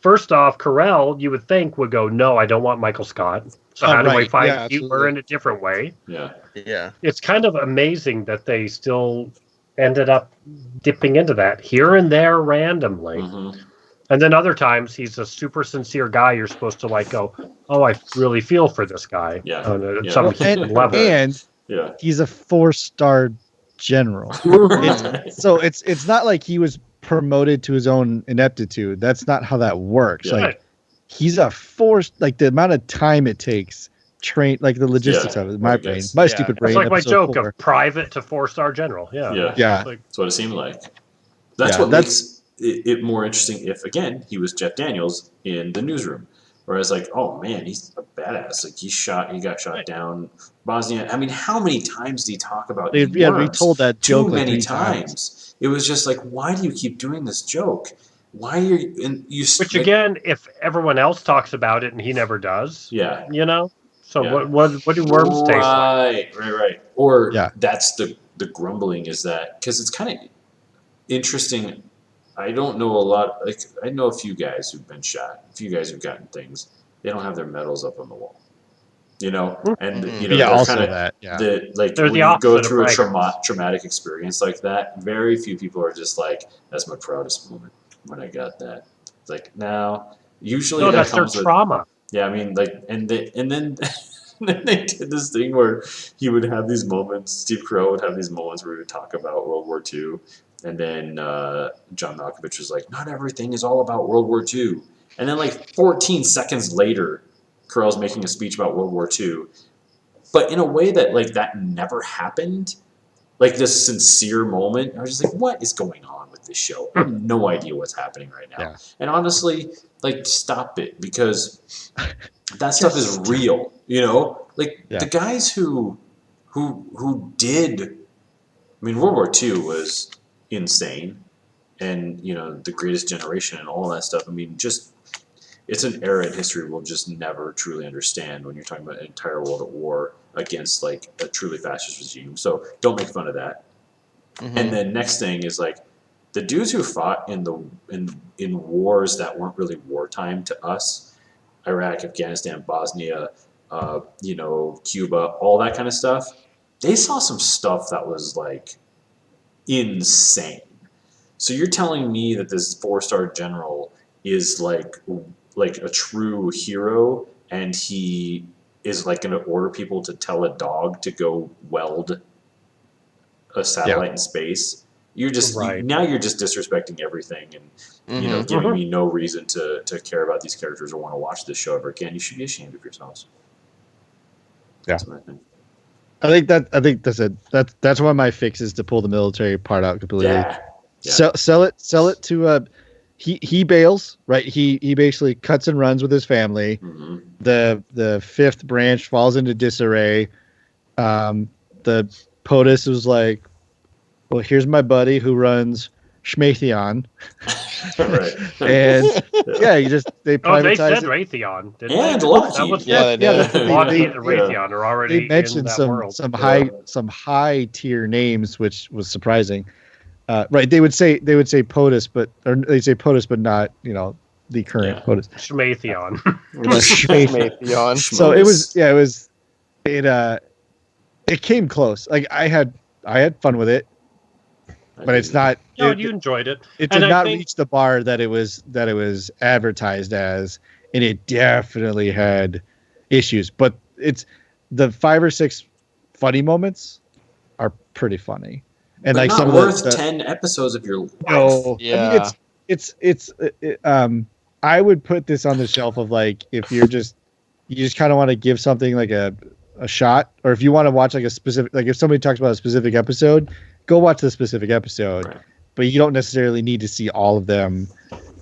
first off, Carell, you would think, would go, no, I don't want Michael Scott. So how do I right. find Yeah, humor absolutely. in a different way? Yeah. Yeah. It's kind of amazing that they still ended up dipping into that here and there randomly. Mhm. And then other times he's a super sincere guy. You're supposed to like go, oh, I really feel for this guy Yeah. on Yeah. some Well, human level. and Yeah. he's a 4-star general. So it's not like he was promoted to his own ineptitude. That's not how that works. Yeah. Like he's a force. Like the amount of time it takes, like the logistics Yeah. of it. My I brain, guess. my Yeah. stupid brain. It's like my episode joke 4. of private to 4-star general. Yeah. Yeah. Yeah. It's like, That's what it seemed like. That's Yeah, what makes it more interesting if, again, he was Jeff Daniels in the newsroom. Whereas, like, oh man, he's a badass. Like, he got shot down. Bosnia. I mean, how many times did he talk about We worms? told that joke Too like many 3 times. It was just like, why do you keep doing this joke? Why are you? And you. which like, again, if everyone else talks about it and he never does, Yeah. So Yeah. what do worms taste like? Right. Or Yeah. that's the grumbling is that because it's kind of interesting. I don't know a lot. Like I know a few guys who've been shot. A few guys who've gotten things. They don't have their medals up on the wall. you know, and you know, Yeah, they're also kinda, that. Yeah. like They're when the you go opposite of through a braggarts. traumatic experience like that, very few people are just like, "That's my proudest moment when I got that." It's like, no. Usually No, that that's their comes with, trauma. yeah. I mean, like, and then then they did this thing where he would have these moments. Steve Carell would have these moments where he would talk about World War II, and then John Malkovich was like, "Not everything is all about World War II." And then like 14 seconds later, Carell's making a speech about World War II, but in a way that like that never happened. Like this sincere moment, I was just like, "What is going on with this show? I have no idea what's happening right now." Yeah. And honestly, like, stop it, because that stuff is real. You know, like Yeah. the guys who did. I mean, World War II was insane, and you know, the Greatest Generation and all that stuff. I mean, just it's an era in history we'll just never truly understand when you're talking about an entire world at war against like a truly fascist regime. So don't make fun of that. And then next thing is like the dudes who fought in the in wars that weren't really wartime to us, Iraq, Afghanistan, Bosnia, you know, Cuba, all that kind of stuff. They saw some stuff that was like insane. So you're telling me that this 4-star general is like a true hero, and he is like going to order people to tell a dog to go weld a satellite in space? You're just Right. now you're just disrespecting everything, and you know, giving me no reason to care about these characters or want to watch this show ever again. You should be ashamed of yourselves. Yeah. That's what I think. I think that's one of my fixes, to pull the military part out completely. Yeah. Sell it to he bails, right? He basically cuts and runs with his family. Mm-hmm. The fifth branch falls into disarray. The POTUS was like, well, here's my buddy who runs Schmatheon. Right. And yeah, they Oh, they privatized said it. Raytheon, didn't And they? Lockheed. That was, Yeah, they did. that's what Lockheed and Yeah. Raytheon are already They mentioned in that some world. some high tier names, which was surprising. Right, they would say POTUS, but not, you know, the current POTUS. Schmatheon. Schmatheon. So it came close. Like I had fun with it, but it's not. No, you enjoyed it. It And did I not think- reach the bar that it was advertised as, and it definitely had issues. But it's the 5 or 6 funny moments are pretty funny, and but like not some worth of the 10 episodes of your life. no, Yeah. I mean, it's I would put this on the shelf of like, if you just kind of want to give something like a shot, or if you want to watch like a specific, like if somebody talks about a specific episode, go watch the specific episode. Right. But you don't necessarily need to see all of them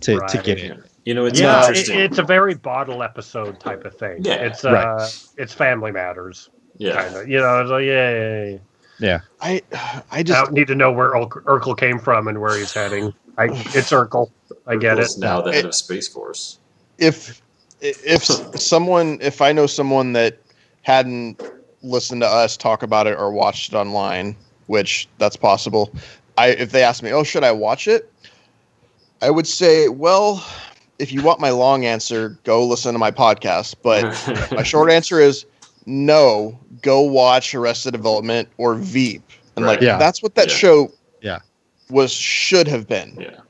to get it. You know, it's Yeah, interesting. it's a very bottle episode type of thing. Yeah. It's Right. It's Family Matters. yeah. Kind of. You know, it's like, yeah. Yeah. I I just don't need to know where Urkel came from and where he's heading. It's Urkel. I get it. Urkel's now the head of Space Force. if I know someone that hadn't listened to us talk about it or watched it online, which that's possible, if they ask me, oh, should I watch it? I would say, well, if you want my long answer, go listen to my podcast. But my short answer is no, go watch Arrested Development or Veep. And Right. that's what that Yeah. show Yeah. should have been. Yeah,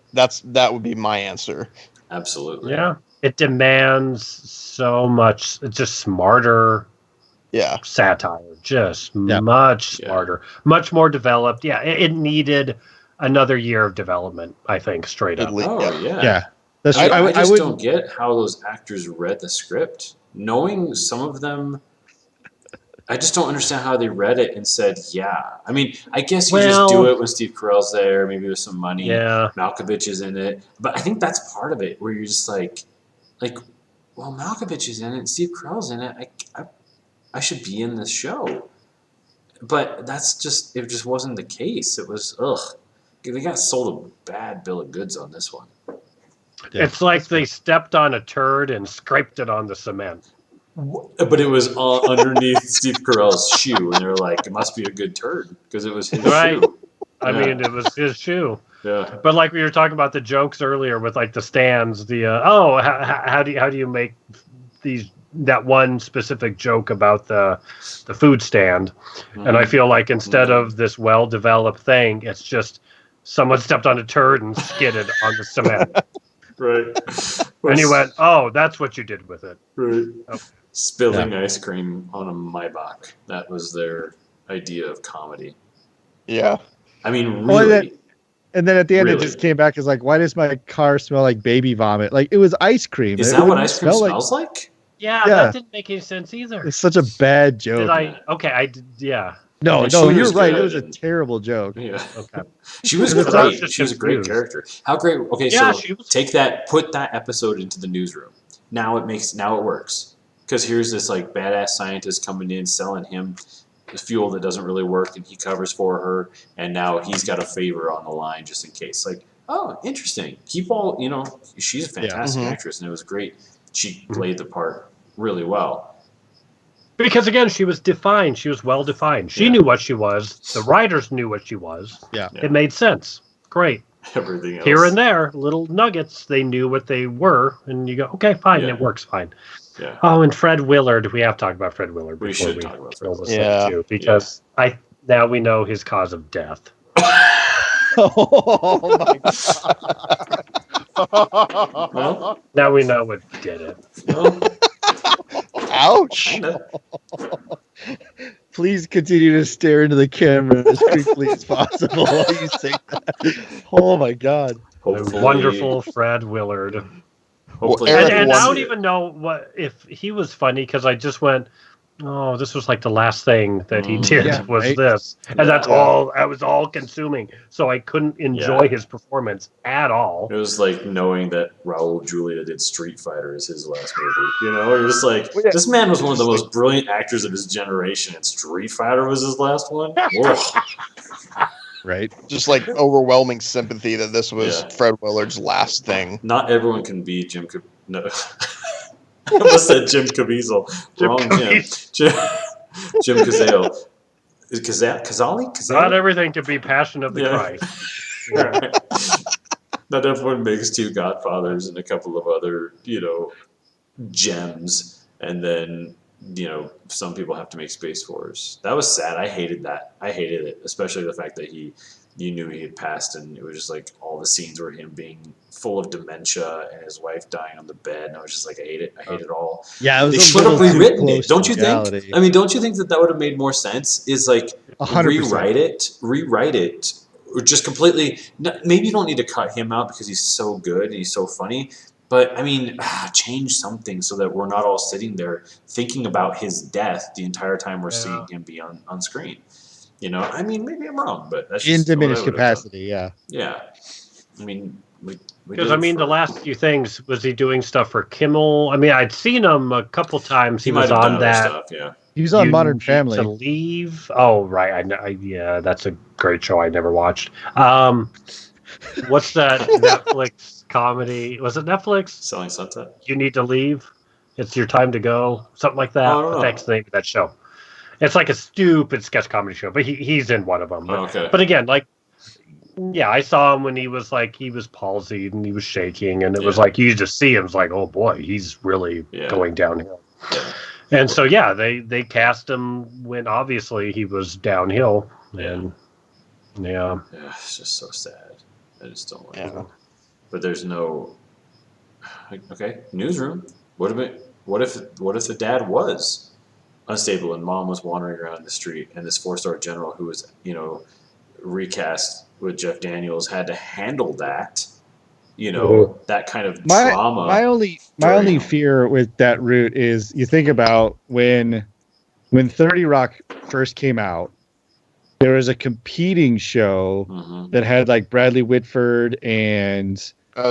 That would be my answer. absolutely. Yeah. It demands so much. It's just smarter Yeah. satire. Just Yeah. much Yeah. smarter. Much more developed. Yeah. It needed another year of development, I think, straight up. Oh, yeah. Yeah. That's I I just would don't get how those actors read the script. Knowing some of them, I just don't understand how they read it and said, yeah. I mean, I guess you just do it when Steve Carell's there, maybe with some money. Yeah. Malkovich is in it. But I think that's part of it, where you're just like, well, Malkovich is in it, Steve Carell's in it. I should be in this show. But it just wasn't the case. It was, they got sold a bad bill of goods on this one. Yeah. It's like they stepped on a turd and scraped it on the cement. But it was underneath Steve Carell's shoe, and they were like, it must be a good turd, because it was his Right. shoe. I Yeah. mean, it was his shoe. Yeah. But like we were talking about the jokes earlier with like the stands, how do you make these that one specific joke about the food stand, and I feel like instead of this well-developed thing, it's just someone stepped on a turd and skidded on the cement. Right. And he went, "Oh, that's what you did with it." Right. Oh. Spilling ice cream on a Maybach. That was their idea of comedy. Yeah. I mean, really. And then at the end, Really? it just came back as like, why does my car smell like baby vomit? Like, it was ice cream. Is It that what wouldn't ice cream smell smells like? Yeah, Yeah. that didn't make any sense either. It's such a bad joke. Did I? Okay, I did. Yeah. No, And no, she you're was right. good. It was a terrible joke. Yeah. Okay. She was Because great. just She was a great confused. character. How great. Okay, Yeah, so she was. take that, put that episode into the newsroom. Now it works. Because here's this like badass scientist coming in, selling him the fuel that doesn't really work, and he covers for her, and now he's got a favor on the line just in case. Like, oh, interesting. Keep all, she's a fantastic actress, and it was great. She played the part really well. Because again, she was defined. She was well defined. She knew what she was. The writers knew what she was. Yeah. It made sense. Great. Everything else. Here and there, little nuggets, they knew what they were, and you go, okay, fine, Yeah. it works fine. Yeah. Oh, and Fred Willard, we have to talk about Fred Willard We before should we talk about Fred fill this Willard. up too, because now we know his cause of death. Oh my Well, Now we know what did it. Ouch. kinda. Please continue to stare into the camera as quickly as possible while you say that. Oh my god. The Hopefully, wonderful Fred Willard. Hopefully, Well, Eric And I don't see it. even know what if he was funny because I just went, oh, this was like the last thing that he did Yeah, was right? this, and that's Yeah. all. I was all consuming, so I couldn't enjoy Yeah. his performance at all. It was like knowing that Raul Julia did Street Fighter as his last movie. You're just like, Well, yeah. this man was one of the most brilliant actors of his generation, and Street Fighter was his last one? Ugh. Right? Just like overwhelming sympathy that this was Yeah. Fred Willard's last thing. Not everyone can be Jim No. I almost said Jim Caviezel. Jim Wrong Jim. Jim Cazale. Is it Cazale? Not everything can be Passion of the Yeah. Christ. Not everyone makes two Godfathers and a couple of other, gems, and then, some people have to make Space Force. That was sad. I hated that. I hated it, especially the fact that you knew he had passed, and it was just like all the scenes were him being full of dementia and his wife dying on the bed, and I was just like, I hate it. I hate it all. Yeah, it was They a should have little too rewritten it, close don't to you think? reality. I mean, don't you think that would have made more sense? Is like 100%. rewrite it, or just completely. Maybe you don't need to cut him out because he's so good and he's so funny. But I mean, change something so that we're not all sitting there thinking about his death the entire time we're seeing him be on screen. I mean, maybe I'm wrong, but that's In just what I diminished would have done. capacity, yeah. Yeah, I mean, we Because did it the for- last few things was he doing stuff for Kimmel? I mean, I'd seen him a couple times. He might was have done on other that. stuff. Yeah, He was on You Modern Need Family. to Leave. Oh, right. I know. Yeah, that's a great show. I never watched. What's that Netflix comedy? Was it Netflix? Selling Sunset. You Need to Leave. It's Your Time to Go. Something like that. Oh, I don't know. That's the name of that show. It's like a stupid sketch comedy show, but he's in one of them. But, Oh, okay. but again, like, yeah, I saw him when he was palsied and he was shaking, and it was Yeah. like you just see him, it's like, oh boy, he's really Yeah. going downhill. Yeah. And so they cast him when obviously he was downhill, and Yeah, it's just so sad. I just don't like Yeah. it. But there's no. Okay, newsroom. What if the dad was unstable and mom was wandering around the street, and this 4-star general who was recast with Jeff Daniels had to handle that. That kind of trauma. My only during him. fear with that route is you think about when 30 Rock first came out, there was a competing show Mhm. that had like Bradley Whitford and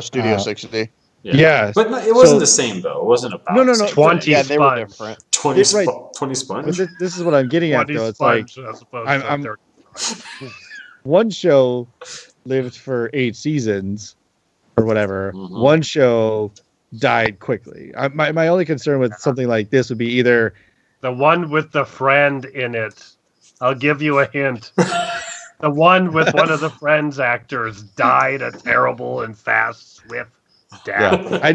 Studio 60. yeah. But no, it wasn't So- the same though. It wasn't about No, no, the no. same 20 thing. Yeah, they were Sponge. different. 20, Right. 20 But sponge. this is what I'm getting at 20 though. It's like sponge as opposed I'm- to 30. one show lived for 8 seasons or whatever. Mhm. One show died quickly. My only concern with something like this would be either The one with the friend in it. I'll give you a hint. The one with one of the Friends actors died a terrible and fast, swift death. I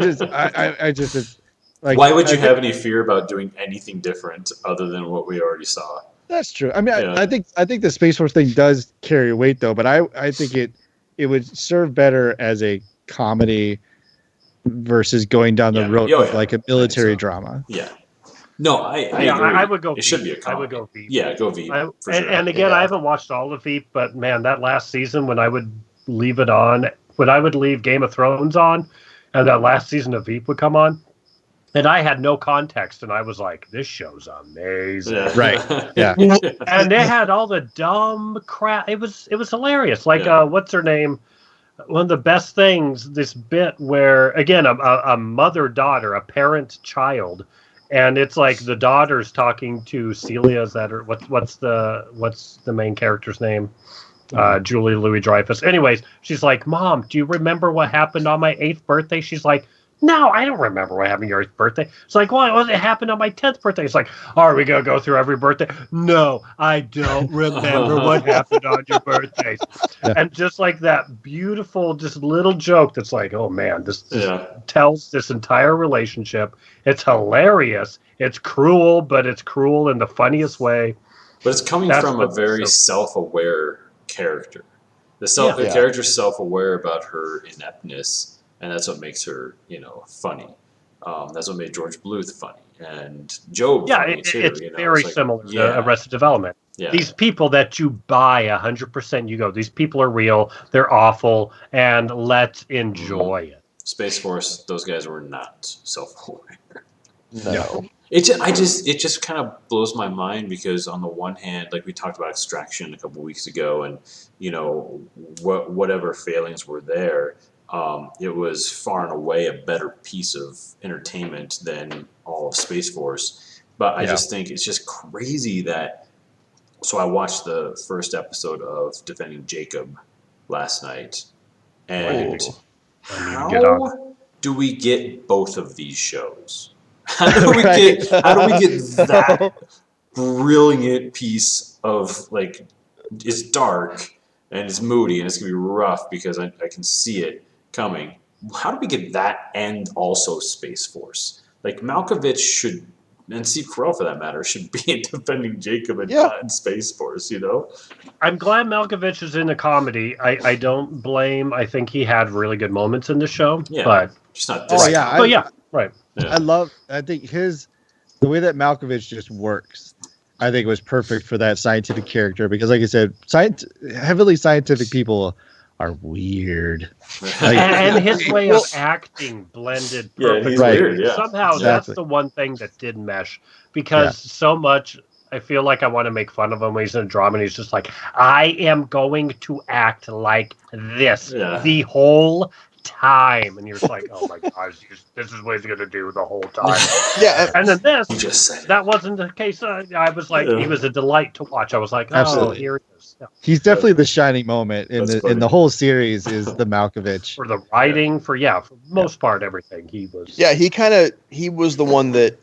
just Like, why would you have any fear about doing anything different other than what we already saw? That's true. I mean, Yeah. I think the Space Force thing does carry weight though, but I think it would serve better as a comedy versus going down the road of like a military drama. Yeah. No, I agree. I would go. It should be a comedy. I would go Veep. Yeah, go Veep for sure. And again, I haven't watched all of Veep, but man, that last season when I would leave it on, when I would leave Game of Thrones on, and that last season of Veep would come on, and I had no context, and I was like, "This show's amazing." Yeah. Right. Yeah. And they had all the dumb crap. It was hilarious. Like what's her name? One of the best things, this bit where again a mother-daughter, a parent-child. And it's like the daughter's talking to Celia. Is that her? What's the main character's name? Julie Louis-Dreyfus. Anyways, she's like, "Mom, do you remember what happened on my 8th birthday?" She's like, "No, I don't remember what happened on your 8th birthday." It's like, "Well, it happened on my 10th birthday." It's like, "Are we gonna go through every birthday?" "No, I don't remember what happened on your birthdays." And just like that beautiful, just little joke that's like, oh man, this tells this entire relationship. It's hilarious. It's cruel, but it's cruel in the funniest way. But it's coming from a very self-aware character. The character's self-aware about her ineptness, and that's what makes her, funny. That's what made George Bluth funny, and Job funny too. It's very similar to Arrested Development. Yeah. These people that you buy 100%, you go, these people are real, they're awful, and let's enjoy it. Space Force, those guys were not self-aware. No. It just kind of blows my mind because on the one hand, like we talked about Extraction a couple weeks ago, and whatever failings were there, it was far and away a better piece of entertainment than all of Space Force. But I just think it's just crazy that. So I watched the first episode of Defending Jacob last night, and how do we get both of these shows? How do we get that brilliant piece of like? It's dark and it's moody and it's gonna be rough because I can see it coming. How do we get that and also Space Force? Like Malkovich should. And Steve Carell, for that matter, should be in Defending Jacob and not in Space Force, I'm glad Malkovich is in a comedy. I don't blame. I think he had really good moments in the show. Yeah, but just not this. Right. Yeah. I think the way that Malkovich just works, I think was perfect for that scientific character because, like I said, heavily scientific people are weird. And his way of acting blended perfectly. He's weird, Somehow that's the one thing that didn't mesh because so much I feel like I want to make fun of him when he's in a drama and he's just like, I am going to act like this the whole time. And you're just like, oh my gosh, this is what he's going to do the whole time. And then that wasn't the case. I was like, he was a delight to watch. I was like, oh, here he is. Yeah. He's definitely the shining moment in the whole series is the Malkovich. For the writing, for most part, everything he was. Yeah, he was the one that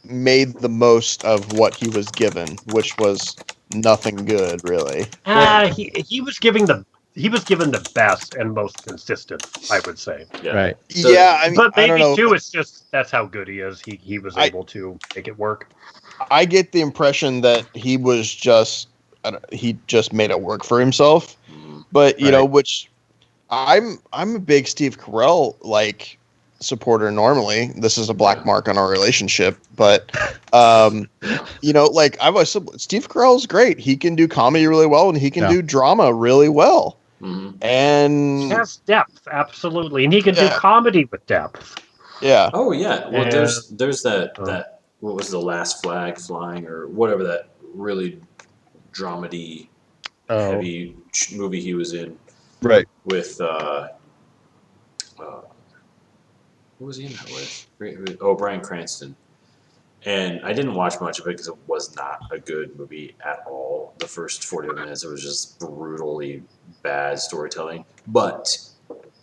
made the most of what he was given, which was nothing good, really. He was given the best and most consistent, I would say. Yeah. Right. But maybe too, it's just that's how good he is. He was able to make it work. I get the impression that he was just made it work for himself. But which I'm a big Steve Carell supporter normally. This is a black mark on our relationship, but I've always said Steve Carell is great. He can do comedy really well and he can do drama really well. And he has depth, absolutely, and he can do comedy with depth. Yeah. Oh yeah. Well, there's that what was The Last Flag Flying or whatever that really dramedy heavy movie he was in. Right. With who was he in that with? Bryan Cranston. And I didn't watch much of it because it was not a good movie at all. The first 40 minutes, it was just brutally bad storytelling. But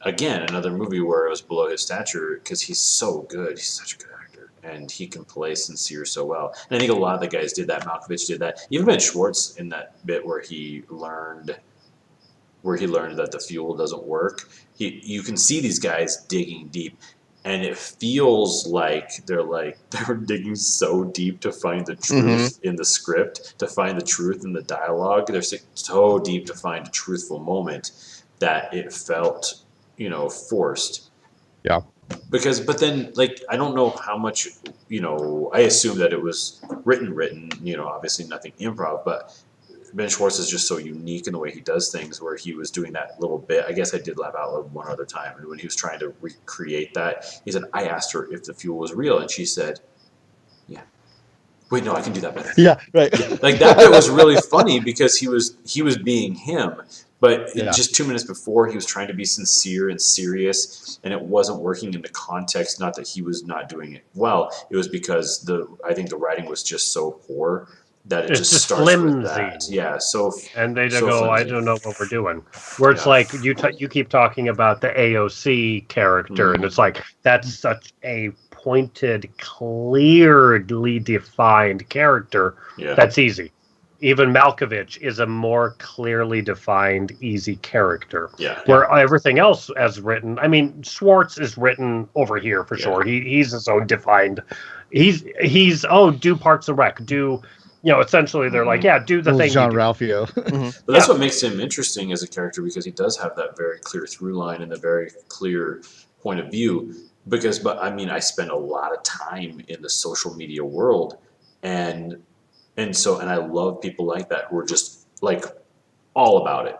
again, another movie where it was below his stature because he's so good. He's such a good actor. And he can play sincere so well. And I think a lot of the guys did that. Malkovich did that. Even Ben Schwartz in that bit where he learned that the fuel doesn't work. You can see these guys digging deep. And it feels like they were digging so deep to find the truth in the script, to find the truth in the dialogue. They're so deep to find a truthful moment that it felt, forced. Yeah. But then, I don't know how much, I assume that it was written, obviously nothing improv, but Ben Schwartz is just so unique in the way he does things, where he was doing that little bit. I guess I did laugh out loud one other time. And when he was trying to recreate that, he said, I asked her if the fuel was real. And she said, yeah. Wait, no, I can do that better. Yeah, right. Yeah. That bit was really funny because he was being him. But just 2 minutes before, he was trying to be sincere and serious, and it wasn't working in the context. Not that he was not doing it well. It was because I think the writing was just so poor that it just starts flimsy. With that. Yeah, and they go, flimsy. I don't know what we're doing. Where it's like you keep talking about the AOC character, and it's like that's such a pointed, clearly defined character. Yeah. That's easy. Even Malkovich is a more clearly defined, easy character. Yeah. Where everything else as written, I mean, Schwartz is written over here for sure. He's his own defined. He's do Parks and Rec, do. Essentially, they're like, do the thing. Jean-Ralphio. But that's what makes him interesting as a character, because he does have that very clear through line and a very clear point of view. I spend a lot of time in the social media world, and I love people like that who are just all about it.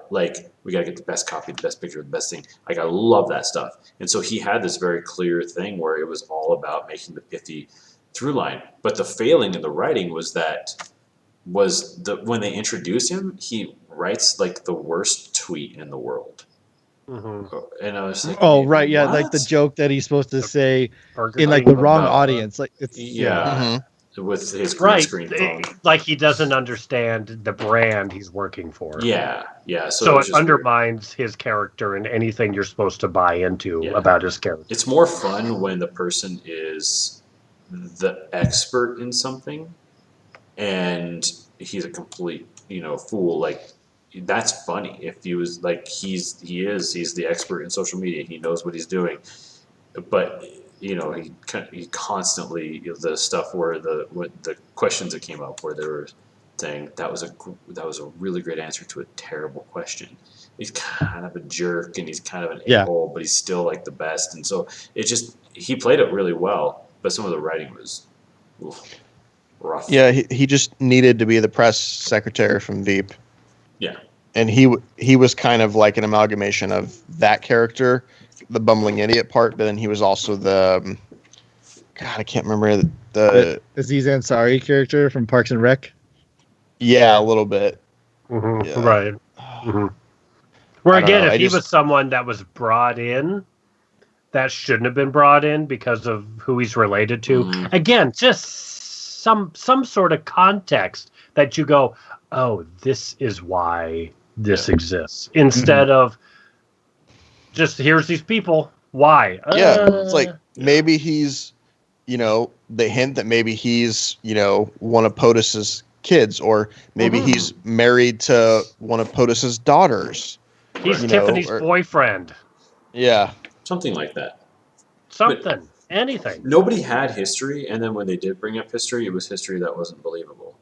We got to get the best copy, the best picture, the best thing. I love that stuff. And so he had this very clear thing where it was all about making the pithy through line. But the failing in the writing was when they introduce him, he writes the worst tweet in the world. And I was like, oh right, yeah, what? the joke that he's supposed to say in the wrong audience, it's with his green screen phone. He doesn't understand the brand he's working for. Yeah. So it undermines his character and anything you're supposed to buy into about his character. It's more fun when the person is the expert in something and he's a complete fool. That's funny. If he was he's the expert in social media, he knows what he's doing, but he constantly the stuff where the questions that came up where they were saying that was a really great answer to a terrible question. He's kind of a jerk and he's kind of an a-hole, but he's still the best. And so he played it really well, but some of the writing was rough. Yeah, he just needed to be the press secretary from Veep. Yeah. And he was kind of like an amalgamation of that character, the bumbling idiot part, but then he was also the I can't remember the Aziz Ansari character from Parks and Rec. Yeah, a little bit. Mm-hmm. Yeah. Right. Mm-hmm. Where again, if he was someone that was brought in, that shouldn't have been brought in because of who he's related to. Mm-hmm. Again, just some sort of context that you go, oh, this is why this exists, instead of just here's these people. Why? It's maybe he's, they hint that maybe he's, one of POTUS's kids, or maybe he's married to one of POTUS's daughters. He's Tiffany's boyfriend. Yeah. Something like that. Something. Anything. Nobody had history, and then when they did bring up history, it was history that wasn't believable.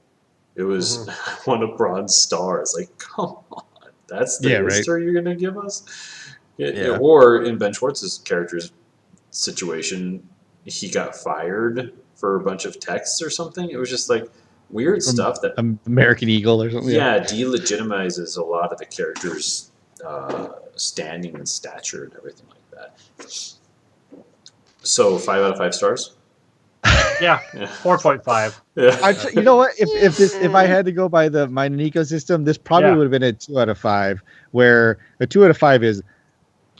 It was one of Bronze stars. Come on. That's the history you're going to give us? Or in Ben Schwartz's character's situation, he got fired for a bunch of texts or something. It was just weird stuff that American Eagle or something. Yeah, delegitimizes a lot of the character's standing and stature and everything like that. So 5 out of 5 stars? Yeah. 4.5. Yeah. You know what? If I had to go by the Mind and Ecosystem, this probably would have been a 2 out of 5. Where a 2 out of 5 is,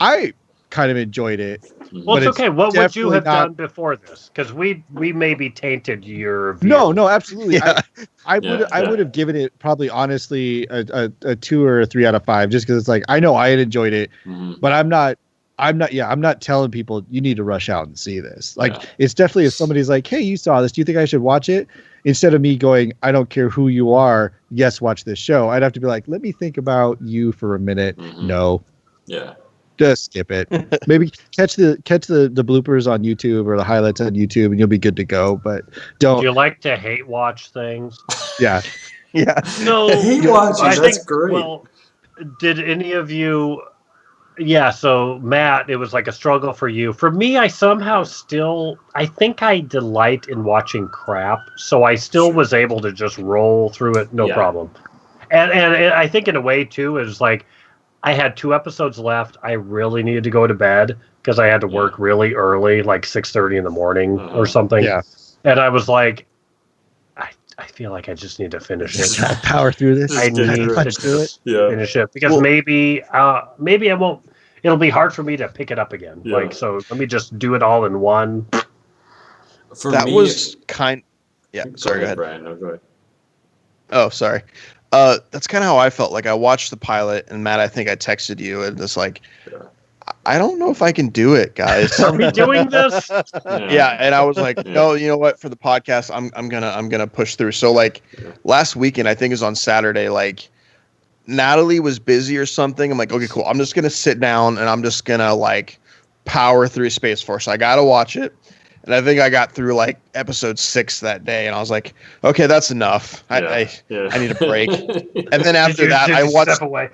I kind of enjoyed it. Well, it's okay. What would you have done before this? Because we maybe tainted your view. No, absolutely. Yeah. I would have given it probably honestly a 2 or a 3 out of 5, just because it's I know I had enjoyed it, but I'm not telling people you need to rush out and see this. It's definitely, if somebody's like, hey, you saw this, do you think I should watch it? Instead of me going, I don't care who you are, yes, watch this show. I'd have to be like, let me think about you for a minute. No. Yeah. Just skip it. Maybe catch the bloopers on YouTube or the highlights on YouTube, and you'll be good to go. But Do don't. you like to hate watch things? Yeah. Yeah. So Hate watching. I That's think, great. well, did any of you? Yeah. So Matt, it was like a struggle for you. For me, I somehow still, I think I delight in watching crap. So I still was able to just roll through it, no problem. And I think in a way too is like I had 2 episodes left. I really needed to go to bed because I had to work really early, like 6:30 in the morning or something. Yeah. And I was like, I feel like I just need to finish it. Power through this. I need to just finish it because maybe I won't. It'll be hard for me to pick it up again. Yeah. Like, so let me just do it all in one. Yeah, sorry, go ahead. Brian. No, go ahead. Oh, sorry. That's kind of how I felt. Like I watched the pilot, and Matt, I think I texted you, and it's like, I don't know if I can do it, guys. Are we doing this? Yeah, and I was like, no, you know what? For the podcast, I'm gonna push through. So like last weekend, I think it was on Saturday. Like Natalie was busy or something. I'm like, okay, cool. I'm just gonna sit down and I'm just gonna like power through Space Force. I gotta watch it. And I think I got through like episode 6 that day, and I was like, okay, that's enough. I need a break. And then after that, I watched. Step away.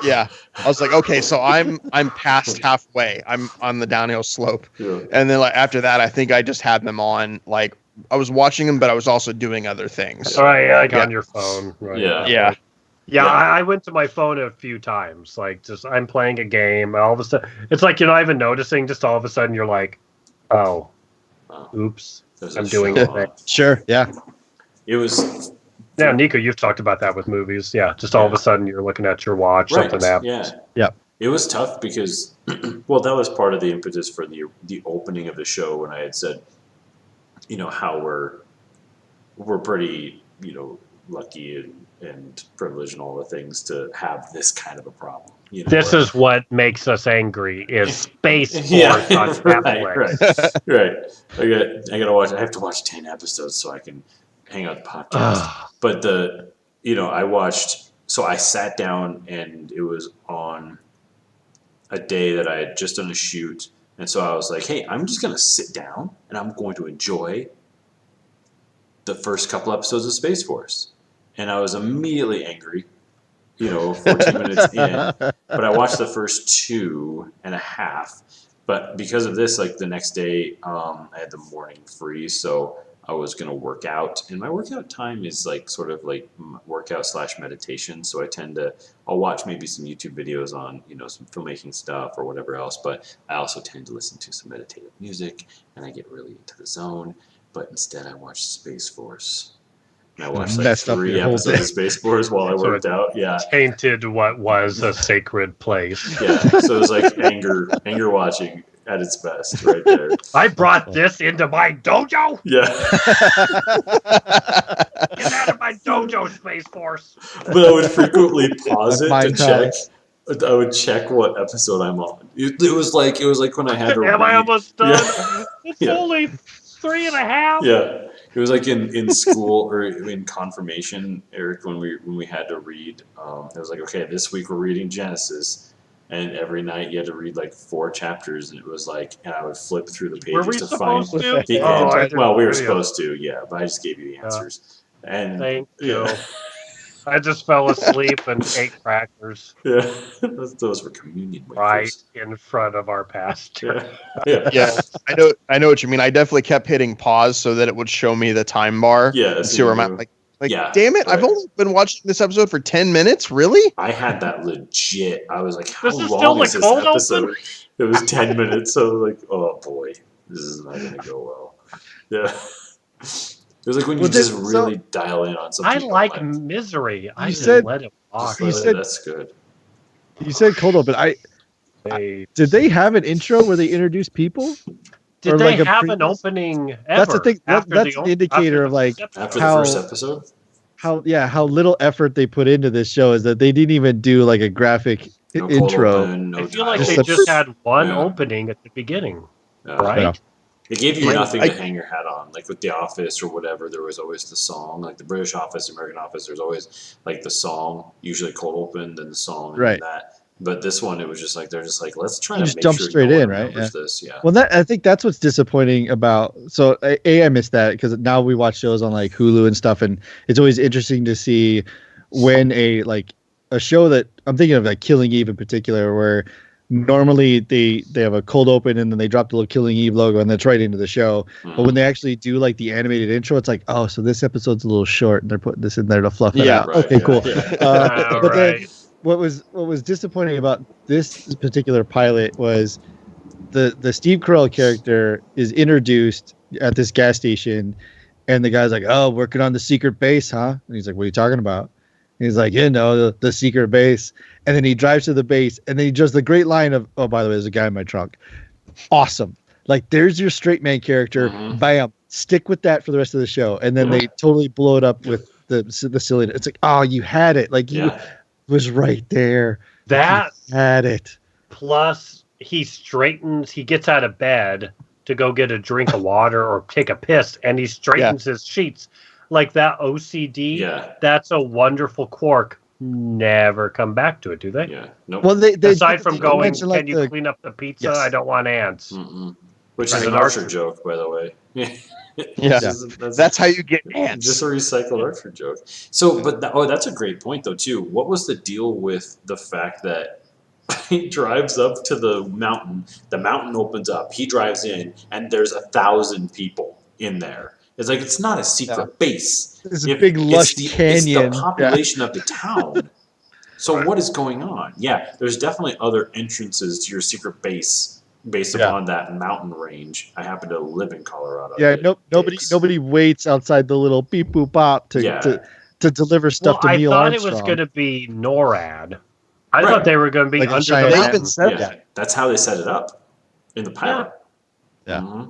Yeah, I was like, okay, so I'm past halfway. I'm on the downhill slope. Yeah. And then like after that, I think I just had them on. Like I was watching them, but I was also doing other things. All right, like on your phone. Right. Yeah. Yeah, I went to my phone a few times. Like, just I'm playing a game, and all of a sudden, it's like you're not even noticing. Just all of a sudden, you're like, oh, oops, I'm doing it. Sure. Yeah. It was. Yeah, Nico, you've talked about that with movies. Yeah, just all of a sudden you're looking at your watch, something happens. Yeah. It was tough because, well, that was part of the impetus for the opening of the show when I had said, you know, how we're pretty, you know, lucky and privileged and all the things to have this kind of a problem. You know, this is what makes us angry: is Space Force on Netflix. Right. I gotta watch. I have to watch 10 episodes so I can hang out the podcast. But I watched. So I sat down, and it was on a day that I had just done a shoot, and so I was like, "Hey, I'm just gonna sit down and I'm going to enjoy the first couple episodes of Space Force." And I was immediately angry, 14 minutes in. But I watched the first 2.5. But because of this, like the next day, I had the morning free, so I was going to work out. And my workout time is like sort of like workout / meditation. So I'll watch maybe some YouTube videos on, some filmmaking stuff or whatever else. But I also tend to listen to some meditative music, and I get really into the zone. But instead, I watched Space Force. And I watched like 3 episodes of Space Force while I worked out. Yeah, tainted what was a sacred place. Yeah, so it was like anger watching at its best, right there. I brought this into my dojo. Yeah. Get out of my dojo, Space Force. But I would frequently pause it to check. I would check what episode I'm on. It was like when I had to. Am I almost done? Yeah. It's only 3.5. Yeah. It was like in school or in confirmation, Eric, when we had to read. It was like, okay, this week we're reading Genesis, and every night you had to read like 4 chapters, and it was like, and I would flip through the pages to find the end. Well, we were supposed to, yeah, but I just gave you the answers. And thank you. I just fell asleep and ate crackers. Yeah, those were communion wafers. Right in front of our pastor. Yeah. I know what you mean. I definitely kept hitting pause so that it would show me the time bar. Yeah, and see where I'm at. Like, damn it! Right. I've only been watching this episode for 10 minutes. Really? I had that legit. I was like, how this is long is this episode? open? It was 10 minutes. So I was like, oh boy, this is not going to go well. Yeah. It was like when you just really dial in on something. I like Misery. I said, let it walk. That's good. You said cold open. Did they have an intro where they introduced people? Did they have an opening ever? That's the thing. That's an indicator of like after the first episode. How little effort they put into this show is that they didn't even do like a graphic intro. I feel like they just had one opening at the beginning, right? Yeah. They gave you nothing to hang your hat on. Like with The Office or whatever, there was always the song. Like the British Office, American Office, there's always like the song, usually cold open, then the song, and right. that. But this one, it was just like they're just like, let's try to just make jump sure straight no one in, right? remembers this. Yeah. Well, I think that's what's disappointing about. So I missed that because now we watch shows on like Hulu and stuff, and it's always interesting to see when a show that I'm thinking of, like Killing Eve in particular, where normally they have a cold open and then they drop the little Killing Eve logo and that's right into the show. But when they actually do like the animated intro, it's like, oh, so this episode's a little short and they're putting this in there to fluff it out. Right, Okay, yeah, cool. yeah. But then what was disappointing about this particular pilot was the Steve Carell character is introduced at this gas station, and the guy's like, "Oh, working on the secret base, huh?" And he's like, "What are you talking about?" And he's like, the secret base." And then he drives to the base, and then he does the great line of, "Oh, by the way, there's a guy in my trunk." Awesome. Like, there's your straight man character. Bam. Stick with that for the rest of the show. And then they totally blow it up with the silly. It's like, oh, you had it. Like, you was right there. That you had it. Plus, he gets out of bed to go get a drink of water or take a piss, and he straightens his sheets. Like that OCD, that's a wonderful quirk. Never come back to it, do they? Yeah. Nope. Well, aside from going, mentioned, like, can you clean up the pizza? Yes. I don't want ants. Which is an Archer joke, by the way. That's how you get ants. Just a recycled Archer joke. So, but that's a great point, though, too. What was the deal with the fact that he drives up to the mountain opens up, he drives in, and there's 1,000 people in there? It's like, it's not a secret base. It's a big lush canyon. It's the population of the town. So what is going on? Yeah, there's definitely other entrances to your secret base based upon that mountain range. I happen to live in Colorado. Yeah, nobody waits outside the little beep boop bop to deliver stuff to Neil Armstrong. I thought it was going to be NORAD. I thought they were going to be under the mountain. That's how they set it up in the pilot. Yeah.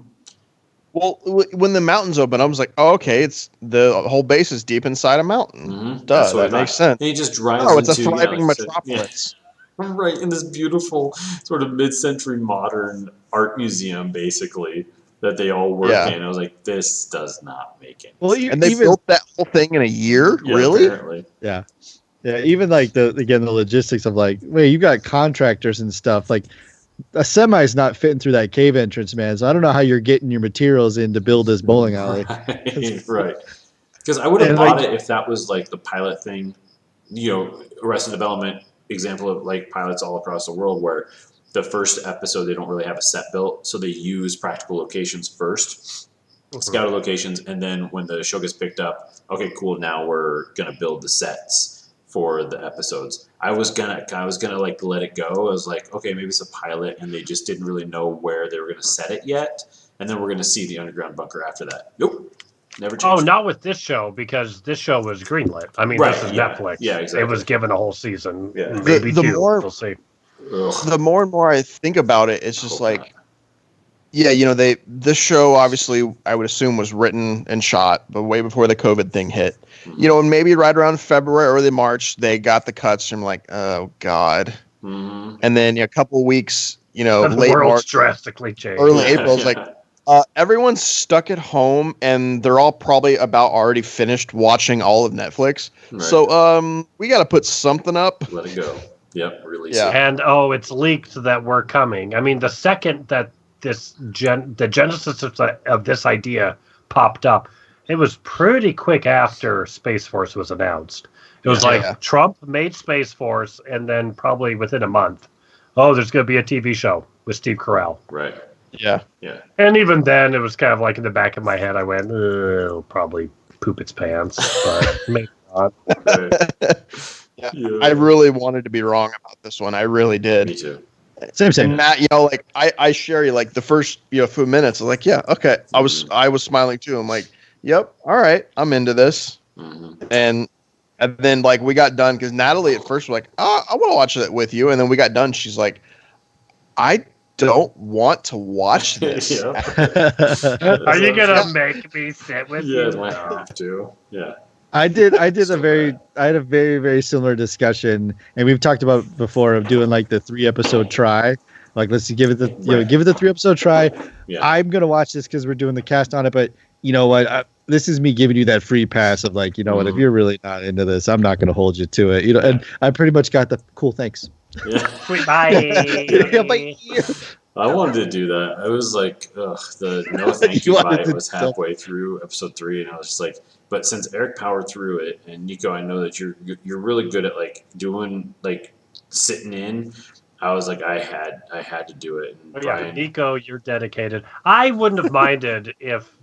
Well, when the mountains open, I was like, oh, okay, it's the whole base is deep inside a mountain. Duh, that makes sense. And he just drives into... it's a thriving metropolis. Right, in this beautiful sort of mid-century modern art museum, basically, that they all work in. I was like, this does not make it. Well, and they built that whole thing in a year? Really? Apparently. Yeah. Yeah, even like the logistics of like, wait, you got contractors and stuff. Like, a semi is not fitting through that cave entrance, man. So I don't know how you're getting your materials in to build this bowling alley. Right. Because I would have bought it if that was like the pilot thing, Arrested Development example of like pilots all across the world where the first episode they don't really have a set built, so they use practical locations first, scouted locations, and then when the show gets picked up, okay, cool, now we're gonna build the sets for the episodes. I was gonna like let it go. I was like, okay, maybe it's a pilot and they just didn't really know where they were gonna set it yet, and then we're gonna see the underground bunker after that. Nope. Never changed. Oh, not with this show, because this show was greenlit. I mean, this is Netflix. Yeah, exactly. It was given a whole season. Yeah. Maybe two. We'll see. The more and more I think about it, it's just like, this show obviously I would assume was written and shot, but way before the COVID thing hit. And maybe right around February, early March, they got the cuts from like, oh God. And then a couple of weeks, late March, drastically changed. Early April, it's like, everyone's stuck at home and they're all probably about already finished watching all of Netflix. Right. So we got to put something up. Let it go. Yep, release it. And it's leaked that we're coming. I mean, the second that the genesis of this idea popped up, it was pretty quick after Space Force was announced. It was Trump made Space Force, and then probably within a month, there's going to be a TV show with Steve Carell. Right. Yeah. And even then, it was kind of like in the back of my head, I went, it'll probably poop its pants, but maybe not. I really wanted to be wrong about this one. I really did. Me too. Same. And Matt, like I share you like the first few minutes. I was like, yeah, okay. I was smiling too. I'm like, yep, all right, I'm into this. And then like we got done because Natalie at first was like, I want to watch it with you, and then we got done. She's like, I don't want to watch this. Are you gonna make me sit with you? Yeah, I have to. Yeah. I had a very, very similar discussion, and we've talked about before of doing like the 3-episode try. Like, let's give it the 3-episode try. Yeah. I'm gonna watch this because we're doing the cast on it, but you know what? This is me giving you that free pass of like, you know what? If you're really not into this, I'm not gonna hold you to it. And I pretty much got the cool. Thanks. Yeah. Sweet bye. Yeah, bye. I wanted to do that. I was like, ugh, the no thank You you wanted bite to was do something. halfway through episode 3, and I was just like, but since Eric powered through it, and Nico, I know that you're really good at like doing like sitting in. I was like, I had to do it. And Oh, yeah, Brian, Nico, you're dedicated. I wouldn't have minded if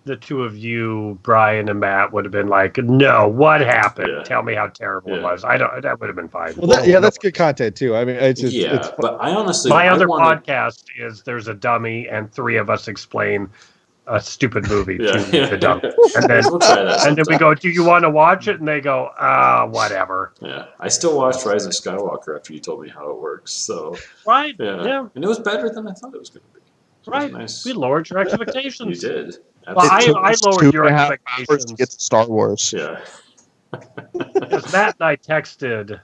the two of you, Brian and Matt, would have been like, "No, what happened? Yeah. Tell me how terrible it Yeah. was." I don't. That would have been fine. Well, that's good content too. I mean, it's yeah, but I honestly, My I other wanted, podcast is there's a dummy and 3 of us explain a stupid movie yeah, to the dummy, and then we'll try that. and then we sometime. go, "Do you want to watch it?" And they go, whatever." Yeah, I still watched Rise of Skywalker after you told me how it works. So Right? yeah, and it was better than I thought it was going to be. So it was Right. nice. We lowered your You expectations. did. Well, Absolutely. I lowered your 2.5 hours expectations. to get to Star Wars. Yeah. Because Matt and I texted,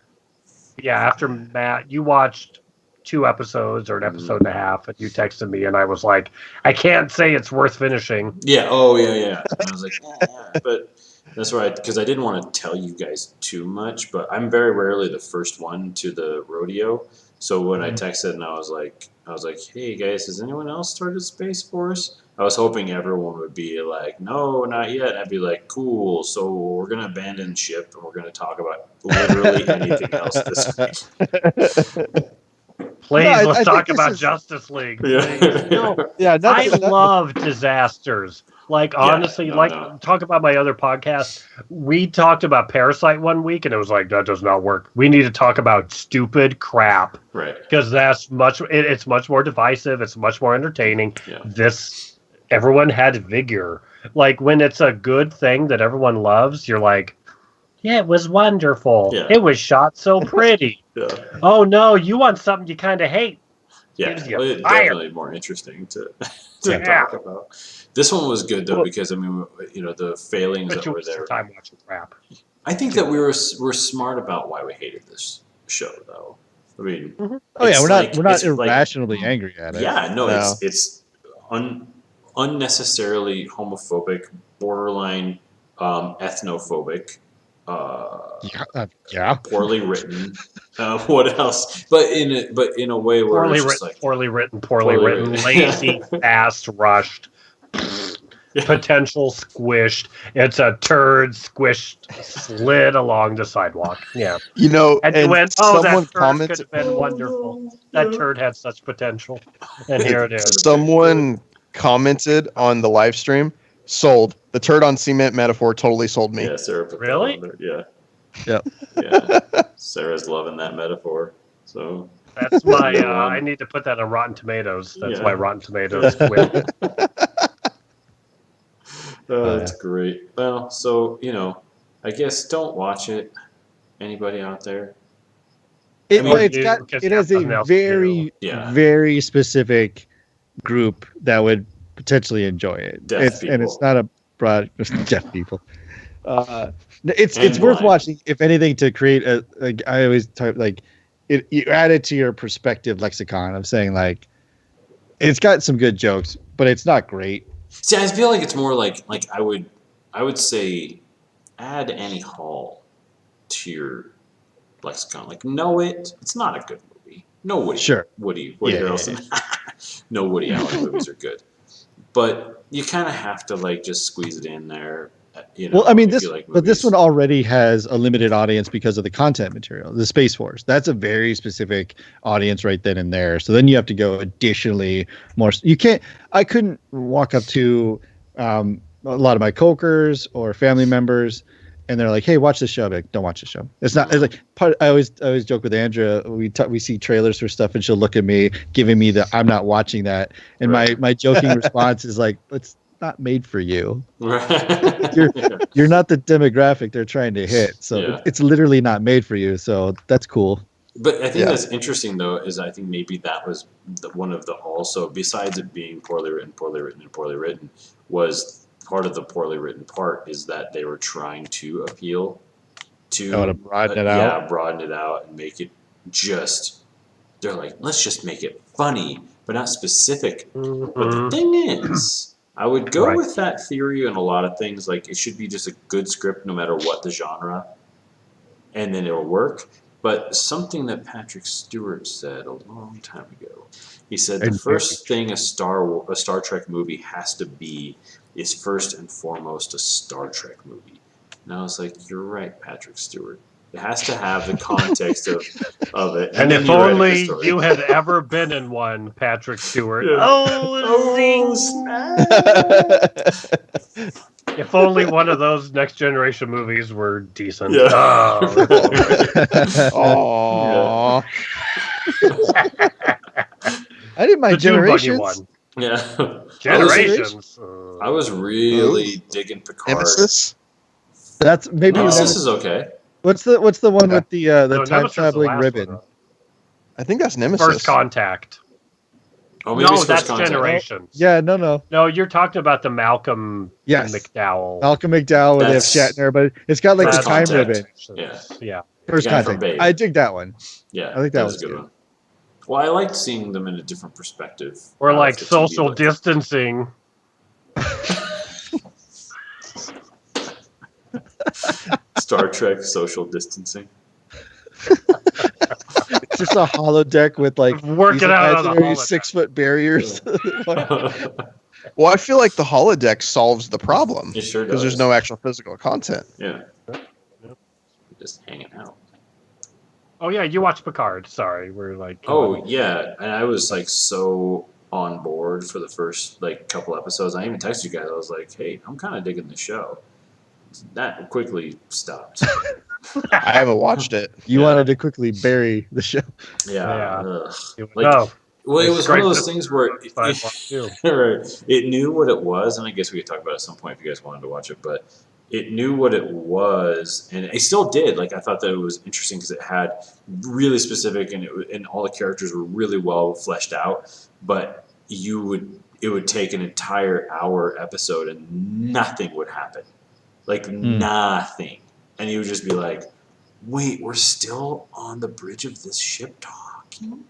after Matt, you watched 2 episodes or an episode and a half, and you texted me, and I was like, I can't say it's worth finishing. Yeah. Oh, yeah. And I was like, yeah. But that's right, because I didn't want to tell you guys too much, but I'm very rarely the first one to the rodeo. So when I texted and I was like, hey guys, has anyone else started Space Force? I was hoping everyone would be like, no, not yet. And I'd be like, cool. So we're gonna abandon ship and we're gonna talk about literally anything else this week. Please, No, let's I talk think this about is- Justice League. Yeah. Please. No, Yeah, I love disasters. Like, honestly, no. talk about my other podcast. We talked about Parasite one week, and it was like, that does not work. We need to talk about stupid crap. Right. Because that's it's much more divisive. It's much more entertaining. Yeah. Everyone had vigor. Like, when it's a good thing that everyone loves, you're like, yeah, it was wonderful. Yeah. It was shot so pretty. Yeah. Oh, no, you want something you kind of hate. Yeah. Gives you Well, it's fire. definitely more interesting to Yeah. talk about. This one was good though, because I mean, the failings But that you were waste there. your time watching crap. I think that we're smart about why we hated this show, though. I mean, Oh yeah, it's we're like- not it's like- irrationally angry at it. yeah, no, No. it's unnecessarily homophobic, borderline ethnophobic, Yeah. poorly written. What else? But in a way where Poorly it's written, just like poorly written, Poorly written. lazy, fast, rushed, potential squished. It's a turd squished, slid along the sidewalk. Yeah. You know, And and you went, someone that turd could commented. have been wonderful. That turd had such potential. And here it is. Someone commented on the live stream. Sold. The turd on cement metaphor totally sold me. yeah, Sarah put that Really? on there. Yeah. Yep. Yeah. Sarah's loving that metaphor. So That's my, Good one. I need to put that on Rotten Tomatoes. That's Yeah. my Rotten Tomatoes win. that's great. Well, so I guess don't watch it. Anybody out there? It, I mean, well, it's you- got because it you has have a nothing else to very Yeah. very specific group that would potentially enjoy it. Deaf And it's people. not a broad deaf people. It's And worth blind. watching, if anything, to create a like I always type like it. You add it to your perspective lexicon of saying like it's got some good jokes, but it's not great. See, I feel like it's more like I would say add Annie Hall to your lexicon. Like know it. It's not a good movie. No Woody. Sure. Woody Yeah, Harrelson. No Woody Allen movies are good. But you kind of have to like just squeeze it in there. Well, I mean, if this you like but this movies. one already has a limited audience because of the content material. The Space Force, that's a very specific audience right then and there. So then you have to go additionally more. You can't. I couldn't walk up to a lot of my coworkers or family members, and they're like, "Hey, watch this show." I'm like, don't watch the show. It's not. It's like I always joke with Andrea. We see trailers for stuff, and she'll look at me, giving me the "I'm not watching that," and Right. my joking response is like, "It's not made for you. Right. You're not the demographic they're trying to hit, so Yeah. it's literally not made for you." So that's cool. But I think Yeah. that's interesting, though, is I think maybe that was one of the also, besides it being poorly written, was part of the poorly written part is that they were trying to appeal to. Oh, to broaden it Yeah, out? broaden it out and make it just. They're like, let's just make it funny, but not specific. But the thing is, I would go Right. with that theory on a lot of things. Like, it should be just a good script no matter what the genre, and then it'll work. But something that Patrick Stewart said a long time ago. He said the And first thing a Star Trek movie has to be is first and foremost a Star Trek movie. And I was like, you're right, Patrick Stewart. It has to have the context of it. And then if you write a good only story. you had ever been in one, Patrick Stewart. Yeah. Oh, zing. snap. If only one of those Next Generation movies were decent. Yeah. Oh, if only. Aww. I did my The Dune Buggy Generations. one. Yeah. Generations. I was really digging Picard. Nemesis? That's maybe. Nemesis is okay. What's the one with the No, time Nemesis is the traveling last ribbon? one. I think that's Nemesis. First Contact. Oh, maybe No, it's that's First Contact. Generations. Yeah, no. No, you're talking about the Malcolm Yes. McDowell. Malcolm McDowell with That's- Shatner, but it's got like the First time Contact. ribbon. Yeah. Yeah. First The guy from Contact. Babe. I dig that one. Yeah, I think that was was a good good. one. Well, I liked seeing them in a different perspective. Or out of like the TV, social but- distancing. Star Trek social distancing. It's just a holodeck with like Work these it out on the imaginary holodeck. 6-foot barriers. Well, I feel like the holodeck solves the problem. It sure Because does. there's no actual physical content. Yeah. Just hanging out. Oh yeah, you watched Picard. Sorry, we're like. Oh yeah, and I was like so on board for the first like couple episodes. I even texted you guys. I was like, "Hey, I'm kind of digging the show." That quickly stopped. I haven't watched it. You Yeah. wanted to quickly bury the show. Yeah. Yeah. Ugh. no, Like, well, it It's was one of great those things where it knew what it was, and I guess we could talk about it at some point if you guys wanted to watch it. But it knew what it was, and it still did. Like I thought that it was interesting because it had really specific, and all the characters were really well fleshed out. But it would take an entire hour episode, and nothing would happen, like nothing, and you would just be like, "Wait, we're still on the bridge of this ship talking."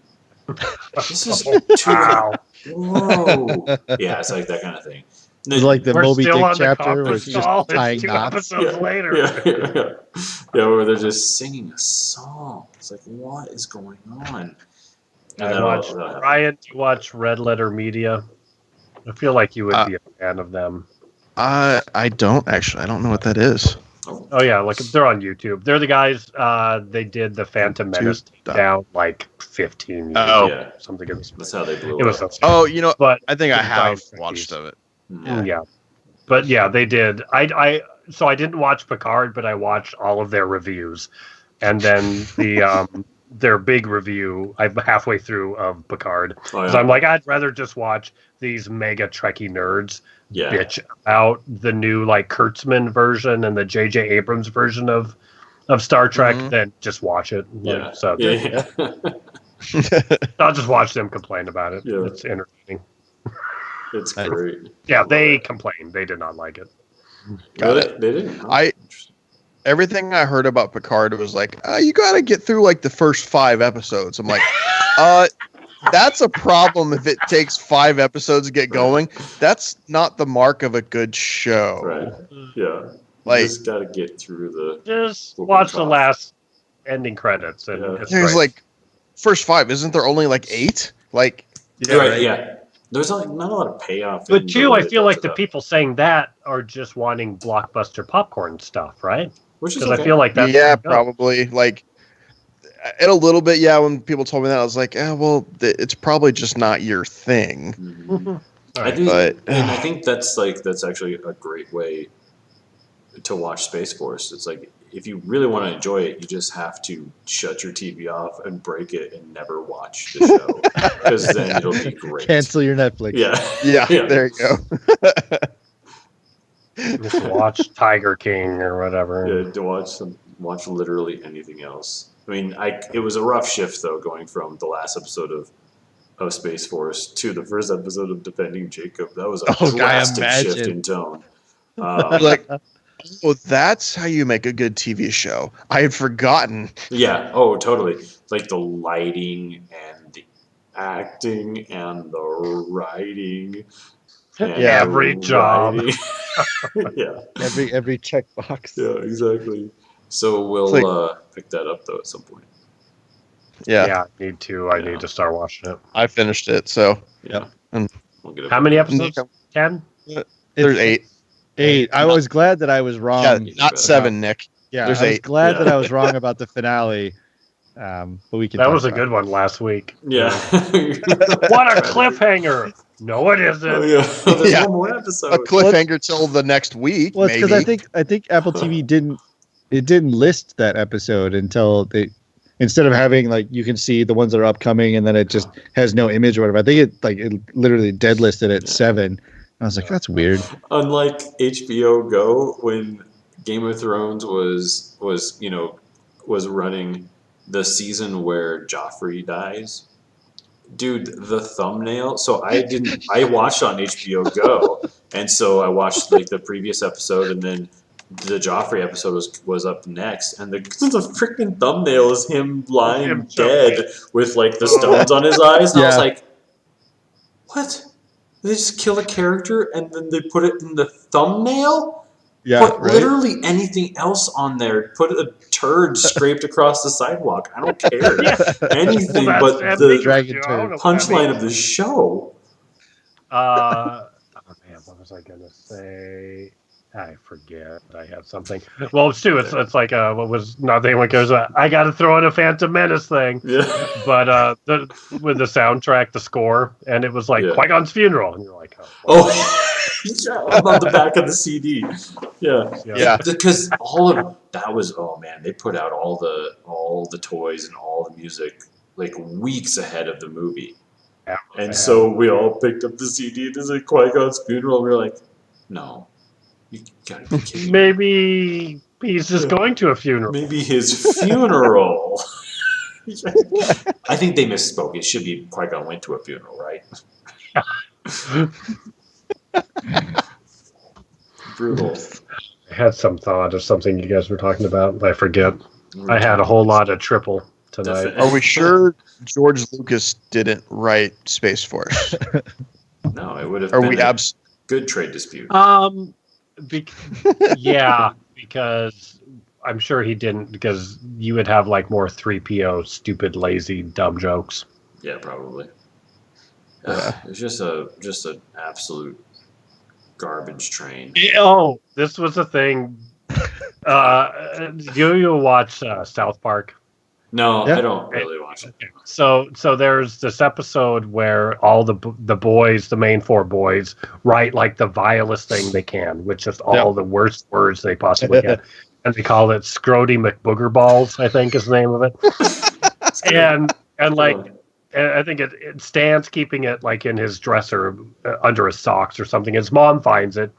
This is too Wow. whoa. Yeah, it's like that kind of thing. It's like the We're Moby still Dick on the chapter where conference it's just call. tying It's 2 knots. episodes later. Yeah, where they're just singing a song. It's like, what is going on? And I watched Ryan. Do you watch Red Letter Media? I feel like you would be a fan of them. I don't actually. I don't know what that is. Oh yeah, like they're on YouTube. They're the guys. They did the Phantom Menace down like 15 years Oh. ago, something of this. That's how they blew It was. up. Oh, you know, But I think I It's have fine. watched of it. yeah, but yeah, they did. So I didn't watch Picard, but I watched all of their reviews, and then the their big review. I'm halfway through of Picard, Oh, so I'm like, I'd rather just watch these mega Trekkie nerds yeah. bitch about the new like Kurtzman version and the J.J. Abrams version of Star Trek than just watch it. Yeah. So Yeah. I'll just watch them complain about it. Yeah. It's entertaining. It's great. Yeah, they complained. They did not like it. Got Really? They didn't. Huh? Interesting. Everything I heard about Picard was like, you got to get through like the first 5 episodes. I'm like, that's a problem if it takes 5 episodes to get going. That's not the mark of a good show. Right. Yeah. Like, you just got to get through the. Just We'll watch be the off. last ending credits, and Yeah. it's there's great. like first 5. Isn't there only like 8? Like, Right. Yeah. There's like not a lot of payoff. But in too, the I way it feel builds like it the up, people saying that are just wanting blockbuster popcorn stuff, right? which is Because okay. I feel like that's yeah, probably. Like, and a little bit, yeah. When people told me that, I was like, well, it's probably just not your thing. Mhm. I Alright. think, But and I think that's actually a great way to watch Space Force. It's like if you really want to enjoy it, you just have to shut your TV off and break it and never watch the show because then it'll be great. Cancel your Netflix. Yeah, yeah, Yeah. there you go. Just watch Tiger King or whatever. yeah, to watch literally anything else. I mean, it was a rough shift though, going from the last episode of Space Force to the first episode of Defending Jacob. That was a Oh, I drastic shift imagine. in tone. Like, oh, that's how you make a good TV show. I had forgotten. Yeah. Oh, totally. Like the lighting and the acting and the writing. And Yeah, the every job. writing. yeah. Every checkbox. Yeah. Exactly. So we'll It's pick that up though at some point. Yeah. I need to. I need to start watching it. I finished it. So Yeah. And We'll get it How back. many episodes? 10? there's 8. 8. I was glad that I was wrong. Yeah, not 7, Nick. Yeah, There's I was 8. glad that Yeah. I was wrong about the finale. But we can. That talk was a about good it. one last week. Yeah. What a cliffhanger! No, it isn't. Oh, yeah. There's Yeah. one more A episode. cliffhanger till the next week, Well, it's maybe. because I think Apple TV didn't list that episode until they, instead of having like you can see the ones that are upcoming and then it just has no image or whatever. I think it literally dead listed at 7. I was like, that's weird. Unlike HBO Go, when Game of Thrones was running the season where Joffrey dies, dude, the thumbnail. So I watched on HBO Go, and so I watched like the previous episode, and then the Joffrey episode was up next, and the freaking thumbnail is him lying dead with like the stones on his eyes, and I was like, what? They just kill a character and then they put it in the thumbnail? Yeah, Put right? literally anything else on there. Put a turd scraped across the sidewalk. I don't care. Anything but the Dragon turd. punchline of the show. Oh man, what was I gonna say? I forget. I had something. Well, Stu, it's like what was nothing when goes. I got to throw in a Phantom Menace thing. Yeah. But with the soundtrack, the score, and it was like Qui-Gon's funeral, and you're like, oh, yeah, on the back of the CD. Yeah. Because all of that was, oh man, they put out all the toys and all the music like weeks ahead of the movie. Yeah, and so we all picked up the CD and it's like Qui-Gon's funeral, and we were like, no. You gotta be kidding me. Maybe he's just going to a funeral. Maybe his funeral. I think they misspoke. It should be Qui-Gon went to a funeral, right? Brutal. I had some thought of something you guys were talking about. I forget. I had a whole lot of triple tonight. Are we sure George Lucas didn't write Space Force? No, it would have Are been we a good trade dispute. Yeah, because I'm sure he didn't, because you would have like more 3PO stupid, lazy, dumb jokes. Yeah, probably. Yeah. It's just an absolute garbage train. Oh, this was a thing. Do you watch South Park? No, Yeah. I don't really watch it. So there's this episode where all the boys, the main 4 boys, write like the vilest thing they can, which is all the worst words they possibly can, and they call it Scrody McBooger Balls, I think is the name of it. and like, I think it Stan's keeping it like in his dresser under his socks or something. His mom finds it,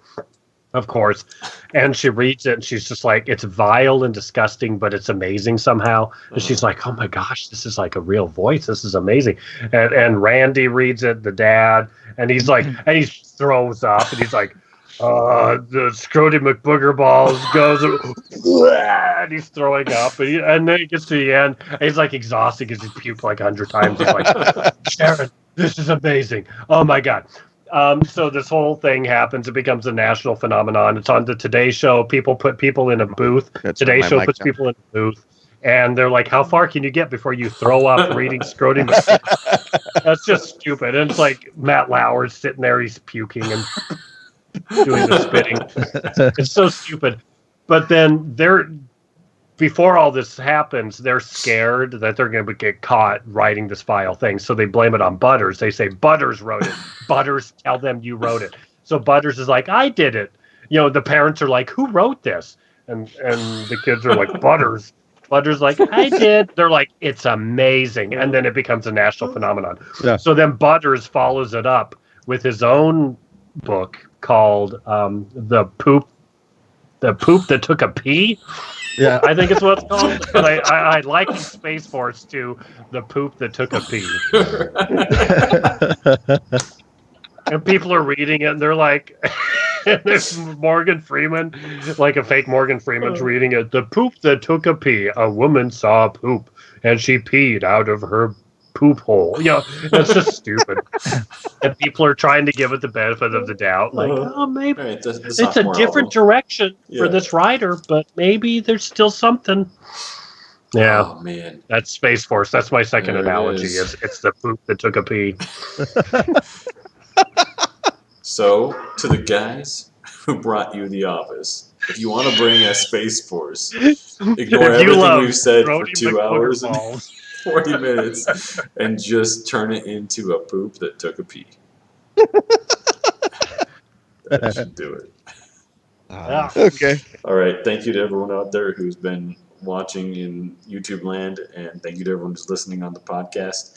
of course, and she reads it and she's just like, it's vile and disgusting, but it's amazing somehow. And she's like, oh my gosh, this is like a real voice. This is amazing. And Randy reads it, the dad, and he's like, and he throws up and he's like, the Scrody McBooger Balls goes, and he's throwing up, and then he gets to the end, and he's like exhausted because he's puked like 100 times. He's like, Sharon, this is amazing. Oh my God. So this whole thing happens. It becomes a national phenomenon. It's on the Today Show. People put people in a booth. Today Show puts people in a booth. And they're like, how far can you get before you throw up reading Scrody? That's just stupid. And it's like Matt Lauer's sitting there. He's puking and doing the spitting. It's so stupid. But then before all this happens, they're scared that they're going to get caught writing this vile thing. So they blame it on Butters. They say, Butters wrote it. Butters, tell them you wrote it. So Butters is like, I did it. You know, the parents are like, who wrote this? And the kids are like, Butters. Butters like, I did. They're like, it's amazing. And then it becomes a national phenomenon. Yeah. So then Butters follows it up with his own book called The Poop That Took a Pee. Yeah, I think it's what it's called. But I like Space Force to The Poop That Took a Pee. And people are reading it, and they're like, and there's Morgan Freeman, like a fake Morgan Freeman's reading it. The poop that took a pee. A woman saw a poop, and she peed out of her poop hole. You know, it's just stupid. And people are trying to give it the benefit of the doubt. Like, oh, maybe Right, the it's a sophomore different album. direction for this writer, but maybe there's still something. Yeah. Oh man. That's Space Force. That's my second There it analogy. is. It's the poop that took a pee. So, to the guys who brought you The Office, if you want to bring a Space Force, ignore If you everything love we've said for Brody 2 hours and McBoogerballs. 40 minutes and just turn it into a poop that took a pee. That should do it. Yeah. Okay. All right. Thank you to everyone out there who's been watching in YouTube land, and thank you to everyone who's listening on the podcast.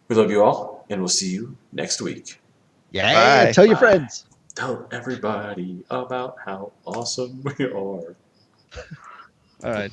We love you all, and we'll see you next week. Yeah, Bye. tell your Bye. friends. Tell everybody about how awesome we are. All right.